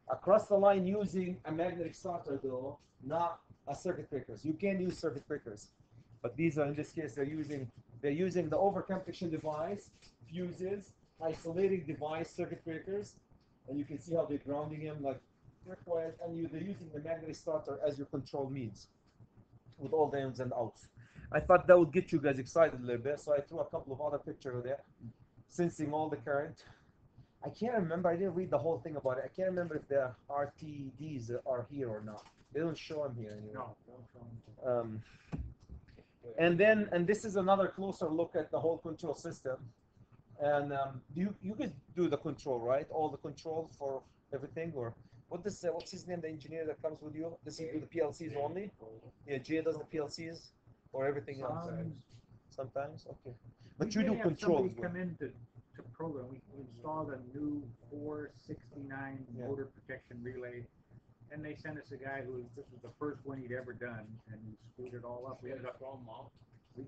Across the line using a magnetic starter though, not a circuit breakers. You can use circuit breakers, but these are, in this case, they're using the overcompression device, fuses, isolating device, circuit breakers, and you can see how they're grounding them like required, and they're using the magnetic starter as your control means with all the ins and outs. I thought that would get you guys excited a little bit, so I threw a couple of other pictures there, sensing all the current. I can't remember. I didn't read the whole thing about it. I can't remember if the RTDs are here or not. They don't show them here anymore. No, don't show them. And this is another closer look at the whole control system. And you could do the control, right? All the controls for everything, or what's his name? The engineer that comes with you. Does he do the PLCs only? Yeah, Jay does the PLCs or everything else. Sometimes, okay. But you do controls. Somebody come in to program. We installed a new 469 motor protection relay, and they sent us a guy who this was the first one he'd ever done, and he screwed it all up. We ended up throwing them out.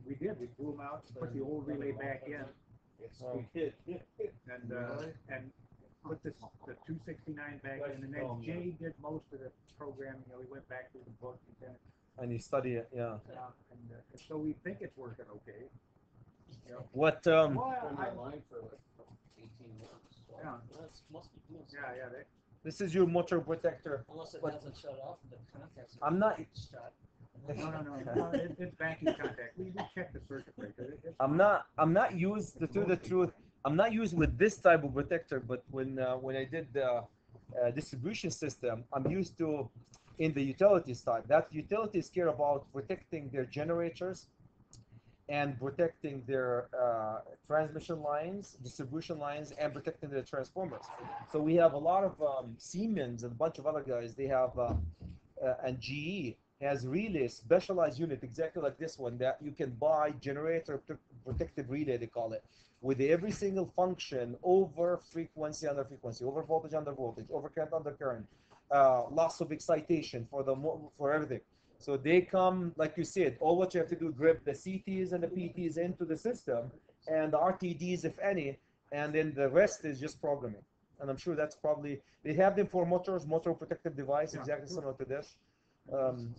We did. We threw them out, put the old relay back in. We did. And put the 269 back in, and then Jay did most of the programming. You know, he went back through the book and he studied it. Yeah. And so we think it's working okay. What Been online for like 18 months. So. Yeah. Must be doing something. Yeah. This is your motor protector. Unless it But hasn't shut off, the contacts. I'm not. Shut. No. It's backing contact. We checked the circuit breaker. I'm not used to tell the truth. I'm not used with this type of protector, but when I did the distribution system, I'm used to in the utility side. That utilities care about protecting their generators and protecting their transmission lines, distribution lines, and protecting their transformers. So we have a lot of Siemens and a bunch of other guys. They have and GE has really specialized unit exactly like this one that you can buy generator protective relay, they call it, with every single function over frequency under frequency, over voltage under voltage, over current under current, loss of excitation for everything. So they come, like you said, all what you have to do, grip the CTs and the PTs into the system, and the RTDs, if any, and then the rest is just programming. And I'm sure that's probably, they have them for motors, motor protective device, exactly similar to this.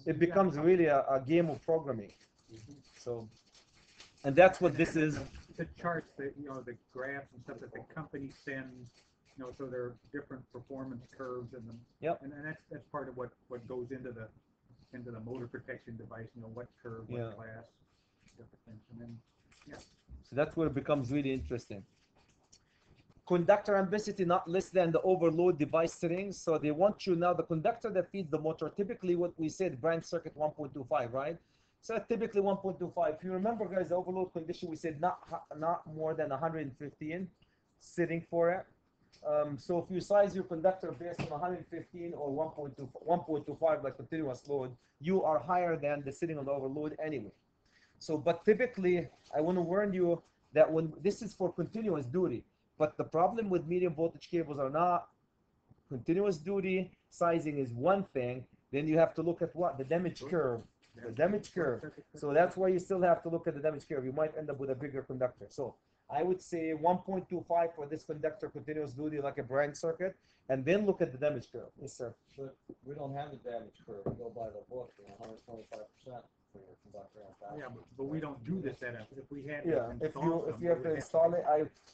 It becomes really a game of programming. So, and that's what this is. The charts that, the graphs and stuff that the company sends, so there are different performance curves in them. Yep. And that's part of what goes into the motor protection device, what curve, what class, different things. And then, so that's where it becomes really interesting. Conductor ambiguity not less than the overload device settings. So they want you now, the conductor that feeds the motor, typically what we said, branch circuit 1.25, right? So typically 1.25. If you remember, guys, the overload condition, we said not more than 115 sitting for it. So if you size your conductor based on 115 or 1.25 like continuous load, you are higher than the sitting on the overload anyway. So, but typically, I want to warn you that when this is for continuous duty, but the problem with medium voltage cables are not continuous duty. Sizing is one thing. Then you have to look at what? The damage curve. The damage curve. So that's why you still have to look at the damage curve. You might end up with a bigger conductor. So I would say 1.25 for this conductor continuous duty like a branch circuit, and then look at the damage curve. Yes, sir. But we don't have the damage curve. We go by the book, 125%. But we don't do this setup. If we had if you have to install it,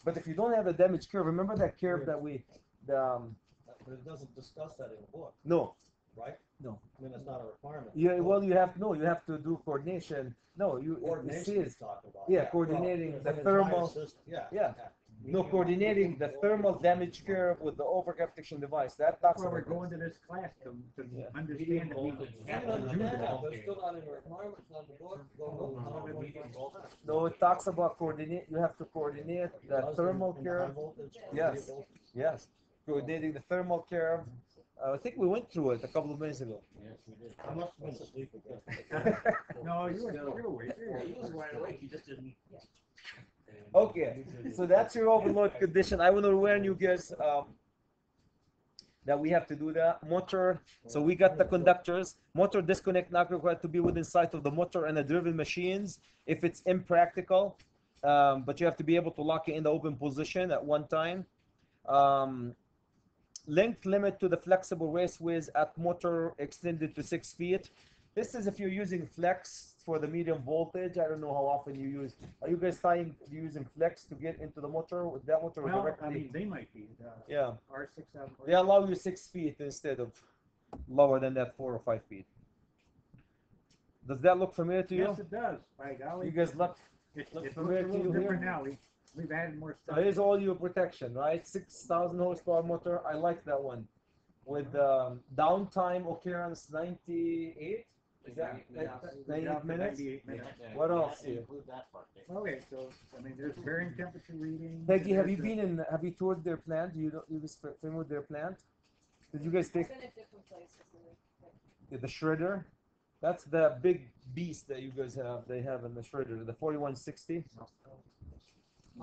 but if you don't have the damage curve, remember that curve that we but it doesn't discuss that in the book. No. Right? No. I mean, it's not a requirement. Yeah, well, you have to do coordination. No, coordination is talking about. Yeah, coordinating the thermal. Yeah. No, coordinating the thermal damage curve with the overcap protection device. That That's talks why we're about going this. to this class to Yeah. understand that we voltage. have Even to do understand that. that, but it's still not in the requirements on the book. No, it talks about coordinate. You have to coordinate the thermal curve. Yes. Yes. Coordinating the thermal curve. I think we went through it a couple of minutes ago. Yes, we did. I must have been asleep again. No, you were awake. He was wide awake, he just didn't. Okay, so that's your overload condition. I want to warn you guys that we have to do that. Motor, so we got the conductors. Motor disconnect not required to be within sight of the motor and the driven machines if it's impractical. But you have to be able to lock it in the open position at one time. Length limit to the flexible raceways at motor extended to 6 feet. This is if you're using flex for the medium voltage. I don't know how often you use. Are you guys using flex to get into the motor with that motor Well, directly? I mean, they might be. Yeah, R6, they allow you 6 feet instead of lower than that 4 or 5 feet. Does that look familiar to you? Yes, it does. By golly. You guys look It look looks familiar a to little you here? different now. We've added more stuff. So here's all your protection, right? 6,000 horsepower motor. I like that one. With downtime occurrence 98. Is that 98 minutes? 98 minutes. What else Yeah, here? include that part there. Okay, so I mean, there's varying temperature readings. Peggy, have there's you the- been in? Have you toured their plant? You guys familiar with their plant? Did you guys take I've been at different places. And the shredder? That's the big beast that you guys have. They have in the shredder, the 4160.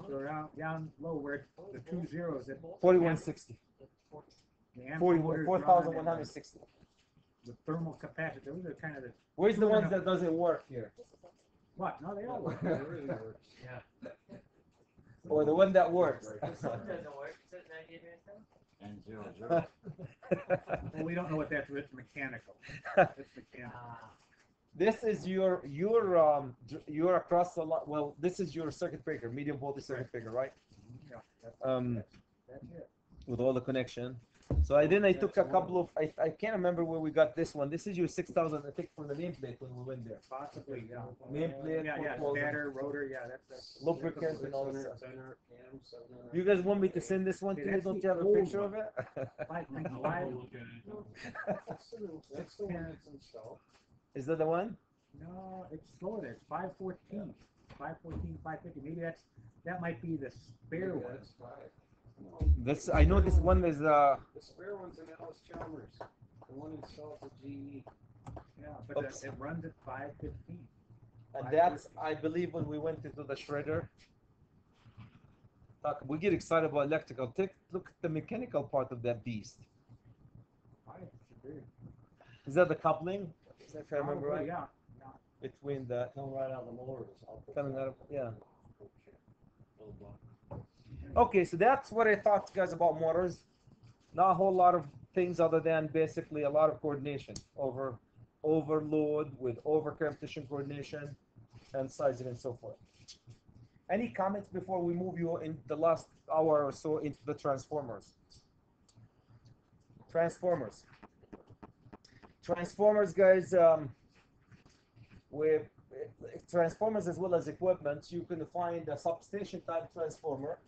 So down low where the 2 zeros at 4160. the amp 40, motor's 4,160. running, the thermal capacity. Those are kind of the Where's the ones that doesn't work here? what? No, they all work. Or the one that works? And 0, 0. Well, we don't know what that's. It's mechanical. It's mechanical. This is your across the lot. Well, this is your circuit breaker, medium voltage circuit breaker, right? Yeah, that's, that's it. With all the connection. So I took a couple of. I can't remember where we got this one. This is your 6,000. I think from the nameplate when we went there. Possibly, yeah. Nameplate, Yeah, portfolio, stator, rotor, yeah, that's lubricant, and all that stuff. 600 cam, 700. You guys want me to send this one to Okay, you? that's Don't the you have a old picture of one. it? five, That's the one that's installed. Is that the one? no, it's slower there. It's 514. 514, 550. Maybe that might be the spare Maybe one. that's 5. This I know. This one is The spare one's in Ellis Chalmers. The one installed for GE. Yeah, but Oops. it runs at 515. and that's I believe when we went into the shredder. We get excited about electrical. Look at the mechanical part of that beast. Is that the coupling? If I remember right? Yeah. Between the Come right out of the motors. coming out of yeah. Okay, so that's what I thought, guys, about motors. Not a whole lot of things other than basically a lot of coordination over overload with overcurrent position coordination and sizing and so forth. Any comments before we move you in the last hour or so into the transformers? Transformers, guys. With transformers as well as equipment, you can find a substation type transformer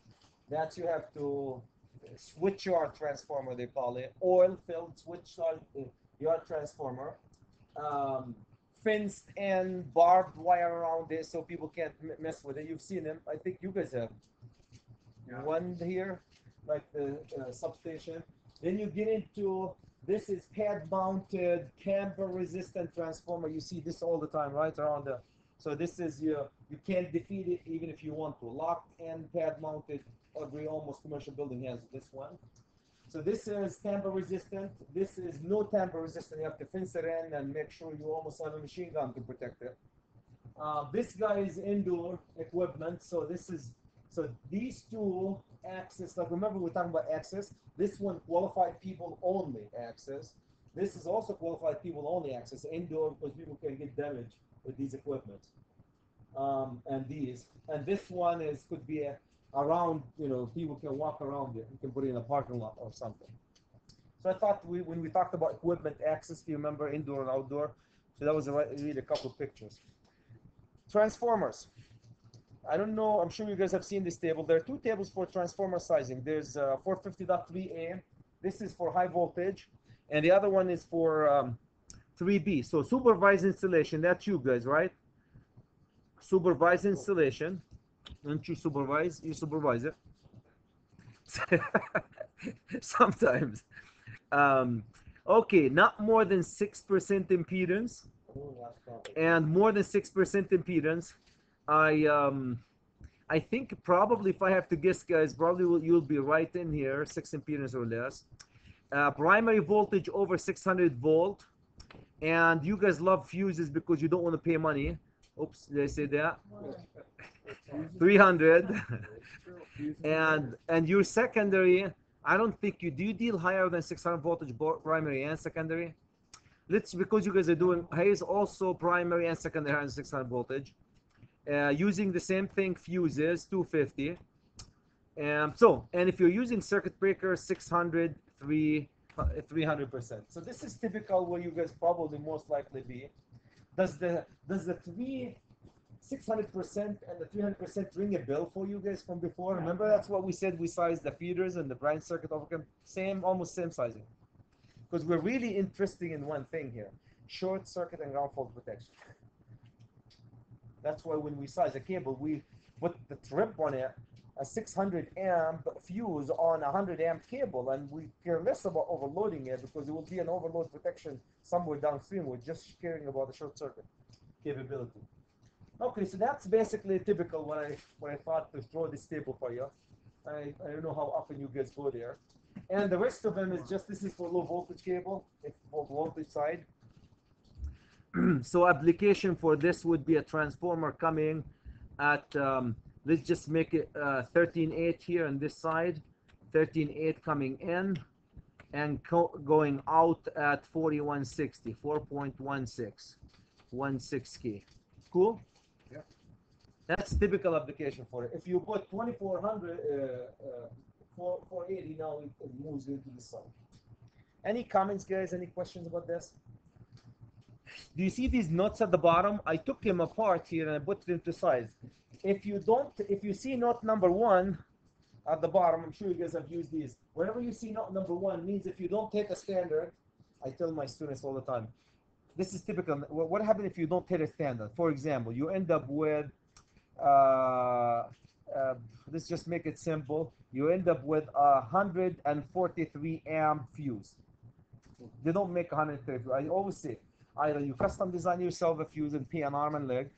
that you have to switch yard transformer, they call it, oil filled switch yard transformer, fenced in barbed wire around it so people can't mess with it. You've seen them. I think you guys have one here, like the substation. Then you get into this is pad mounted, tamper resistant transformer. You see this all the time, right around the. So this is you can't defeat it even if you want to. Locked and pad mounted. Every almost commercial building has this one. So this is tamper resistant. This is no tamper resistant. You have to fence it in and make sure you almost have a machine gun to protect it. This guy is indoor equipment. So these two access. Like remember we're talking about access. This one qualified people only access. This is also qualified people only access indoor because people can get damaged with these equipment. And this one could be around, people can walk around it. You can put it in a parking lot or something. So I thought when we talked about equipment access, do you remember indoor and outdoor? So that was really a couple of pictures. Transformers. I don't know, I'm sure you guys have seen this table. There are two tables for transformer sizing. There's 450.3a. This is for high voltage, and the other one is for 3B. So supervised installation, that's you guys, right? Supervised installation. Don't you supervise? You supervise it. Sometimes. Okay, not more than 6% impedance. And more than 6% impedance. I think probably, if I have to guess, guys, probably you'll be right in here, 6 impedance or less. Primary voltage over 600 volt. And you guys love fuses because you don't want to pay money. Oops, did I say that? 300. and your secondary, I don't think you deal higher than 600 voltage primary and secondary. Because you guys are doing, here's also primary and secondary and 600 voltage. Using the same thing, fuses 250. And if you're using circuit breaker 600, 300%. So this is typical where you guys probably most likely be. Does the 600% and the 300% ring a bell for you guys from before? Remember, that's what we said. We sized the feeders and the branch circuit overcome, almost same sizing. Because we're really interested in one thing here: short circuit and ground fault protection. That's why when we size a cable, we put the trip on it, a 600 amp fuse on a 100 amp cable, and we care less about overloading it because it will be an overload protection somewhere downstream. We're just caring about the short circuit capability. Okay, so that's basically typical what I thought to throw this table for you. I don't know how often you guys go there. And the rest of them is just, this is for low voltage cable, it's for voltage side. So application for this would be a transformer coming at, let's just make it 13.8 here on this side, 13.8 coming in, and going out at 4160, 4.16, 16K. Cool? Yeah. That's typical application for it. If you put 2400, 480, now it moves into the side. Any comments, guys? Any questions about this? Do you see these nuts at the bottom? I took them apart here and I put them to size. If you see nut number 1 at the bottom, I'm sure you guys have used these. Whenever you see nut number 1, means if you don't take a standard, I tell my students all the time, this is typical. What happens if you don't take a standard? For example, you end up with, let's just make it simple. You end up with a 143 amp fuse. They don't make 130. I always say, either you custom design yourself a fuse and pay an arm and leg,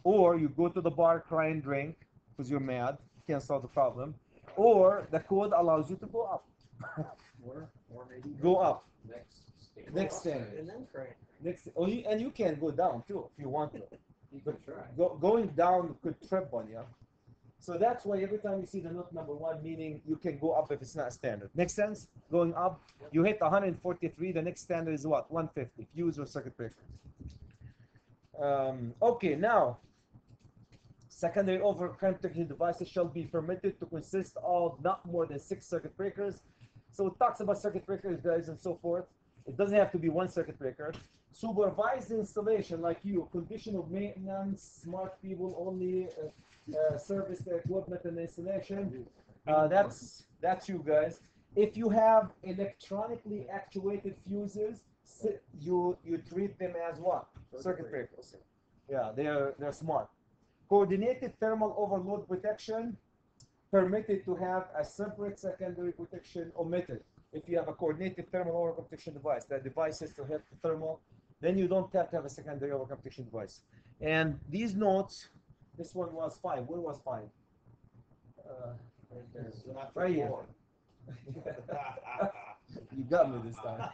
or you go to the bar, cry and drink because you're mad, can't solve the problem, or the code allows you to go up. Or maybe Go up. Next standard. And then crank. And you can go down too if you want to. You can try. Going down could trip on you. So that's why every time you see the nut number 1, meaning you can go up if it's not standard. Make sense? Going up, you hit 143, the next standard is what? 150, fuse or circuit breaker. Okay, now, secondary overcurrent protection devices shall be permitted to consist of not more than 6 circuit breakers. So it talks about circuit breakers, guys, and so forth. It doesn't have to be 1 circuit breaker. Supervised installation, like you, condition of maintenance, smart people only, service the equipment and installation. That's you guys. If you have electronically actuated fuses, you treat them as what? Circuit breakers. Yeah, they're smart. Coordinated thermal overload protection, permitted to have a separate secondary protection omitted. If you have a coordinated thermal overcome protection device, that device is to hit the thermal, then you don't have to have a secondary overcome protection device. And these notes, this one was 5. Where was 5? Right here. You got me this time.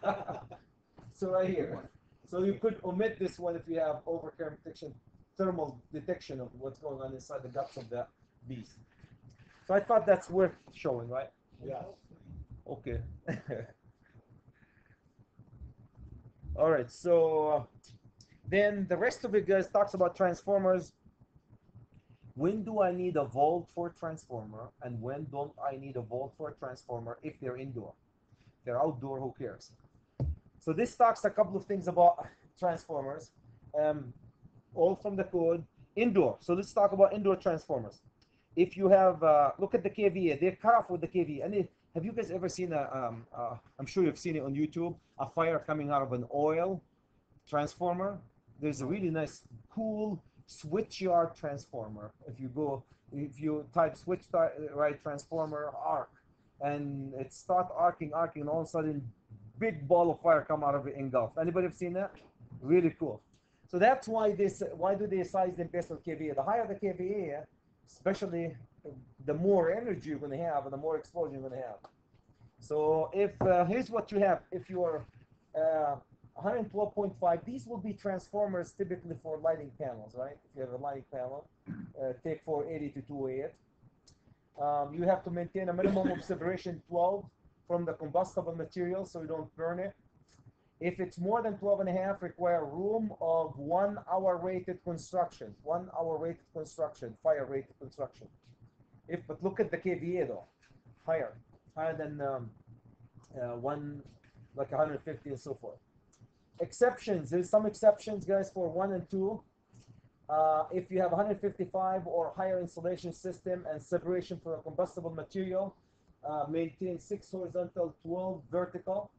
So right here. So you could omit this one if you have overcurrent protection, thermal detection of what's going on inside the guts of the beast. So I thought that's worth showing, right? Yeah. Okay. All right. So then the rest of it, guys, talks about transformers. When do I need a volt for a transformer, and when don't I need a volt for a transformer if they're indoor? If they're outdoor, who cares? So this talks a couple of things about transformers, all from the code. Indoor. So let's talk about indoor transformers. If you have, look at the KVA, they're cut off with the KVA. And have you guys ever seen I'm sure you've seen it on YouTube, a fire coming out of an oil transformer? There's a really nice, cool switchyard transformer. If you type switch right transformer arc, and it start arcing, and all of a sudden, big ball of fire come out of it engulfed. Anybody have seen that? Really cool. So that's why do they size them based on KVA? The higher the KVA, especially the more energy you're going to have and the more explosion you're going to have. So if here's what you have. If you're 112.5, these will be transformers typically for lighting panels, right? If you have a lighting panel, take 480 to 208. You have to maintain a minimum of separation 12 from the combustible material so you don't burn it. If it's more than 12 and a half, require room of 1 hour rated construction. 1 hour rated construction, fire rated construction. But look at the KVA though, higher than like 150 and so forth. Exceptions, there's some exceptions, guys, for 1 and 2. If you have 155 or higher insulation system and separation for a combustible material, maintain 6 horizontal, 12 vertical.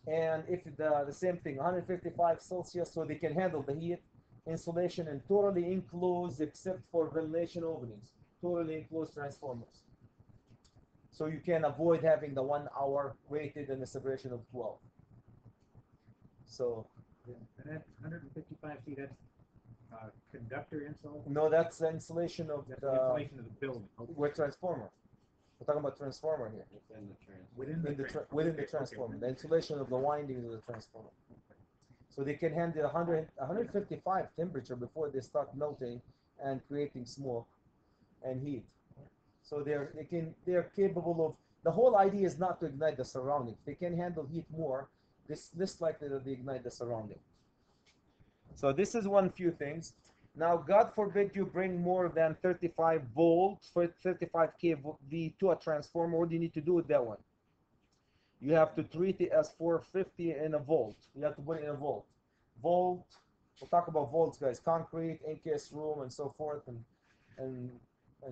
And if the same thing, 155 Celsius, so they can handle the heat, insulation, and totally enclosed except for ventilation openings, totally enclosed transformers. So you can avoid having the 1 hour rated and a separation of 12. So, and that 155C, that's conductor insulation? no, that's the insulation of That's the the insulation of the building. Okay. with transformer. We're talking about transformer here. Within the transformer, the insulation of the windings of the transformer. So they can handle 155 temperature before they start melting and creating smoke and heat. So they're capable of. The whole idea is not to ignite the surrounding. If they can handle heat more, this likely that they ignite the surrounding. So this is one few things. Now, God forbid you bring more than 35 volts for 35 kV to a transformer. What do you need to do with that one? You have to treat it as 450 in a volt. You have to put it in a volt. Volt. We'll talk about volts, guys. Concrete, encased room, and so forth, and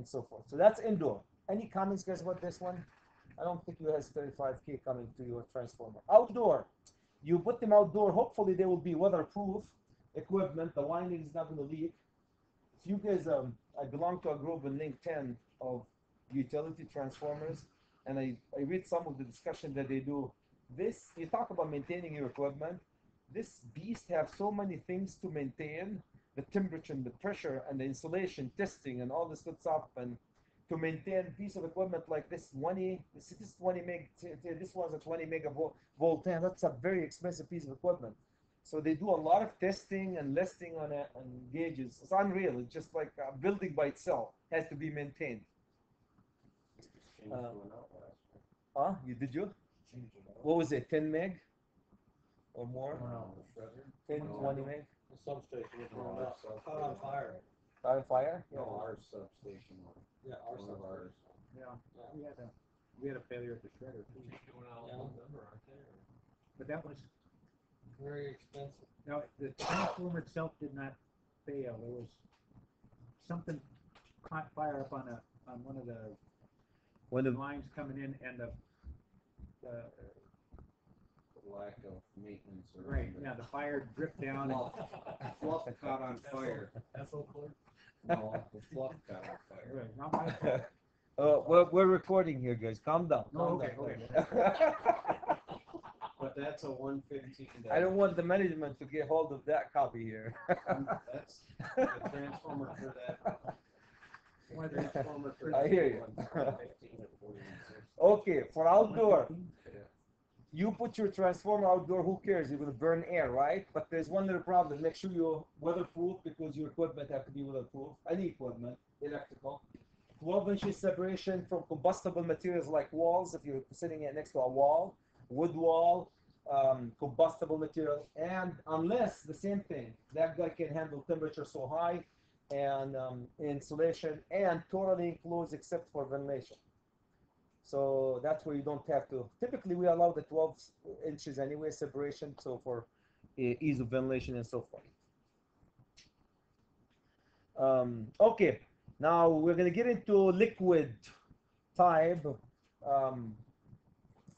so forth. So that's indoor. Any comments, guys, about this one? I don't think you has 35K coming to your transformer. Outdoor. You put them outdoor. Hopefully, they will be weatherproof equipment. The winding is not going to leak. If you guys, I belong to a group in LinkedIn of utility transformers, and I read some of the discussion that they do. This, you talk about maintaining your equipment. This beast have so many things to maintain, the temperature and the pressure and the insulation testing and all this good stuff, and to maintain a piece of equipment like this 20 meg, this one's a 20 megavolt tank. That's a very expensive piece of equipment. So they do a lot of testing and listing on it and gauges. It's unreal. It's just like a building by itself has to be maintained. Did you? What was it? 10 meg or more? No, 10, 20 meg? The substation was caught on fire. Caught on fire? Yeah. No, our substation. Yeah, our One of ours. Yeah, we had a failure at the shredder too. But that was, very expensive. now, the transformer itself did not fail. There was something caught fire up on one of the lines coming in, and the Lack of maintenance or. right, yeah, the fire dripped down. Fluff caught on fire. No, the fluff caught on fire. Right, not my fault. We're recording here, guys. Calm down. No, Calm okay, down. But that's a 115. I don't want the management to get hold of that copy here. That's a transformer for that. Transformer for I hear you. 115 or 46. Okay, for outdoor, you put your transformer outdoor, who cares? You're going to burn air, right? But there's one little problem. Make sure you're weatherproof, because your equipment have to be weatherproof. Any equipment, electrical. 12 inches separation from combustible materials like walls, if you're sitting next to a wall, wood wall, combustible material, and unless the same thing, that guy can handle temperature so high, and insulation, and totally enclosed except for ventilation. So that's where you don't have to. Typically, we allow the 12 inches anyway separation, so for ease of ventilation and so forth. Okay, now we're gonna get into liquid type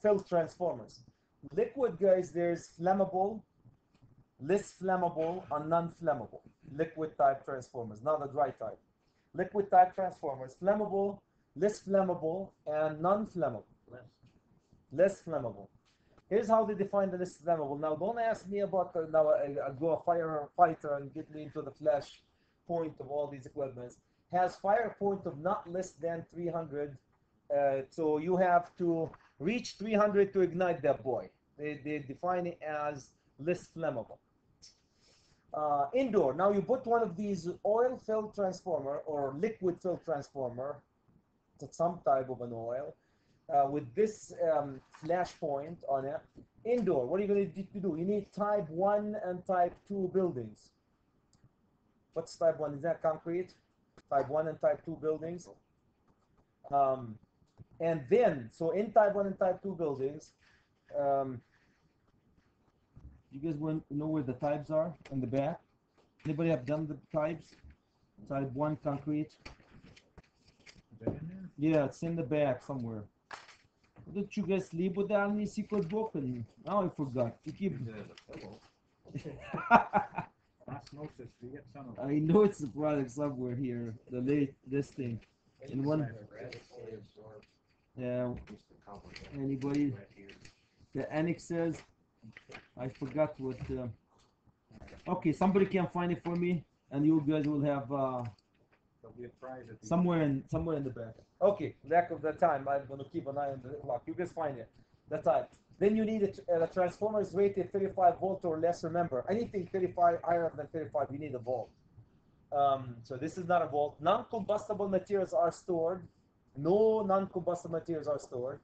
fill transformers. Liquid, guys, there's flammable, less flammable, and non-flammable. Liquid type transformers, not the dry type. Liquid type transformers, flammable, less flammable, and non-flammable. Less flammable. Here's how they define the less flammable. Now, don't ask me about now I go a firefighter and get me into the flash point of all these equipments. Has fire point of not less than 300. So you have to reach 300 to ignite that boy. They define it as less flammable. Indoor. Now you put one of these oil-filled transformer or liquid-filled transformer, some type of an oil, with this flash point on it. Indoor, what are you going to do? You need type 1 and type 2 buildings. What's type 1? Is that concrete? Type 1 and type 2 buildings. And then, so in type 1 and type 2 buildings, you guys want to know where the types are in the back? Anybody have done the types? Type 1 concrete. Is that in there? Yeah, it's in the back somewhere. Didn't you guys leave with that in the secret book? And now I forgot. You keep. Osmosis, we get some of it. I know it's a product somewhere here. This thing. In one. Yeah. Anybody? The annex says. I forgot what. Okay, somebody can find it for me, and you guys will have. There'll be a prize at the Somewhere in the back. Okay, lack of the time. I'm gonna keep an eye on the clock. You guys find it. The time. Then you need a transformer is rated 35 volt or less. Remember, anything 35 higher than 35, you need a volt. So this is not a volt. Non-combustible materials are stored. No non-combustible materials are stored.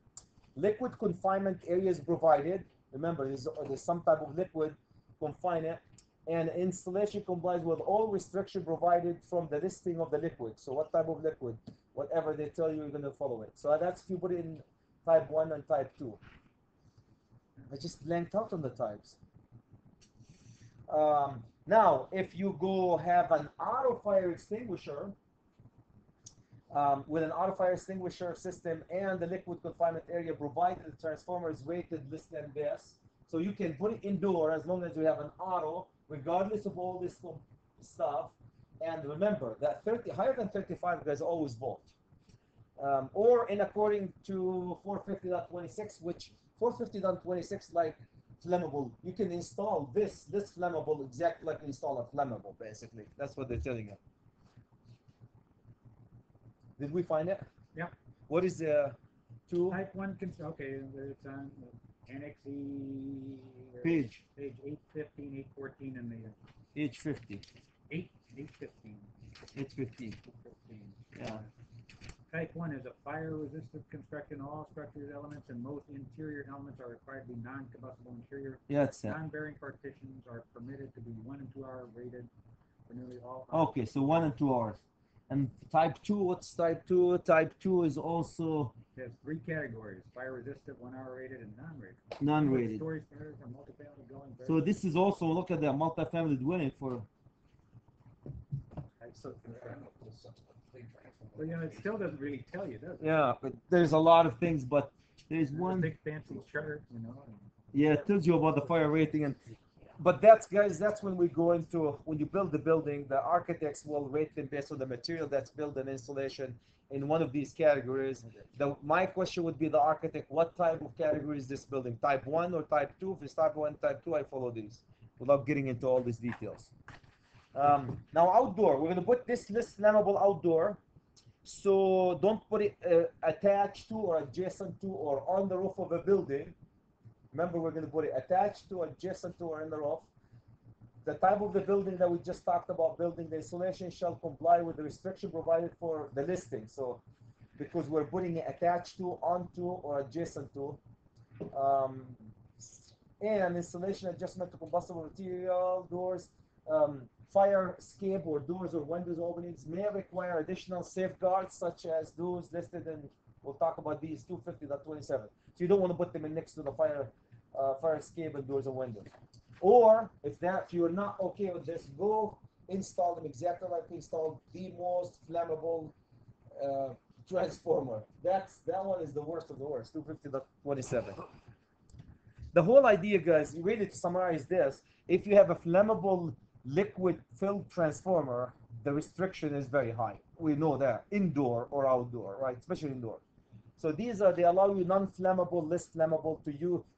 Liquid confinement areas provided. Remember, there's some type of liquid confine it. And installation complies with all restriction provided from the listing of the liquid. So what type of liquid? Whatever they tell you, you're going to follow it. So that's if you put it in type 1 and type 2. I just blanked out on the types. Now, if you go have an auto fire extinguisher, with an auto fire extinguisher system and the liquid confinement area provided, the transformer is rated less than this. So you can put it indoor as long as you have an auto, regardless of all this stuff. And remember that higher than 35 guys always volt. Or in according to 450.26, which 450.26 like flammable, you can install this flammable exactly like install a flammable, basically. That's what they're telling you. Did we find it? Yeah. What is the 2? Type 1, okay, it's on Annex E. Page. Page 815, 814, and the Page 50. 815. 815. 815. Yeah. Type 1 is a fire-resistant construction. All structures, elements, and most interior elements are required to be non-combustible interior. Yeah, it's that. Non-bearing partitions are permitted to be 1 and 2 hour rated for nearly all. Okay, so 1 and 2 hours. And type 2, what's type 2? Type 2 is also There's 3 categories: fire-resistant, 1 hour rated, and non-rated. non-rated. Storage fires are multifamily dwelling. So this is also, look at that multifamily dwelling for. Well, you know, it still doesn't really tell you, does it? Yeah, but there's a lot of things, but there's There's a one. big fancy chart, you know. Yeah, it tells you about the fire rating, and but that's, guys, that's when we go into, when you build the building, the architects will rate them based on the material that's built and installation in one of these categories. My question would be the architect, what type of category is this building? Type 1 or type 2? If it's type 1, type 2, I follow these without getting into all these details. Now outdoor, we're going to put this less flammable outdoor. So don't put it attached to or adjacent to or on the roof of a building. Remember, we're going to put it attached to, adjacent to, or in the roof. The type of the building that we just talked about, building, the installation shall comply with the restriction provided for the listing. So, because we're putting it attached to, onto, or adjacent to. And installation adjustment to combustible material, doors, fire escape, or doors or windows openings may require additional safeguards such as those listed in, we'll talk about these 250.27. So you don't want to put them in next to the fire escape and doors and windows. Or if you're not okay with this, go install them exactly like we installed the most flammable transformer. That one is the worst of the worst, 250.27. The whole idea, guys, really to summarize this, if you have a flammable liquid filled transformer, the restriction is very high. We know that, indoor or outdoor, right? Especially indoor. So they allow you non-flammable, less flammable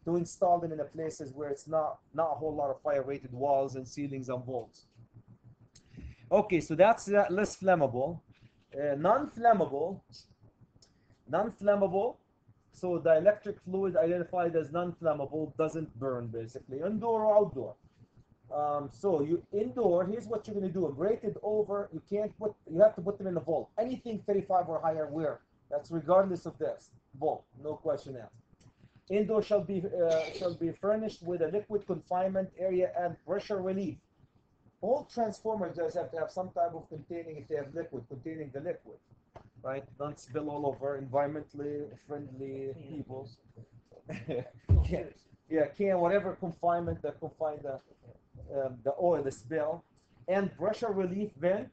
to install them in the places where it's not a whole lot of fire-rated walls and ceilings and vaults. Okay, so that's less flammable. Non-flammable. So the electric fluid identified as non-flammable doesn't burn, basically, indoor or outdoor. So you indoor, here's what you're going to do: braided over. You have to put them in a vault. Anything 35 or higher, where? That's regardless of this vault, no question asked. Indoor shall be furnished with a liquid confinement area and pressure relief. All transformers does have to have some type of containing, if they have liquid, containing the liquid, right? Don't spill all over, environmentally friendly people. Whatever confinement that confine the oil, the spill, and pressure relief vent,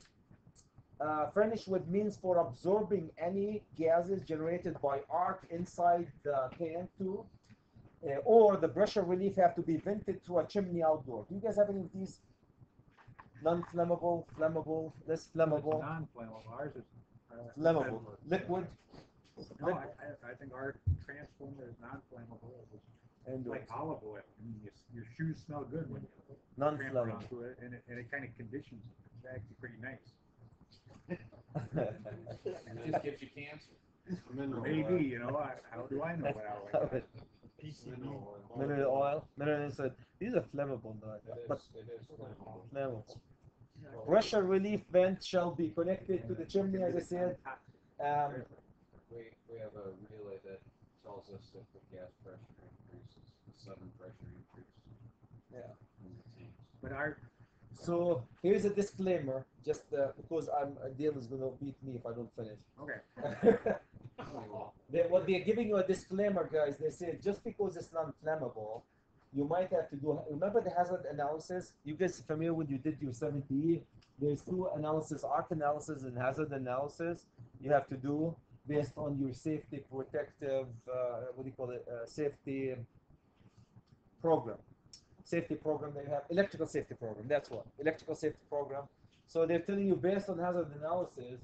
furnished with means for absorbing any gases generated by arc inside the can too, or the pressure relief have to be vented through a chimney outdoor. Do you guys have any of these? Non-flammable, flammable, less flammable. Non-flammable. Ours is flammable. Liquid. No, I think our transformer is non-flammable. It's like olive oil. I mean, your shoes smell good when you transfer Non-flammable. onto it, and it kind of conditions it. It's actually pretty nice. It just gives you cancer. Maybe, you know, how do I know what I like? Mineral oil. Mineral inside. These are flammable, though. But flammable. Pressure relief vent shall be connected to the chimney, as I said. We have a relay that tells us if the gas pressure increases, the sudden pressure increase. Yeah. In the tanks. But So here's a disclaimer, just because Dale is gonna beat me if I don't finish. okay. What they're giving you a disclaimer, guys. They say just because it's non-flammable, you might have to do. Remember the hazard analysis? You guys familiar when you did your 70E? There's two analysis: arc analysis and hazard analysis. You have to do based on your safety protective. What do you call it? Safety program. Safety program that you have, electrical safety program. That's what electrical safety program. So they're telling you based on hazard analysis,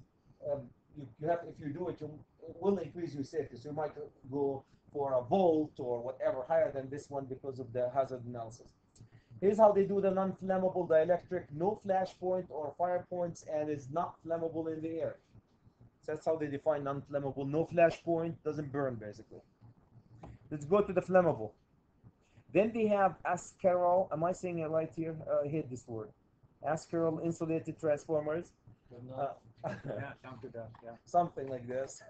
you have, if you do it, it will increase your safety. So you might go for a volt or whatever higher than this one because of the hazard analysis. Here's how they do the non-flammable dielectric: no flash point or fire points, and is not flammable in the air. So that's how they define non-flammable. No flash point, doesn't burn basically. Let's go to the flammable. Then they have Ascarol. Am I saying it right here? I hate this word. Ascarol insulated transformers. Yeah, sounds good. Yeah. Something like this.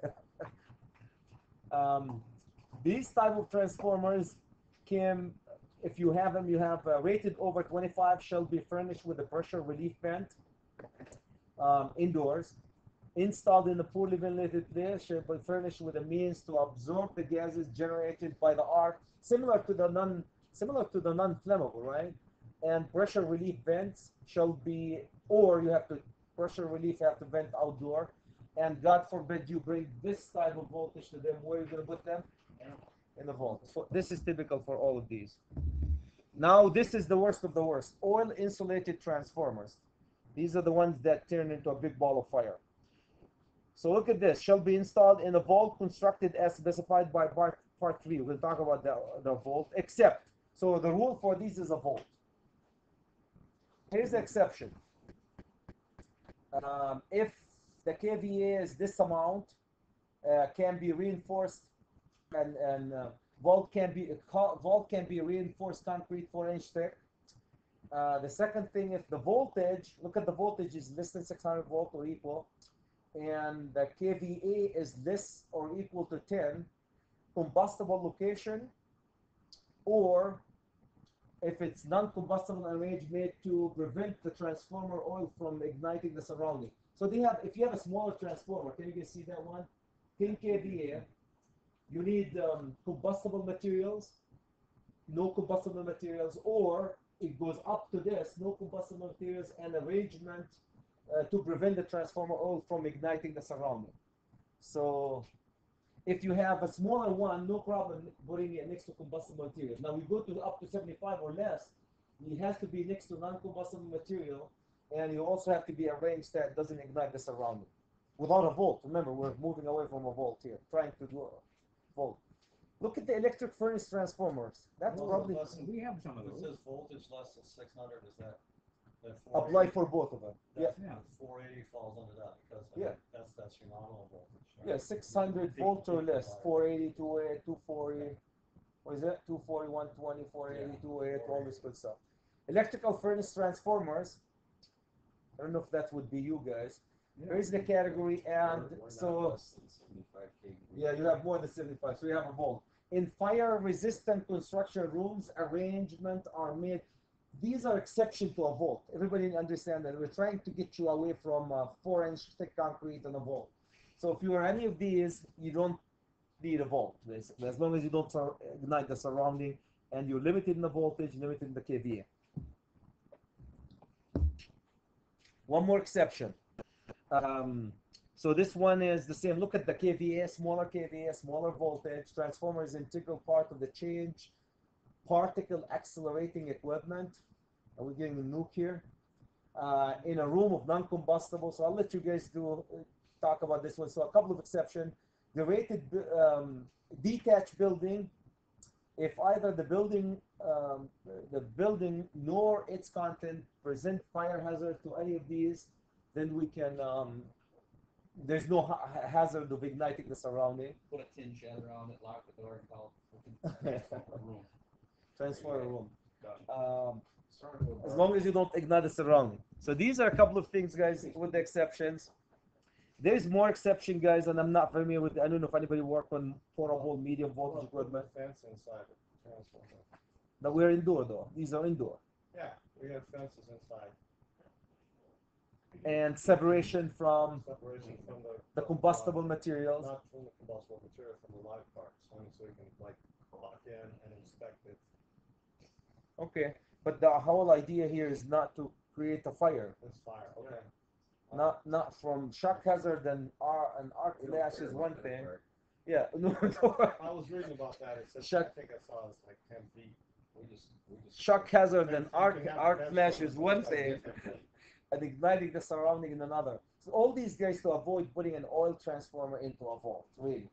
These type of transformers can, if you have them, you have rated over 25 shall be furnished with a pressure relief vent indoors. Installed in a poorly ventilated place, shall be furnished with a means to absorb the gases generated by the arc, similar to the non-flammable, right? And pressure relief vents shall be, or you have to pressure relief have to vent outdoor. And God forbid you bring this type of voltage to them. Where are you going to put them? In the vault. So this is typical for all of these. Now this is the worst of the worst. Oil insulated transformers. These are the ones that turn into a big ball of fire. So look at this. Shall be installed in a vault constructed as specified by part 3. We'll talk about the vault. Except, so the rule for these is a vault. Here's the exception. If the kVA is this amount, can be reinforced, and vault can be reinforced concrete 4-inch thick. The second thing, if the voltage, look at the voltage is less than 600 volt or equal, and the kVA is less or equal to 10, combustible location, or if it's non-combustible arranged made to prevent the transformer oil from igniting the surrounding. So they have, if you have a smaller transformer, can you guys see that one? 10 kVA, you need combustible materials, no combustible materials, or it goes up to this, no combustible materials and arrangement to prevent the transformer oil from igniting the surrounding. So if you have a smaller one, no problem putting it next to combustible material. Now we go to up to 75 or less, it has to be next to non-combustible material, and you also have to be arranged that doesn't ignite the surrounding. Without a volt, remember we're moving away from a volt here, trying to do a volt. Look at the electric furnace transformers. That's probably We have some of If it those. says voltage less than 600, is that apply for both of them. Yeah, Yeah. 480 falls under that because I Yeah. mean, that's your nominal voltage. Right? yeah, 600 volt or less, 480, 280, 240, what is it? 240, 120, 480, 280, all this good stuff. Electrical furnace transformers, I don't know if that would be you guys. Here's the category, and so, yeah, you have more than 75, so you have a volt. In fire-resistant construction rooms, arrangement are made. These are exception to a volt. Everybody understand that we're trying to get you away from 4-inch thick concrete and a volt. So if you are any of these, you don't need a volt, basically, as long as you don't ignite the surrounding and you're limited in the voltage, limited in the kVA. One more exception. So this one is the same. Look at the kVA, smaller voltage. Transformer is integral part of the change particle accelerating equipment. Are we getting a nuke here? In a room of non-combustible. So I'll let you guys talk about this one. So a couple of exceptions. The rated detached building, if either the building nor its content present fire hazard to any of these, then we can there's no hazard of igniting the surrounding. Put a tin shed around it, lock the door, and call it room. Transformer room. As long as you don't ignite the surrounding. So these are a couple of things, guys, with the exceptions. There's more exception, guys, and I'm not familiar with. I don't know if anybody worked on portable medium voltage equipment. Fence inside the transformer. No, we're indoor though. These are indoor. Yeah, we have fences inside. And separation from Separation from the combustible materials. not from the combustible material, from the live parts, so you can like lock in and inspect it. Okay, but the whole idea here is not to create a fire. It's fire. Okay. Not from shock hazard and arc flash is one thing. Yeah, no, I was reading about that. It says Shock- I think I saw it's like 10 feet. We just shock hazard and You can have arc fence flash from is the one inside thing, differently. and igniting the surrounding in another. So all these guys to avoid putting an oil transformer into a vault, really.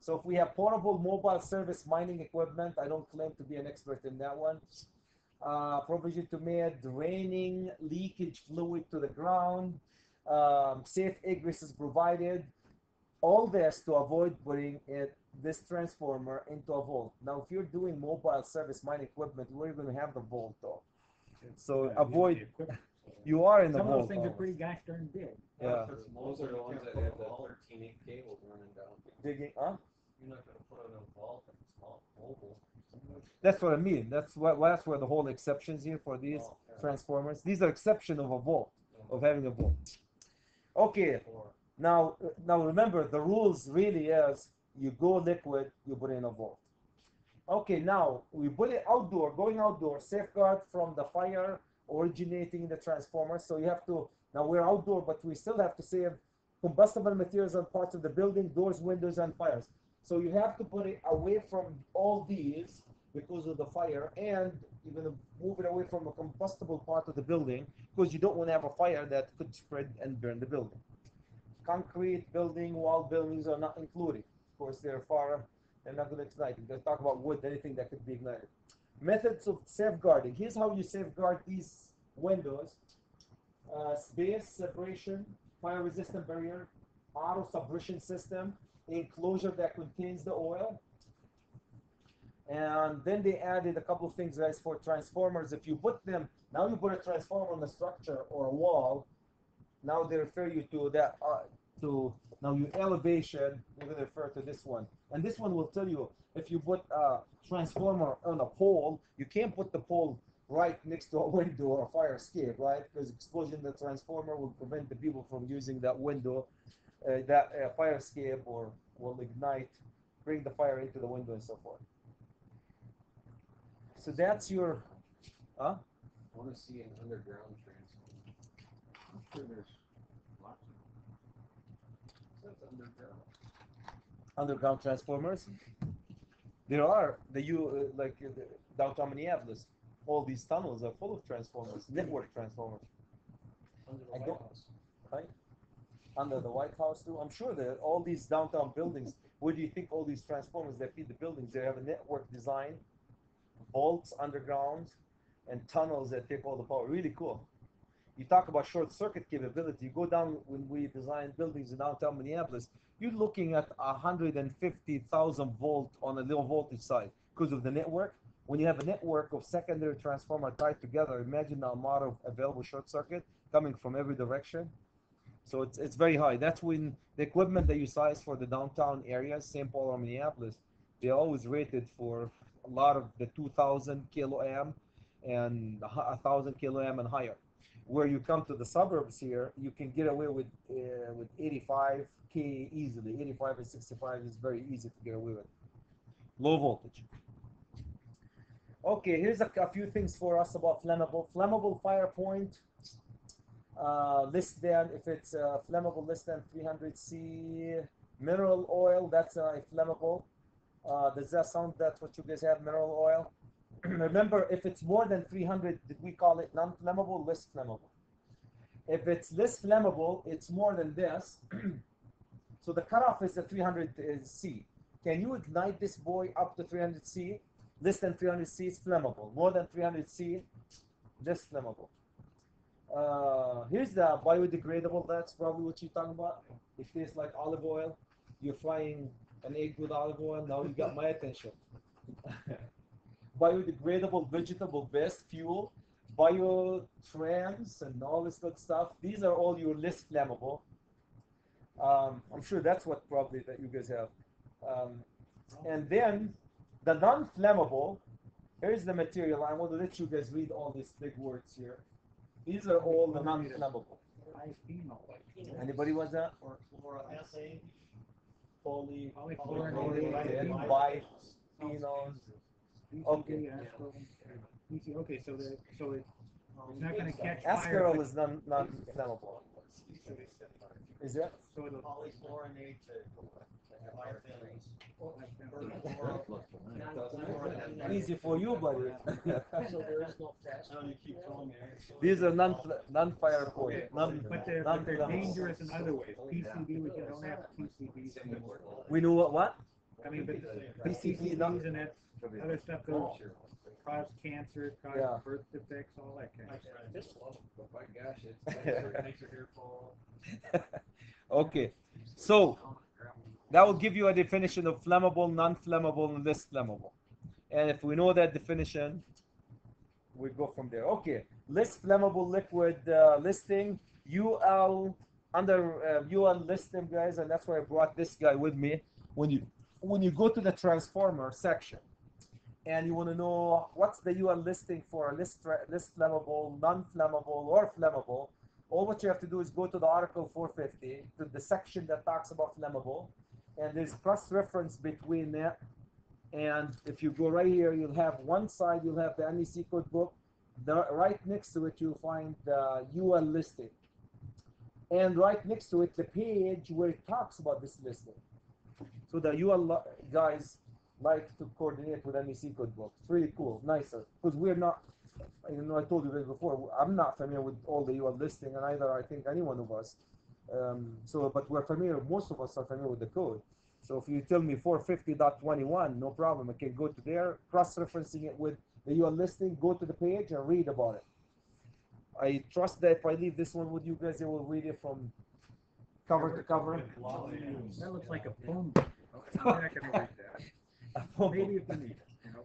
So if we have portable mobile service mining equipment, I don't claim to be an expert in that one. Provision to make draining leakage fluid to the ground. Safe egress is provided. All this to avoid putting this transformer into a vault. Now, if you're doing mobile service mining equipment, where are you going to have the vault though? So avoid. You are in the Some of those vault. things are always. pretty gosh darn big. Yeah. Those are the ones that have the 13-inch cables running down. Digging, huh? You're not gonna put it in a vault and it's small, mobile. That's what I mean. That's where the whole exceptions here for these transformers. These are exception of a vault, of having a vault. Okay. Now remember the rules really is you go liquid, you put in a vault. Okay, now we put it outdoor, going outdoor, safeguard from the fire originating in the transformer. So you have to, now we're outdoor, but we still have to save combustible materials on parts of the building, doors, windows, and fires. So you have to put it away from all these because of the fire, and you're going to move it away from the combustible part of the building because you don't want to have a fire that could spread and burn the building. Concrete building, wall buildings are not included. Of course, they're not going to ignite. We're going to talk about wood, anything that could be ignited. Methods of safeguarding. Here's how you safeguard these windows. Space, separation, fire-resistant barrier, auto suppression system, enclosure that contains the oil. And then they added a couple of things, guys, for transformers. If you put them, now you put a transformer on a structure or a wall, now they refer you to that, now your elevation, we're going to refer to this one. And this one will tell you, if you put a transformer on a pole, you can't put the pole right next to a window or a fire escape, right? Because explosion in the transformer will prevent the people from using that window, that fire escape, or will ignite, bring the fire into the window and so forth. So that's your, wanna see an underground transformer. I'm sure there's lots of That's underground. Underground transformers. There are downtown Minneapolis. All these tunnels are full of transformers, network transformers. Under the I White don't- House. Right? Under the White House too. I'm sure that all these downtown buildings. Where do you think all these transformers that feed the buildings? They have a network design, vaults underground, and tunnels that take all the power. Really cool. You talk about short circuit capability. You go down when we design buildings in downtown Minneapolis. You're looking at 150,000 volt on a low voltage side because of the network. When you have a network of secondary transformer tied together, imagine the amount of available short circuit coming from every direction. So it's very high. That's when the equipment that you size for the downtown areas, St. Paul or Minneapolis, they're always rated for a lot of the 2,000 kiloamp and 1,000 kiloamp and higher. Where you come to the suburbs here, you can get away with 85K easily. 85 and 65 is very easy to get away with. Low voltage. Okay, here's a few things for us about flammable. Flammable fire point. Less than, if it's flammable, less than 300 C. Mineral oil, that's flammable. Does that sound, that's what you guys have, mineral oil? Remember, if it's more than 300, did we call it non-flammable, less flammable? If it's less flammable, it's more than this. So the cutoff is the 300 C. Can you ignite this boy up to 300 C? Less than 300 C is flammable. More than 300 C, less flammable. Here's the biodegradable. That's probably what you're talking about. It tastes like olive oil. You're frying an egg with olive oil. Now you got my attention. Biodegradable vegetable based fuel, biotrans, and all this good stuff. These are all your less flammable. I'm sure that's what probably that you guys have. And then the non-flammable. Here's the material. I want to let you guys read all these big words here. These are all the non-flammable. Anybody want that? Or fluoroethane, Polychlorinated, biphenyls. Okay. Okay, so it's not going to catch Ascarol fire. is non-flammable. Is that? So it'll polychlorinate, Easy for you, buddy. So there is no fast. These are non-fire point. but they're dangerous in other ways. PCB, we don't have PCBs anymore. We know what? I mean, but PCB, PCBs and that other stuff goes cause cancer, cause Yeah. birth defects, all that kind of stuff. But my gosh, it makes your hair fall. Okay, so that will give you a definition of flammable, non-flammable, and less flammable. And if we know that definition, we go from there. Okay, less flammable liquid listing, UL under UL listing, guys, and that's why I brought this guy with me. When you go to the transformer section, and you want to know what's the UL listing for less flammable, non-flammable, or flammable, all what you have to do is go to the Article 450, to the section that talks about flammable, and there's cross-reference between that. And if you go right here, you'll have one side, you'll have the NEC code book. Right next to it, you'll find the UL listing. And right next to it, the page where it talks about this listing. So the UL guys like to coordinate with NEC code book. It's really cool, nicer. Because we're not, I told you this before, I'm not familiar with all the UL listing, and either I think any one of us. But we're familiar, most of us are familiar with the code. So if you tell me 450.21, no problem. I can go to there, cross-referencing it with the UL listing, go to the page and read about it. I trust that if I leave this one with you guys, you will read it from cover to cover. That looks like a phone book. We're not going to read that. Maybe if we need it.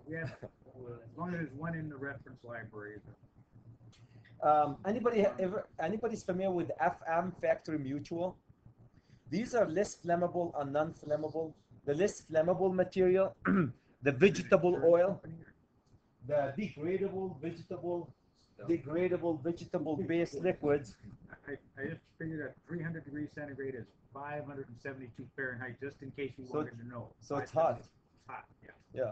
We have, as long as there's one in the reference library. Anybody's familiar with FM factory mutual? These are less flammable and non-flammable. The less flammable material, the vegetable oil, the degradable vegetable-based liquids. I just figured that 300 degrees centigrade is 572 Fahrenheit, just in case you wanted to know. So it's hot. It's hot, yeah. Yeah.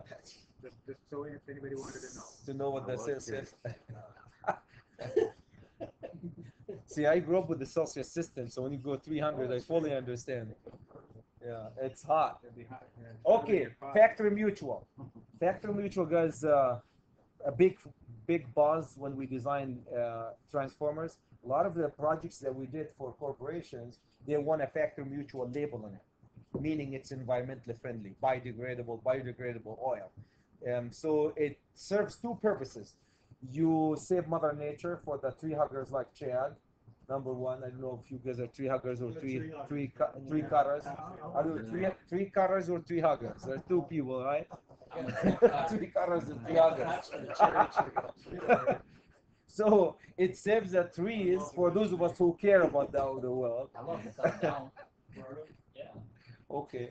Just so if anybody wanted to know. To know what this is. See, I grew up with the Celsius system, so when you go 300, I fully understand. Yeah, it's hot. It'd be hot, yeah. Okay, factory mutual. Factory mutual, guys, a big buzz when we design transformers. A lot of the projects that we did for corporations, they want a factory mutual label on it, meaning it's environmentally friendly, biodegradable oil. So it serves two purposes. You save Mother Nature for the tree huggers like Chad. Number one, I don't know if you guys are tree huggers or tree cutters. Are you tree cutters or tree huggers? There's two people, right? Tree cutters and tree huggers. So it saves the trees for those of us who care about the world. I love the sun down. Yeah. Okay.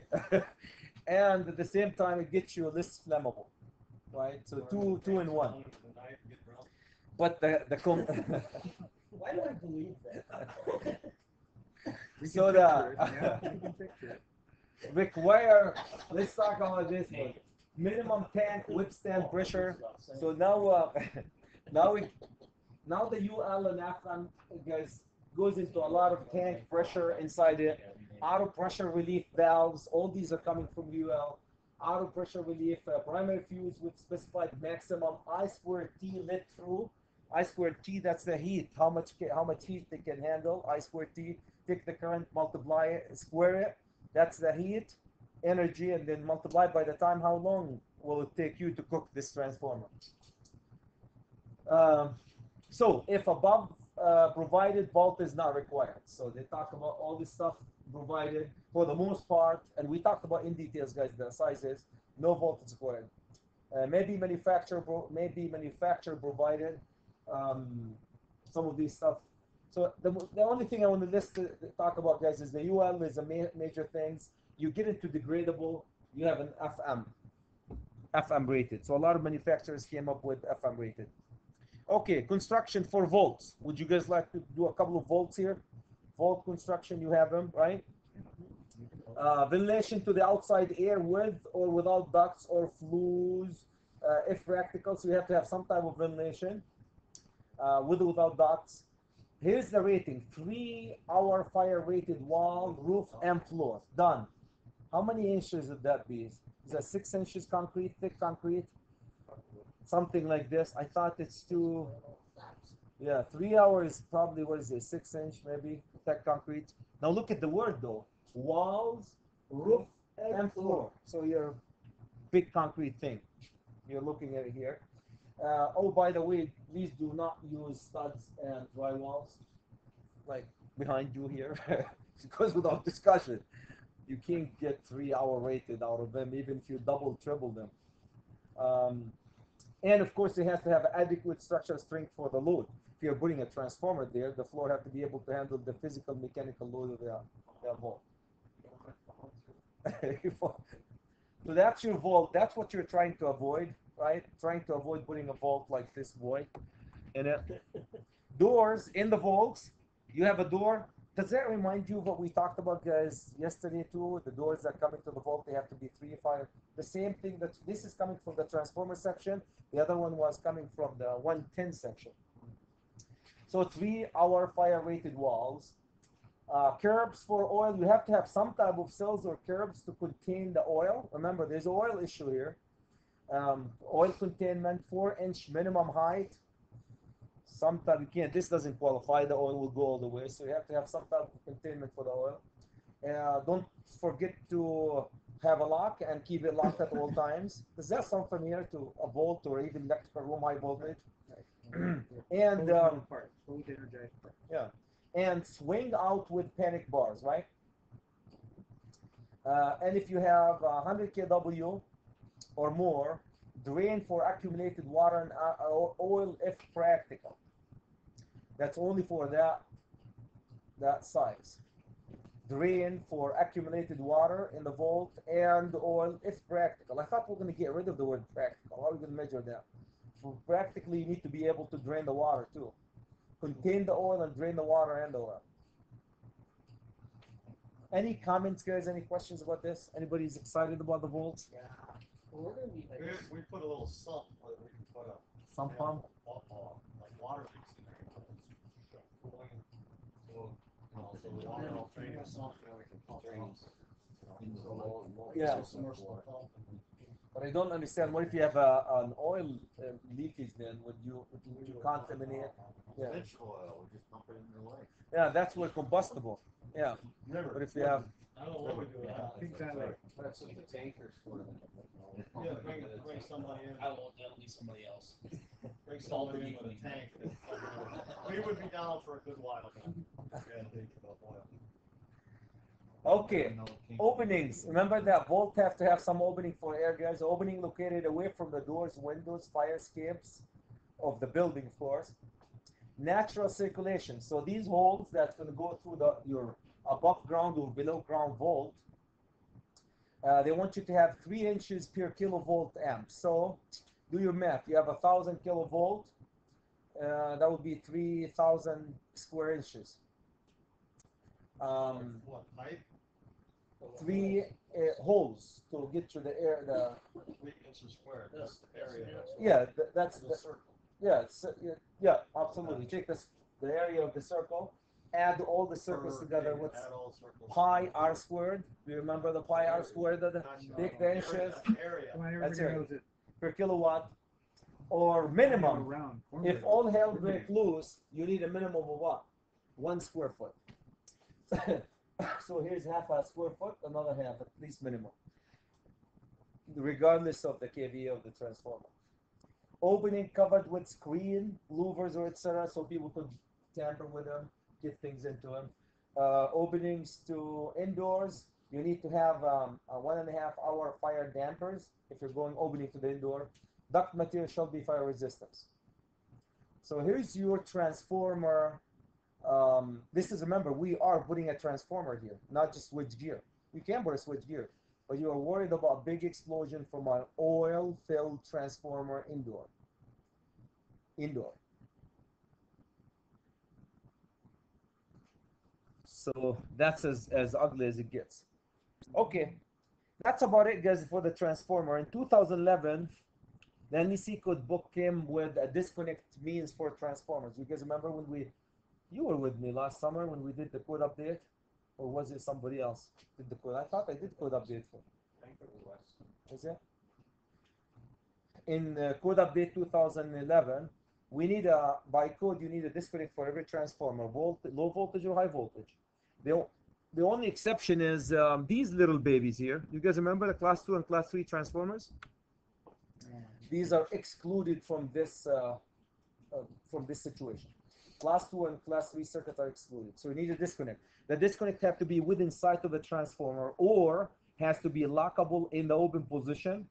And at the same time, it gets you less flammable, right? So two in one. But Why do I believe that? so require. Let's talk about this one. Minimum tank withstand pressure. So now, now the UL and FM guys goes into a lot of tank pressure inside it. Auto pressure relief valves. All these are coming from UL. Auto pressure relief, primary fuse with specified maximum I squared T lit through. I squared T, that's the heat. How much heat they can handle. I squared T. Take the current, multiply it, square it. That's the heat, energy, and then multiply by the time. How long will it take you to cook this transformer? So if above provided, volt is not required. So they talk about all this stuff provided for the most part, and we talked about in details, guys, the sizes. No voltage required. Maybe manufacturer provided. Some of these stuff. So the only thing I want to talk about, guys, is the UL is a major things. You get into degradable, you have an FM rated. So a lot of manufacturers came up with FM rated. Okay, construction for volts. Would you guys like to do a couple of volts here? Volt construction, you have them, right? Ventilation to the outside air with or without ducts or flues, if practical. So you have to have some type of ventilation. With or without ducts. Here's the rating: 3-hour fire rated wall, roof, and floor. Done. How many inches would that be? Is that 6 inches concrete, thick concrete? Something like this. I thought it's too. Yeah, 3 hours probably, what is it, 6 inch maybe, thick concrete. Now look at the word though: walls, roof, and floor. So your big concrete thing. You're looking at it here. Oh, by the way, please do not use studs and drywalls like behind you here, because without discussion, you can't get 3-hour rated out of them, even if you triple them. And of course, it has to have adequate structural strength for the load. If you're putting a transformer there, the floor has to be able to handle the physical, mechanical load of the volt. So that's your volt. That's what you're trying to avoid. Right? Trying to avoid putting a vault like this void in it. Doors in the vaults. You have a door. Does that remind you of what we talked about, guys, yesterday too? The doors that come into the vault, they have to be 3 or 5. The same thing that this is coming from the transformer section. The other one was coming from the 110 section. So 3-hour fire rated walls. Curbs for oil. You have to have some type of cells or curbs to contain the oil. Remember, there's an oil issue here. Oil containment, 4-inch minimum height. Sometimes you can't, this doesn't qualify, the oil will go all the way, so you have to have some type of containment for the oil. Don't forget to have a lock and keep it locked at all times. Does that sound familiar to a volt or even electrical room high voltage? And yeah, and swing out with panic bars, right? And if you have 100 kW or more, drain for accumulated water and oil if practical. That's only for that size. Drain for accumulated water in the vault and oil if practical. I thought we were going to get rid of the word practical. How are we going to measure that? For practically, you need to be able to drain the water too. Contain the oil and drain the water and the oil. Any comments, guys? Any questions about this? Anybody's excited about the volts? Yeah. We're gonna be like We put a little sump where we can put a Sump pump? like water leaks in there. So we want to train ourselves, we can pump Trains. Yeah. submersible pump. But I don't understand. What if you have an oil leakage? Then would you contaminate? Yeah. Vegetable oil, we just pump it in their life. Yeah, that's what combustible. Yeah. But if you have, I don't know what we do with that. Exactly. That's what the tankers for. Yeah, bring somebody in. I won't, that'll be somebody else. Bring somebody in with a tank. We would be down for a good while. Yeah, think about oil. okay, openings. Remember that vault have to have some opening for air, guys. Opening located away from the doors, windows, fire escapes of the building, of course. Natural circulation. So these holes that's going to go through your above ground or below ground vault, they want you to have 3 inches per kilovolt amp. So do your math. You have 1,000 kilovolt. That would be 3,000 square inches. What, height? 3 holes to get to the air. 3 inches square, that's the area. Yeah, that's The the circle. yeah, absolutely. Take the area of the circle, add all the circles together. What's Add all circles. pi r squared? Do you remember the pi r squared? Take the inches Area. Come on, That's everybody it. knows it. per kilowatt, or minimum. Around. If all hell break loose, you need a minimum of what? 1 square foot. So here's half a square foot, another half, at least minimum, regardless of the kVA of the transformer. Opening covered with screen, louvers, or etc., so people could tamper with them, get things into them. Openings to indoors, you need to have a 1.5 hour fire dampers if you're going opening to the indoor. Duct material shall be fire resistance. So here's your transformer. This is, remember, we are putting a transformer here, not just switch gear. You can put a switch gear, but you are worried about a big explosion from an oil-filled transformer indoor. So that's as ugly as it gets. Okay, that's about it, guys, for the transformer. In 2011, the NEC code book came with a disconnect means for transformers. You guys remember when you were with me last summer when we did the code update? Or was it somebody else did the code? I thought I did code update for. Is it? In code update 2011, we need by code, you need a disconnect for every transformer, low voltage or high voltage. The only exception is these little babies here. You guys remember the class 2 and class 3 transformers? These are excluded from this situation. Class 2 and class 3 circuits are excluded. So you need a disconnect. The disconnect have to be within sight of the transformer or has to be lockable in the open position.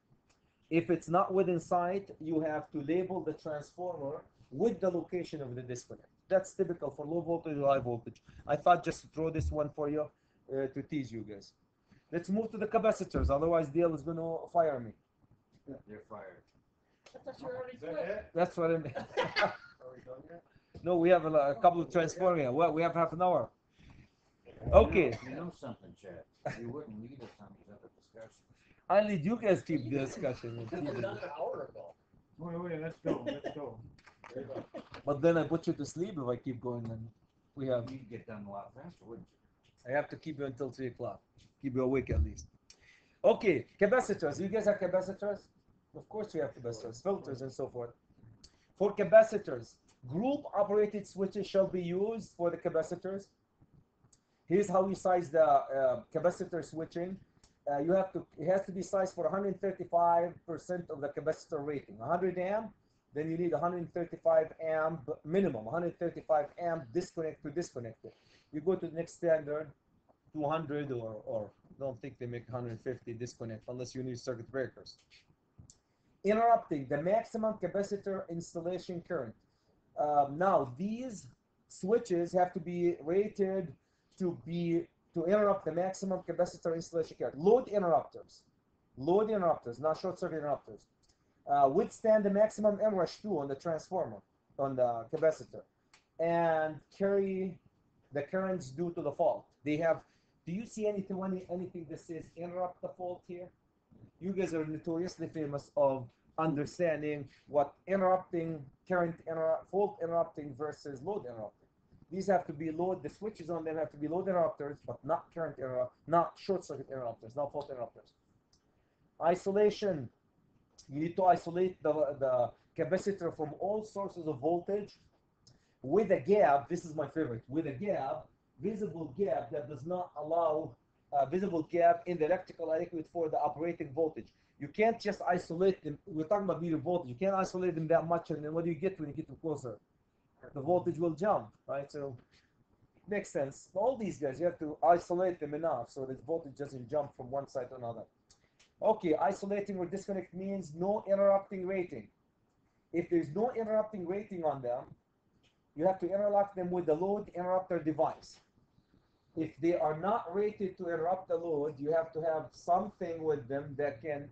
If it's not within sight, you have to label the transformer with the location of the disconnect. That's typical for low voltage or high voltage. I thought just to throw this one for you to tease you guys. Let's move to the capacitors, otherwise Dale is going to fire me. They're fired. I thought you were already Is that quit. it? That's what I mean. Are we done yet? No, we have a couple of transformers. Well, we have half an hour. Okay. You know something, Chad? You wouldn't lead us on these other discussions. I need you guys keep the discussion. Done an hour ago. Wait, let's go. Let's go. But then I put you to sleep if I keep going. Then we have. You'd get done a lot faster, wouldn't you? I have to keep you until 3 o'clock. Keep you awake at least. Okay, capacitors. You guys have capacitors? Of course we have capacitors, filters, and so forth. For capacitors, group-operated switches shall be used for the capacitors. Here's how you size the capacitor switching. It has to be sized for 135% of the capacitor rating. 100 amp, then you need 135 amp minimum, 135 amp disconnect to disconnect it. You go to the next standard, 200 or don't think they make 150 disconnect unless you need circuit breakers. Interrupting the maximum capacitor installation current. Now these switches have to be rated to interrupt the maximum capacitor installation current. Load interrupters, not short circuit interrupters, withstand the maximum MRUSH 2 on the transformer, on the capacitor, and carry the currents due to the fault. They have. Do you see anything that says interrupt the fault here? You guys are notoriously famous of understanding what fault interrupting versus load interrupting. These have to be load. The switches on them have to be load interrupters, but not current not short circuit interrupters, not fault interrupters. Isolation. You need to isolate the capacitor from all sources of voltage with a gap. This is my favorite. With a gap, visible gap that does not allow visible gap in the electrical circuit for the operating voltage. You can't just isolate them. We're talking about meter voltage. You can't isolate them that much, and then what do you get when you get too closer? The voltage will jump, right? So makes sense. All these guys, you have to isolate them enough so that voltage doesn't jump from one side to another. Okay, isolating or disconnect means no interrupting rating. If there's no interrupting rating on them, you have to interlock them with the load interrupter device. If they are not rated to interrupt the load, you have to have something with them that can,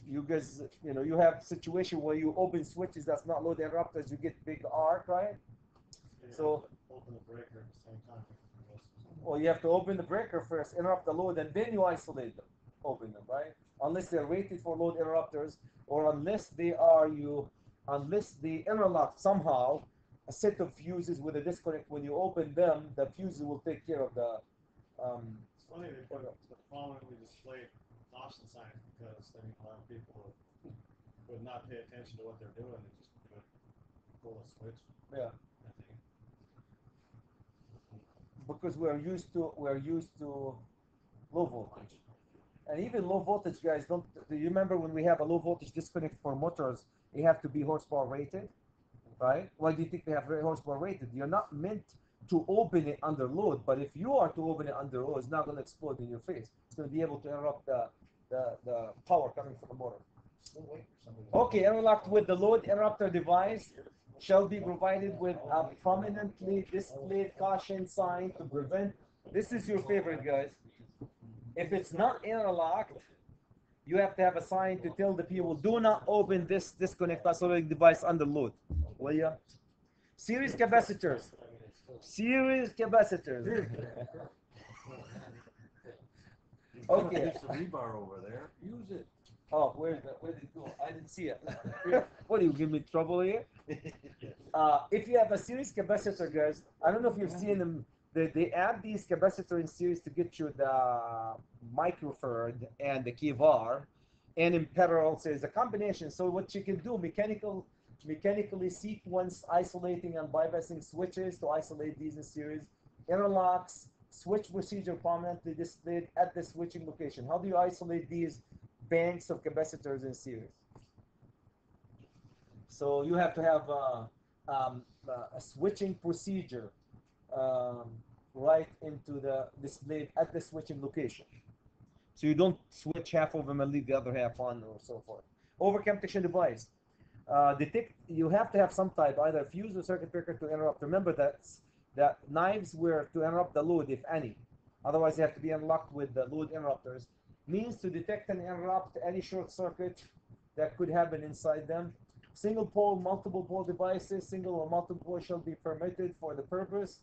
you guys, you know, you have situation where you open switches that's not load interrupters, you get big arc, right? Yeah, So, open the breaker at the same time. well, you have to open the breaker first, interrupt the load, and then you isolate them, open them, right? Unless they're rated for load interrupters, or unless they are unless they interlock somehow a set of fuses with a disconnect. When you open them, the fuses will take care of the. It's funny they put the prominently displayed caution signs because I think a lot of people would not pay attention to what they're doing and just pull a switch. Yeah. I think. Because we're used to low voltage, and even low voltage guys don't. Do you remember when we have a low voltage disconnect for motors? They have to be horsepower rated, right? Why do you think they have horsepower rated? You're not meant to open it under load, but if you are to open it under load, it's not going to explode in your face. It's going to be able to interrupt the power coming from the motor. Okay, interlocked with the load interrupter device shall be provided with a prominently displayed caution sign to prevent. This is your favorite, guys. If it's not interlocked, you have to have a sign to tell the people, do not open this disconnect isolating device under load. Will you? Series capacitors. Series capacitors. Okay. There's a rebar over there. Use it. Oh, where did it go? I didn't see it. What, do you give me trouble here? If you have a series capacitor, guys, I don't know if you've seen them. They add these capacitors in series to get you the microfarad and the kVAR, and in parallel, so it's a combination. So what you can do, mechanically sequence isolating and bypassing switches to isolate these in series, interlocks, switch procedure prominently displayed at the switching location. How do you isolate these banks of capacitors in series? So you have to have a switching procedure right into the displayed at the switching location. So you don't switch half of them and leave the other half on, or so forth. Overcam detection device. You have to have some type, either fuse or circuit breaker to interrupt. Remember that knives were to interrupt the load, if any. Otherwise, they have to be unlocked with the load interrupters. Means to detect and interrupt any short circuit that could happen inside them. Single pole, multiple pole devices, single or multiple pole shall be permitted for the purpose.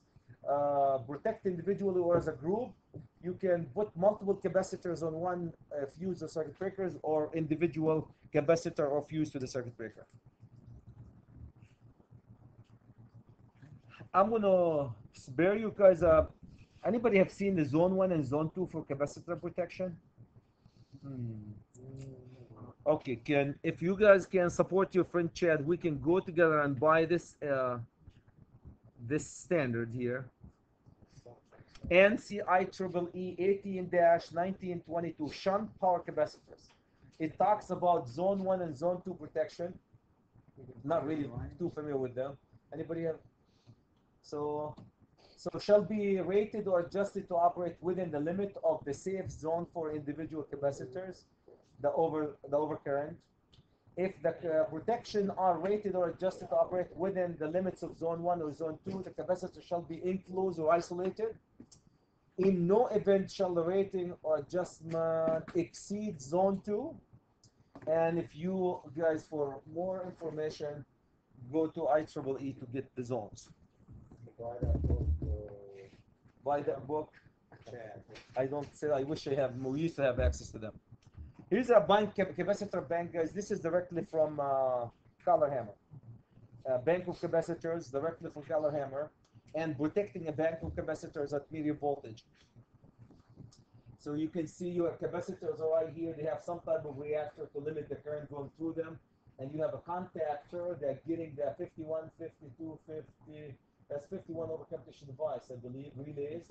Protect individually or as a group. You can put multiple capacitors on one fuse or circuit breakers, or individual capacitor or fuse to the circuit breaker. I'm gonna spare you guys. Anybody have seen the zone 1 and zone 2 for capacitor protection? Okay, if you guys can support your friend Chad, we can go together and buy this this standard here. NCI EEE 18-1922 shunt power capacitors. It talks about zone 1 and zone 2 protection. Not really too familiar with them. Anybody have? So shall be rated or adjusted to operate within the limit of the safe zone for individual capacitors, the overcurrent. If the protection are rated or adjusted to operate within the limits of zone 1 or zone 2, the capacitor shall be enclosed or isolated. In no event shall the rating or adjustment exceed zone 2. And if you guys, for more information, go to IEEE to get the zones. Buy that book. I don't say. I wish we used to have access to them. Here's a bank capacitor bank, guys. This is directly from Callerhammer. Bank of capacitors directly from Callerhammer. and protecting a bank of capacitors at medium voltage. So you can see your capacitors are right here. They have some type of reactor to limit the current going through them. And you have a contactor that getting the 51, 52, 50, that's 51 overcomputation device, I believe, relays.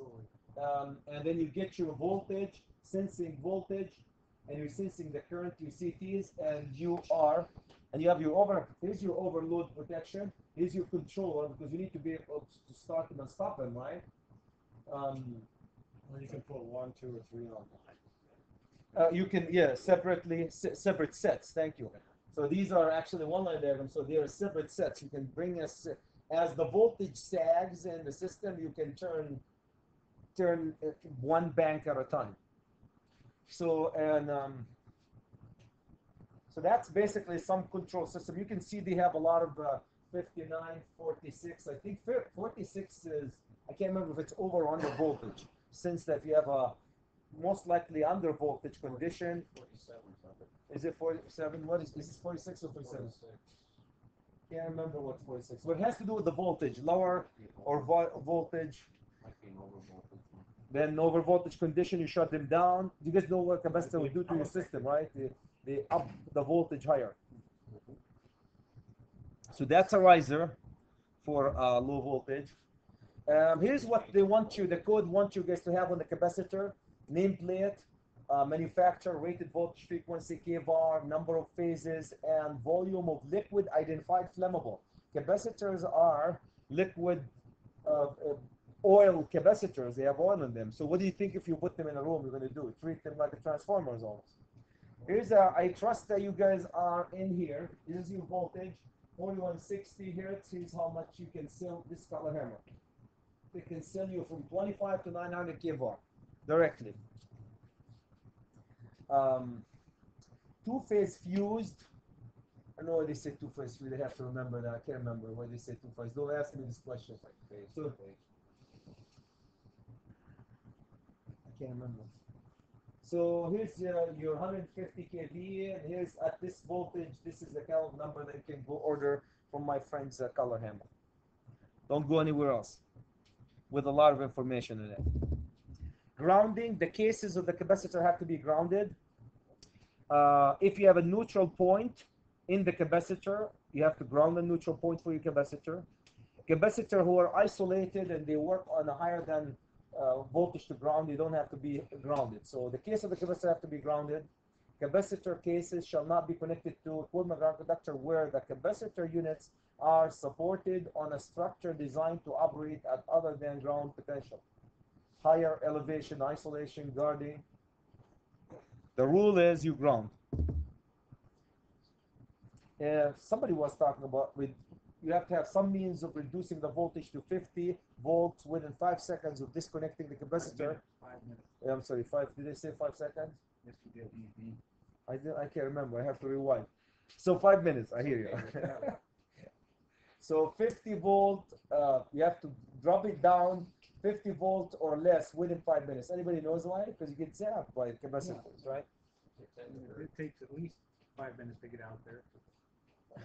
And then you get your voltage, sensing voltage, and you're sensing the current, your CTs, and you have your here's your overload protection, here's your controller, because you need to be able to start them and stop them, right? Or you can put 1, 2, or 3 online. You can, yeah, separate sets, thank you. So these are actually one-line diagrams, so they are separate sets. You can bring as the voltage sags in the system, you can turn one bank at a time. So, and so that's basically some control system. You can see they have a lot of 59, 46. I think 46 is, I can't remember if it's over or under voltage. Since that you have a most likely under voltage condition. 47 something. Is it 47? What is this? 46 or 47? Can't remember what 46. But it has to do with the voltage, lower or voltage. Might be an overvoltage. Then over voltage condition, you shut them down. You guys know what capacitor will do to your system, right? They up the voltage higher. So that's a riser for low voltage. Here's what they want you, the code wants you guys to have on the capacitor: nameplate, manufacturer, rated voltage, frequency, kVAR, number of phases, and volume of liquid identified flammable. Capacitors are liquid oil capacitors. They have oil in them. So what do you think if you put them in a room, you're going to do? Treat them like a transformers almost. Here's I trust that you guys are in here. Here's your voltage, 4160 hertz. Here's how much you can sell this color hammer. It can sell you from 25 to 900 kVAR directly. Two-phase fused. I know why they say two-phase fused. They have to remember that. I can't remember why they say two-phase. Don't ask me this question. So, I can't remember. So here's your 150 kV, and here's at this voltage. This is the kind of number that you can go order from my friend's color hammer. Don't go anywhere else. With a lot of information in it. Grounding, the cases of the capacitor have to be grounded. If you have a neutral point in the capacitor, you have to ground the neutral point for your capacitor. Capacitor who are isolated and they work on a higher than voltage to ground, you don't have to be grounded. So the case of the capacitor have to be grounded. Capacitor cases shall not be connected to equivalent ground conductor where the capacitor units are supported on a structure designed to operate at other than ground potential. Higher elevation, isolation, guarding. The rule is you ground. Somebody was talking about you have to have some means of reducing the voltage to 50 volts within 5 seconds of disconnecting the capacitor. 5 minutes. I'm sorry, 5. Did they say 5 seconds? Yes, you did. I can't remember. I have to rewind. So 5 minutes. I hear you. So 50 volt. You have to drop it down 50 volt or less within 5 minutes. Anybody knows why? Because you get zapped by capacitors, right? It takes at least 5 minutes to get out there.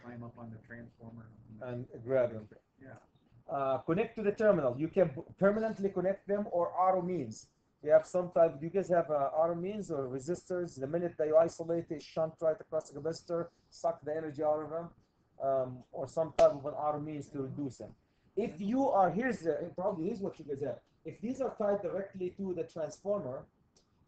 Climb up on the transformer And grab them. Yeah. Connect to the terminal. You can permanently connect them or auto means. You have some type. Do you guys have auto means or resistors? The minute that you isolate a shunt right across the capacitor, suck the energy out of them, or some type of an auto means to reduce them. If you are here's what you guys have. If these are tied directly to the transformer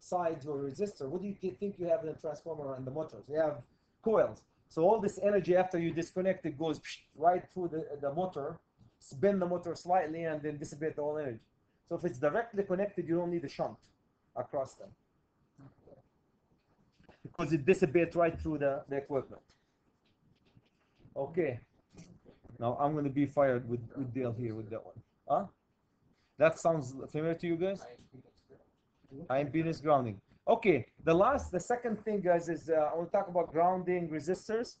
sides or resistor, what do you think you have in the transformer and the motors? You have coils. So all this energy after you disconnect it goes right through the motor, spin the motor slightly, and then dissipate all energy. So if it's directly connected, you don't need a shunt across them because it dissipates right through the equipment. Okay. Now I'm going to be fired with Dale here with that one. Huh? That sounds familiar to you guys? High impedance grounding. Okay, the second thing, guys, is I want to talk about grounding resistors.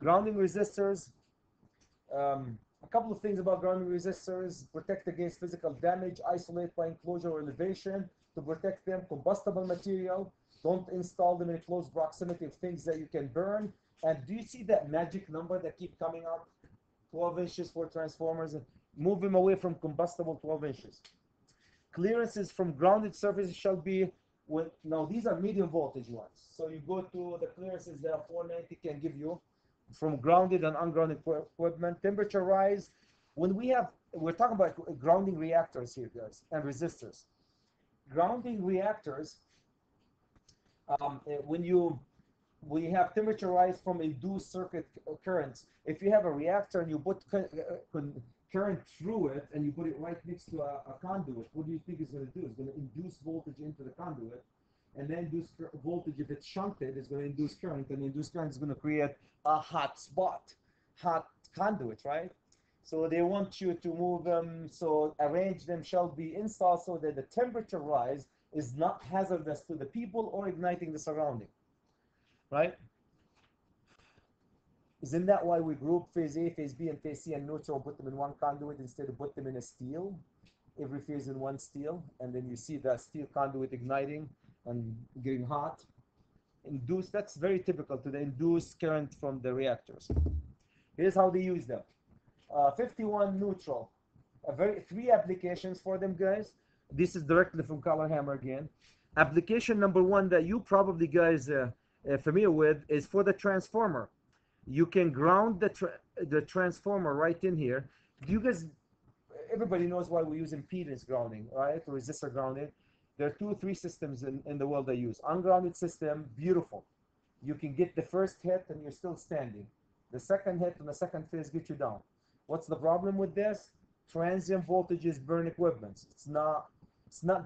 Grounding resistors, a couple of things about grounding resistors: protect against physical damage, isolate by enclosure or elevation to protect them, combustible material, don't install them in close proximity of things that you can burn. And do you see that magic number that keep coming up? 12 inches for transformers. Move them away from combustible 12 inches. Clearances from grounded surfaces shall be now these are medium voltage ones. So you go to the clearances that 490 can give you from grounded and ungrounded equipment. Temperature rise. We're talking about grounding reactors here, guys, and resistors. Grounding reactors, when you have temperature rise from induced circuit currents, if you have a reactor and you put current through it and you put it right next to a conduit, what do you think it's going to do? It's going to induce voltage into the conduit, and then induce voltage, if it's shunted, is going to induce current, and induced current is going to create a hot spot, hot conduit, right? So they want you to move them, so arrange them shall be installed so that the temperature rise is not hazardous to the people or igniting the surrounding, right? Isn't that why we group phase A, phase B, and phase C and neutral, put them in one conduit instead of put them in a steel? Every phase in one steel, and then you see that steel conduit igniting and getting hot. Induced, that's very typical to the induced current from the reactors. Here's how they use them. 51 neutral. Three applications for them, guys. This is directly from Colorhammer again. Application number one that you probably guys familiar with is for the transformer. You can ground the transformer right in here. You guys, everybody knows why we use impedance grounding, right? Resistor grounding. There are 3 systems in the world that use. Ungrounded system, beautiful. You can get the first hit and you're still standing. The second hit and the second phase get you down. What's the problem with this? Transient voltages burn equipment. It's not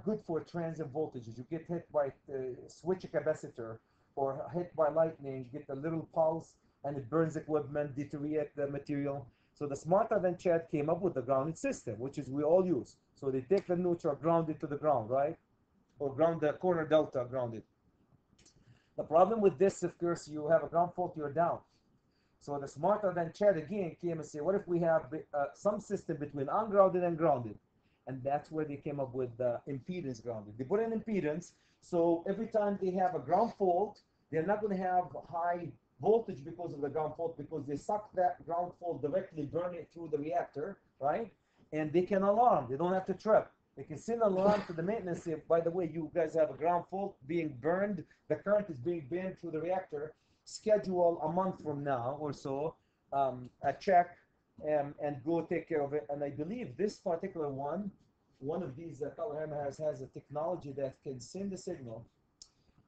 good for transient voltages. You get hit by switch capacitor or hit by lightning, get a little pulse, and it burns equipment, deteriorate the material. So the Smarter Than Chad came up with the grounded system, which is we all use. So they take the neutral, ground it to the ground, right? Or ground the corner delta, grounded. The problem with this, of course, you have a ground fault, you're down. So the Smarter Than Chad again came and said, what if we have some system between ungrounded and grounded? And that's where they came up with the impedance grounded. They put an impedance, so every time they have a ground fault, they're not going to have high voltage because of the ground fault, because they suck that ground fault directly, burn it through the reactor, right? And they can alarm. They don't have to trip. They can send an alarm to the maintenance. If, by the way, you guys have a ground fault being burned, the current is being burned through the reactor. Schedule a month from now or so a check and go take care of it. And I believe this particular one of these Colorhammer has a technology that can send a signal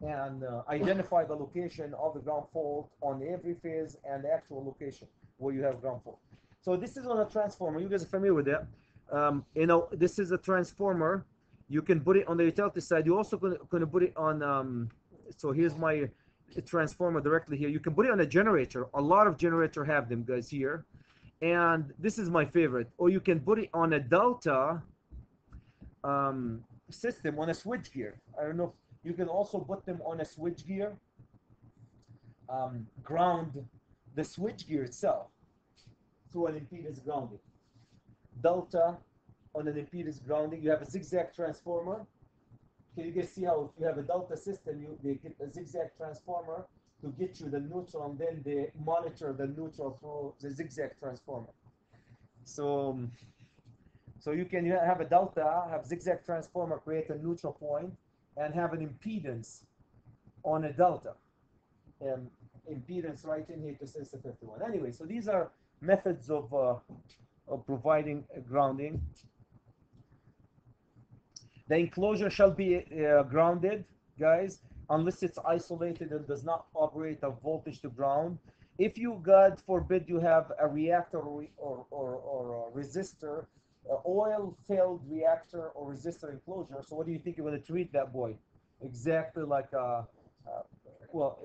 and identify the location of the ground fault on every phase and the actual location where you have ground fault. So this is on a transformer. You guys are familiar with that. This is a transformer. You can put it on the utility side. You also going to put it on. So here's my transformer directly here. You can put it on a generator. A lot of generators have them, guys, here. And this is my favorite. Or you can put it on a delta system on a switch gear. I don't know. You can also put them on a switch gear. Ground the switch gear itself through an impedance grounding. Delta on an impedance grounding. You have a zigzag transformer. Can you guys see how if you have a delta system, they get a zigzag transformer to get you the neutral, and then they monitor the neutral through the zigzag transformer. So you can have a delta, have zigzag transformer, create a neutral point, and have an impedance on a delta. Impedance right in here to sense the 51. Anyway, so these are methods of providing grounding. The enclosure shall be grounded, guys, unless it's isolated and does not operate a voltage to ground. If you, God forbid, you have a reactor or a resistor, oil-filled reactor or resistor enclosure, so what do you think you're going to treat that boy? Exactly like a,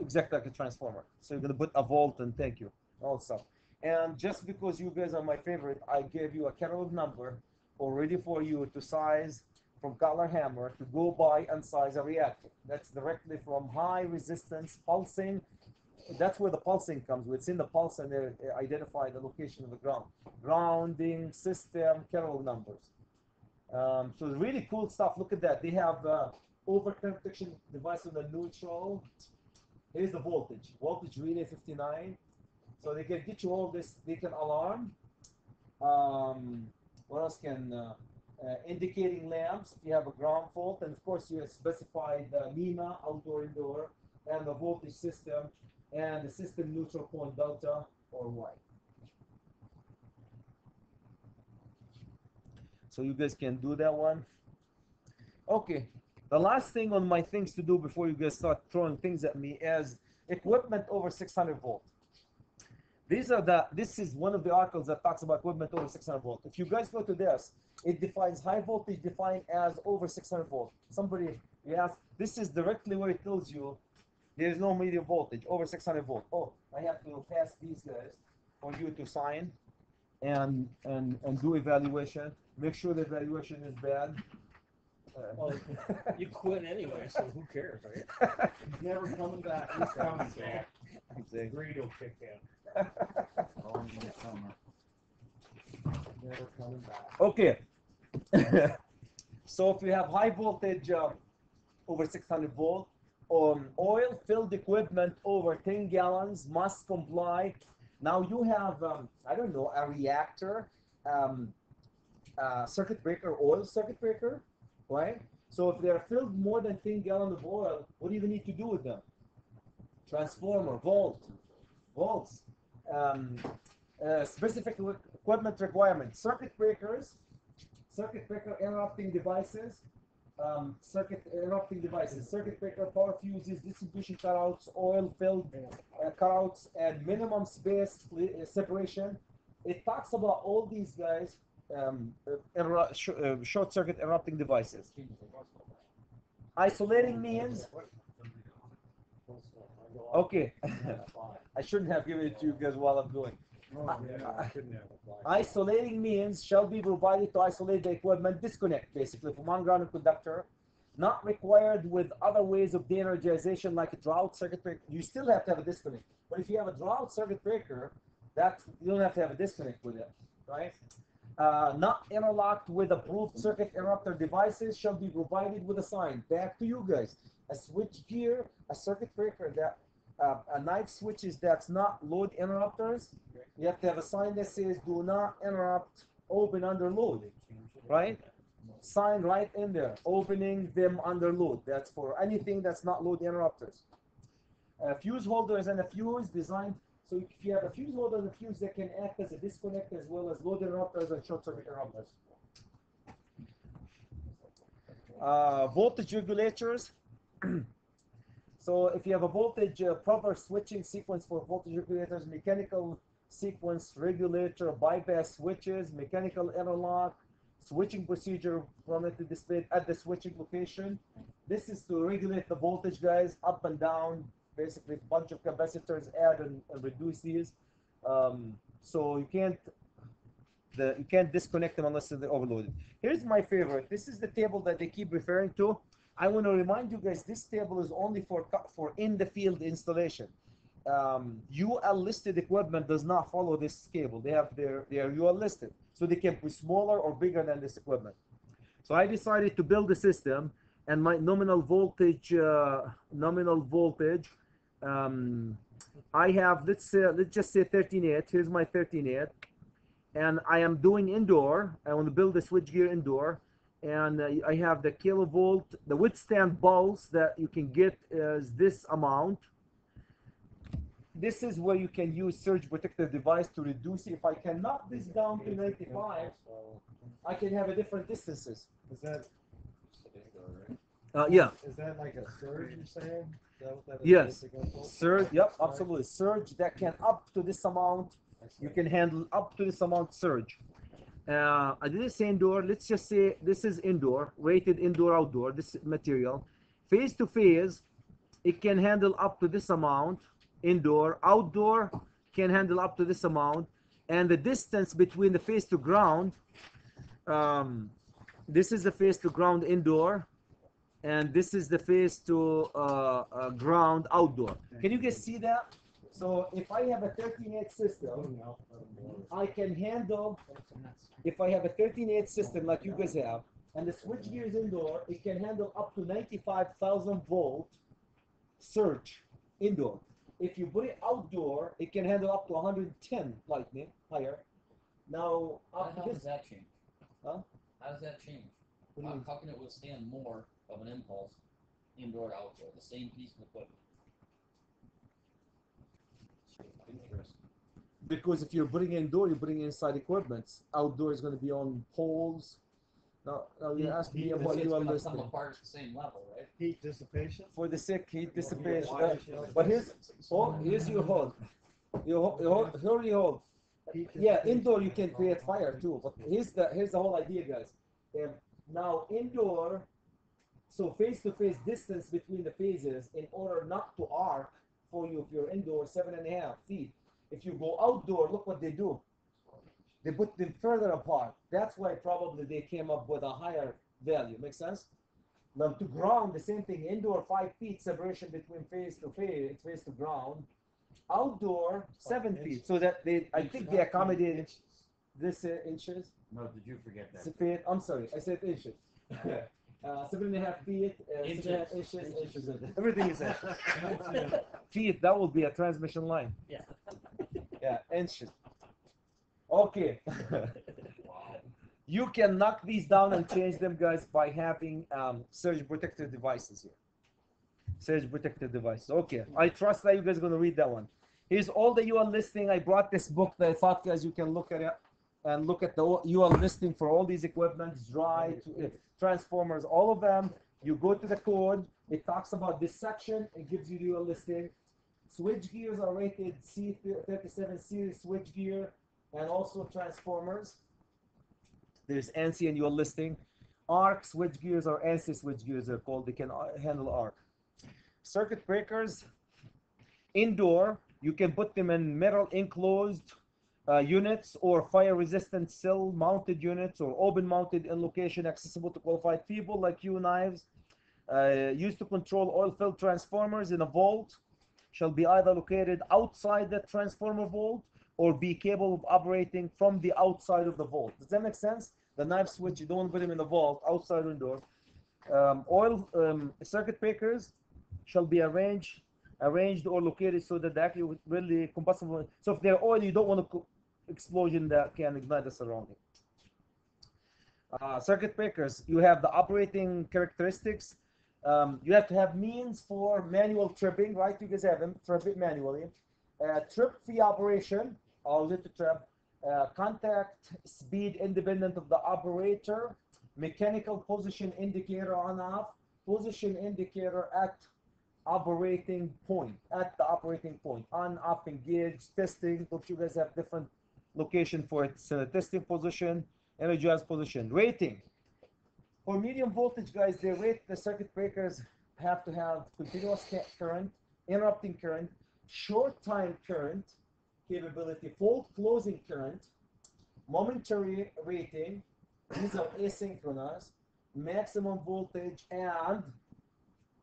exactly like a transformer. So you're going to put a volt and thank you, all stuff. And just because you guys are my favorite, I gave you a catalog number already for you to size from Colorhammer to go buy and size a reactor. That's directly from high resistance pulsing. That's where the pulsing comes. It's in the pulse and they identify the location of the ground. Grounding system, catalog numbers. So really cool stuff. Look at that. They have overcurrent protection device on the neutral. Here's the voltage. Voltage relay 59. So they can get you all this. They can alarm. What else can indicating lamps? If you have a ground fault, and of course you specify the NEMA, outdoor, indoor, and the voltage system, and the system neutral point delta or Y. So you guys can do that one. Okay. The last thing on my things to do before you guys start throwing things at me is equipment over 600 volt. This is one of the articles that talks about equipment over 600 volt. If you guys go to this, it defines high voltage defined as over 600 volt. Somebody asked, this is directly where it tells you there is no medium voltage over 600 volt. Oh, I have to pass these guys for you to sign and do evaluation. Make sure the evaluation is bad. Well, you quit anyway, so who cares, right? He's never coming back. He's coming back. Exactly. Greed will kick in. Never coming back. Okay. So if you have high voltage over 600 volt, oil-filled equipment over 10 gallons must comply. Now you have, I don't know, a reactor, circuit breaker, oil circuit breaker, right? So if they're filled more than 10 gallons of oil, what do you need to do with them? Transformer, volts. Specific equipment requirements: circuit breakers, circuit breaker interrupting devices, circuit breaker, power fuses, distribution cutouts, oil-filled cutouts, and minimum space separation. It talks about all these guys, short circuit interrupting devices. Isolating means, okay, I shouldn't have given it to you guys while I'm doing. Isolating means shall be provided to isolate the equipment disconnect, basically, from ungrounded conductor, not required with other ways of de-energization like a drought circuit breaker. You still have to have a disconnect, but if you have a drought circuit breaker, that you don't have to have a disconnect with it, right? Not interlocked with approved circuit interrupter devices shall be provided with a sign. Back to you guys. A switch gear, a circuit breaker, that a night switches that's not load interrupters, you have to have a sign that says do not interrupt, open under load, right? Sign right in there, opening them under load. That's for anything that's not load interrupters. Fuse holders and a fuse designed, so if you have a fuse holder and a fuse that can act as a disconnect as well as load interrupters and short circuit interrupters. Voltage regulators. So if you have a voltage proper switching sequence for voltage regulators, mechanical sequence regulator, bypass switches, mechanical interlock, switching procedure permitted displayed at the switching location. This is to regulate the voltage, guys, up and down, basically a bunch of capacitors, add and reduce these. So you can't disconnect them unless they're overloaded. Here's my favorite. This is the table that they keep referring to. I want to remind you guys, this table is only for in the field installation. UL listed equipment does not follow this table. They have their UL listed, so they can be smaller or bigger than this equipment. So I decided to build a system, and my nominal voltage, I have, let's just say 13.8. Here's my 13.8, and I am doing indoor. I want to build a switchgear indoor. And I have the kilovolt, the withstand pulse that you can get is this amount. This is where you can use surge protective device to reduce it. If I can knock this down to 95, I can have a different distances. Is that? Yeah. Is that like a surge you're saying? Is that what that is? Yes. Surge. Yep. Absolutely. Surge that can up to this amount. You can handle up to this amount surge. I did this indoor. Let's just say this is indoor, rated indoor outdoor. This material, phase to phase, it can handle up to this amount. Indoor, outdoor can handle up to this amount, and the distance between the phase to ground. This is the phase to ground indoor, and this is the phase to ground outdoor. Can you guys see that? So if I have a 13.8 system, I can handle, if I have a 13.8 system like you guys have, and the switchgear is indoor, it can handle up to 95,000 volt surge indoor. If you put it outdoor, it can handle up to 110 lightning, higher. Now, How does that change? How does that change? What do you mean? How can it withstand more of an impulse, indoor to outdoor, the same piece of equipment? Interesting. Because if you're putting indoor, you're putting inside equipment. Outdoor is going to be on poles. Now you're asking me But about it's you gonna come understand. apart at the same level, right? Heat dissipation? For the sick, heat dissipation. Why? But here's your hold. Here you hold. Yeah, indoor you can create fire too. But here's the whole idea, guys. Now indoor, so face-to-face distance between the phases, in order not to arc for you, if you're indoor, 7.5 feet. If you go outdoor, look what they do. They put them further apart. That's why probably they came up with a higher value. Make sense? Now to ground, the same thing. Indoor, 5 feet separation between face to ground. Outdoor, 7 feet. So that I think they accommodated this inches. No, did you forget that? Feet. I'm sorry, I said inches. 7.5 feet, 7.5 inches. Everything is inches. Feet. That will be a transmission line. Yeah. Yeah, inches. Okay. You can knock these down and change them, guys, by having surge protector devices here. Surge protector devices. Okay. I trust that you guys are going to read that one. Here's all the UL listing. I brought this book that I thought, guys, you can look at it and look at the UL listing for all these equipments, dry, transformers, all of them. You go to the code. It talks about this section. It gives you the UL listing. Switch gears are rated C37 series switch gear, and also transformers. There's ANSI and UL listing. ARC switch gears or ANSI switch gears are called. They can handle ARC. Circuit breakers, indoor, you can put them in metal enclosed units or fire resistant cell mounted units or open mounted in location accessible to qualified people like you, knives. Used to control oil filled transformers in a vault, shall be either located outside the transformer vault or be capable of operating from the outside of the vault. Does that make sense? The knife switch, you don't put them in the vault, outside or indoor. Circuit breakers shall be arranged or located so that the actually really combustible. So if they're oil, you don't want an explosion that can ignite the surrounding. Circuit breakers, you have the operating characteristics. You have to have means for manual tripping, right? You guys have them, trip it manually. Trip-free operation, allows it to trip. Contact speed independent of the operator. Mechanical position indicator on off. Position indicator at operating point, at the operating point. On, off, engage, testing. Don't you guys have different location for it? So testing position, energized position. Rating. For medium voltage, guys, they rate the circuit breakers have to have continuous current, interrupting current, short time current capability, fault closing current, momentary rating. These are asynchronous, maximum voltage, and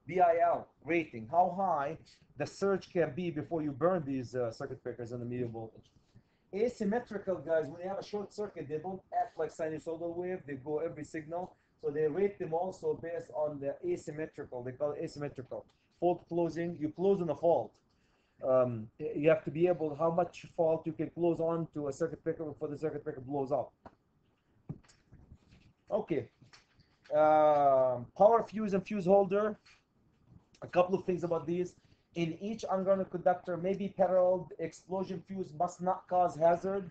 BIL rating. How high the surge can be before you burn these circuit breakers in the medium voltage. Asymmetrical, guys, when you have a short circuit, they don't act like sinusoidal wave. They go every signal. So they rate them also based on the asymmetrical. They call it asymmetrical. Fault closing, you close on a fault. You have to be able, how much fault you can close on to a circuit breaker before the circuit breaker blows up. Okay. Power fuse and fuse holder. A couple of things about these. In each ungrounded conductor may be paralleled. Explosion fuse must not cause hazard.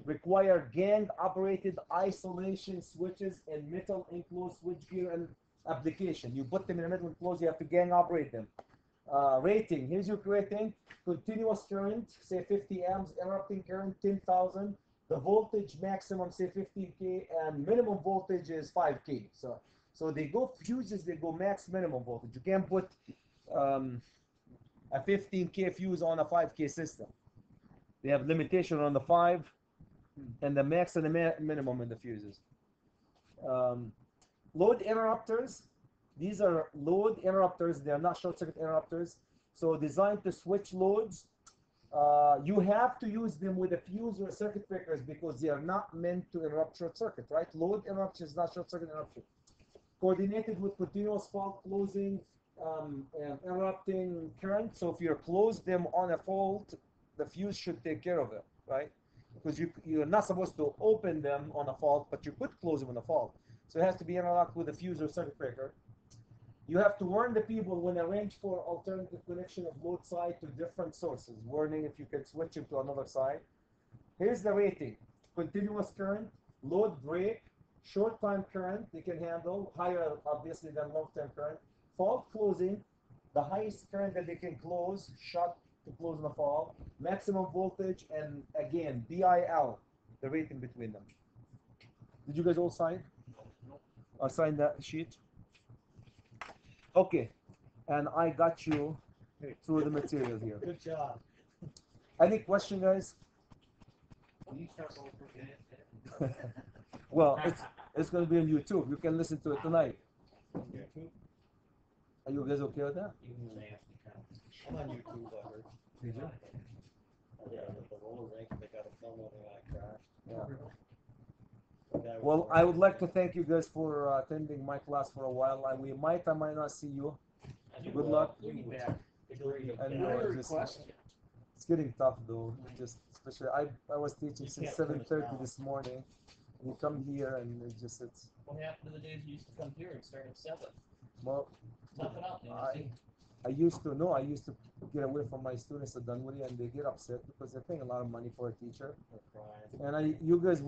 Require gang operated isolation switches and metal enclosed switchgear and application. You put them in a metal enclosed, you have to gang operate them. Rating, here's your rating. Continuous current, say 50 amps, interrupting current 10,000. The voltage maximum, say 15K, and minimum voltage is 5K. So they go fuses, they go max minimum voltage. You can't put a 15K fuse on a 5K system. They have limitation on the 5 and the max and the minimum in the fuses. Load interrupters. These are load interrupters. They are not short circuit interrupters. So designed to switch loads. You have to use them with a fuse or circuit breakers because they are not meant to interrupt short circuit, right? Load interruption is not short circuit interruption. Coordinated with continuous fault closing, interrupting current. So if you close them on a fault, the fuse should take care of it, right? because you're not supposed to open them on a fault, but you could close them on a fault. So it has to be interlocked with a fuse or circuit breaker. You have to warn the people when arrange for alternative connection of load side to different sources, warning if you can switch them to another side. Here's the rating: continuous current, load break, short time current they can handle, higher obviously than long term current, fault closing, the highest current that they can close, shut to close the fault, maximum voltage, and again BIL, the rating between them. Did you guys all sign? Sign that sheet? Okay, and I got you through the material here. Good job. Any question, guys? Well, it's going to be on YouTube. You can listen to it tonight. Are you guys okay with that? I'm on YouTube, I heard. Did you? Yeah, the roller rink, they got a film of it when I crashed. Yeah. The guy was Well, going I would like to crazy. thank you guys for attending my class for a while. I might not see you. Good luck. You'll be back. I know it's getting tough though. Just especially I was teaching since 7:30 this morning. And you come here and it's. What happened to the days you used to come here and start at 7? Well, Tough it out, man. I used to get away from my students at Dunwoody, and they get upset because they're paying a lot of money for a teacher. They're crying. And you guys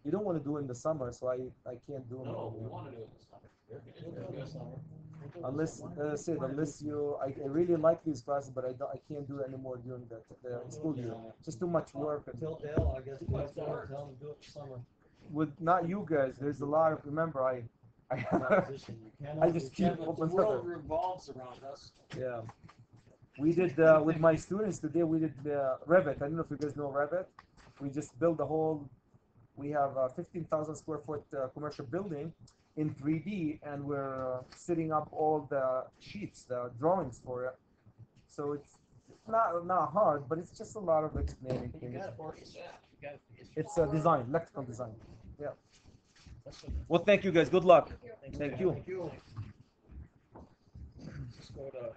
you don't want to do it in the summer, so I can't do it. No, we want to do it this summer. We'll do it this summer. Unless, as I said, I really like these classes, but I can't do it anymore during the school year. Just too much work. And Until Dale, I guess, tell him to do it this summer. with not you guys, there's a lot of. Remember, I Opposition, you cannot- I just you keep cannot- open The world letter. revolves around us. Yeah. We did with my students today. We did Revit. I don't know if you guys know Revit. We just built the whole. We have a 15,000 square foot commercial building in 3D, and we're setting up all the sheets, the drawings for it. So it's not hard, but it's just a lot of explaining You things. got it, Marcus. It's design, electrical design. Yeah. Well, thank you guys. Good luck. Thank you. Just go to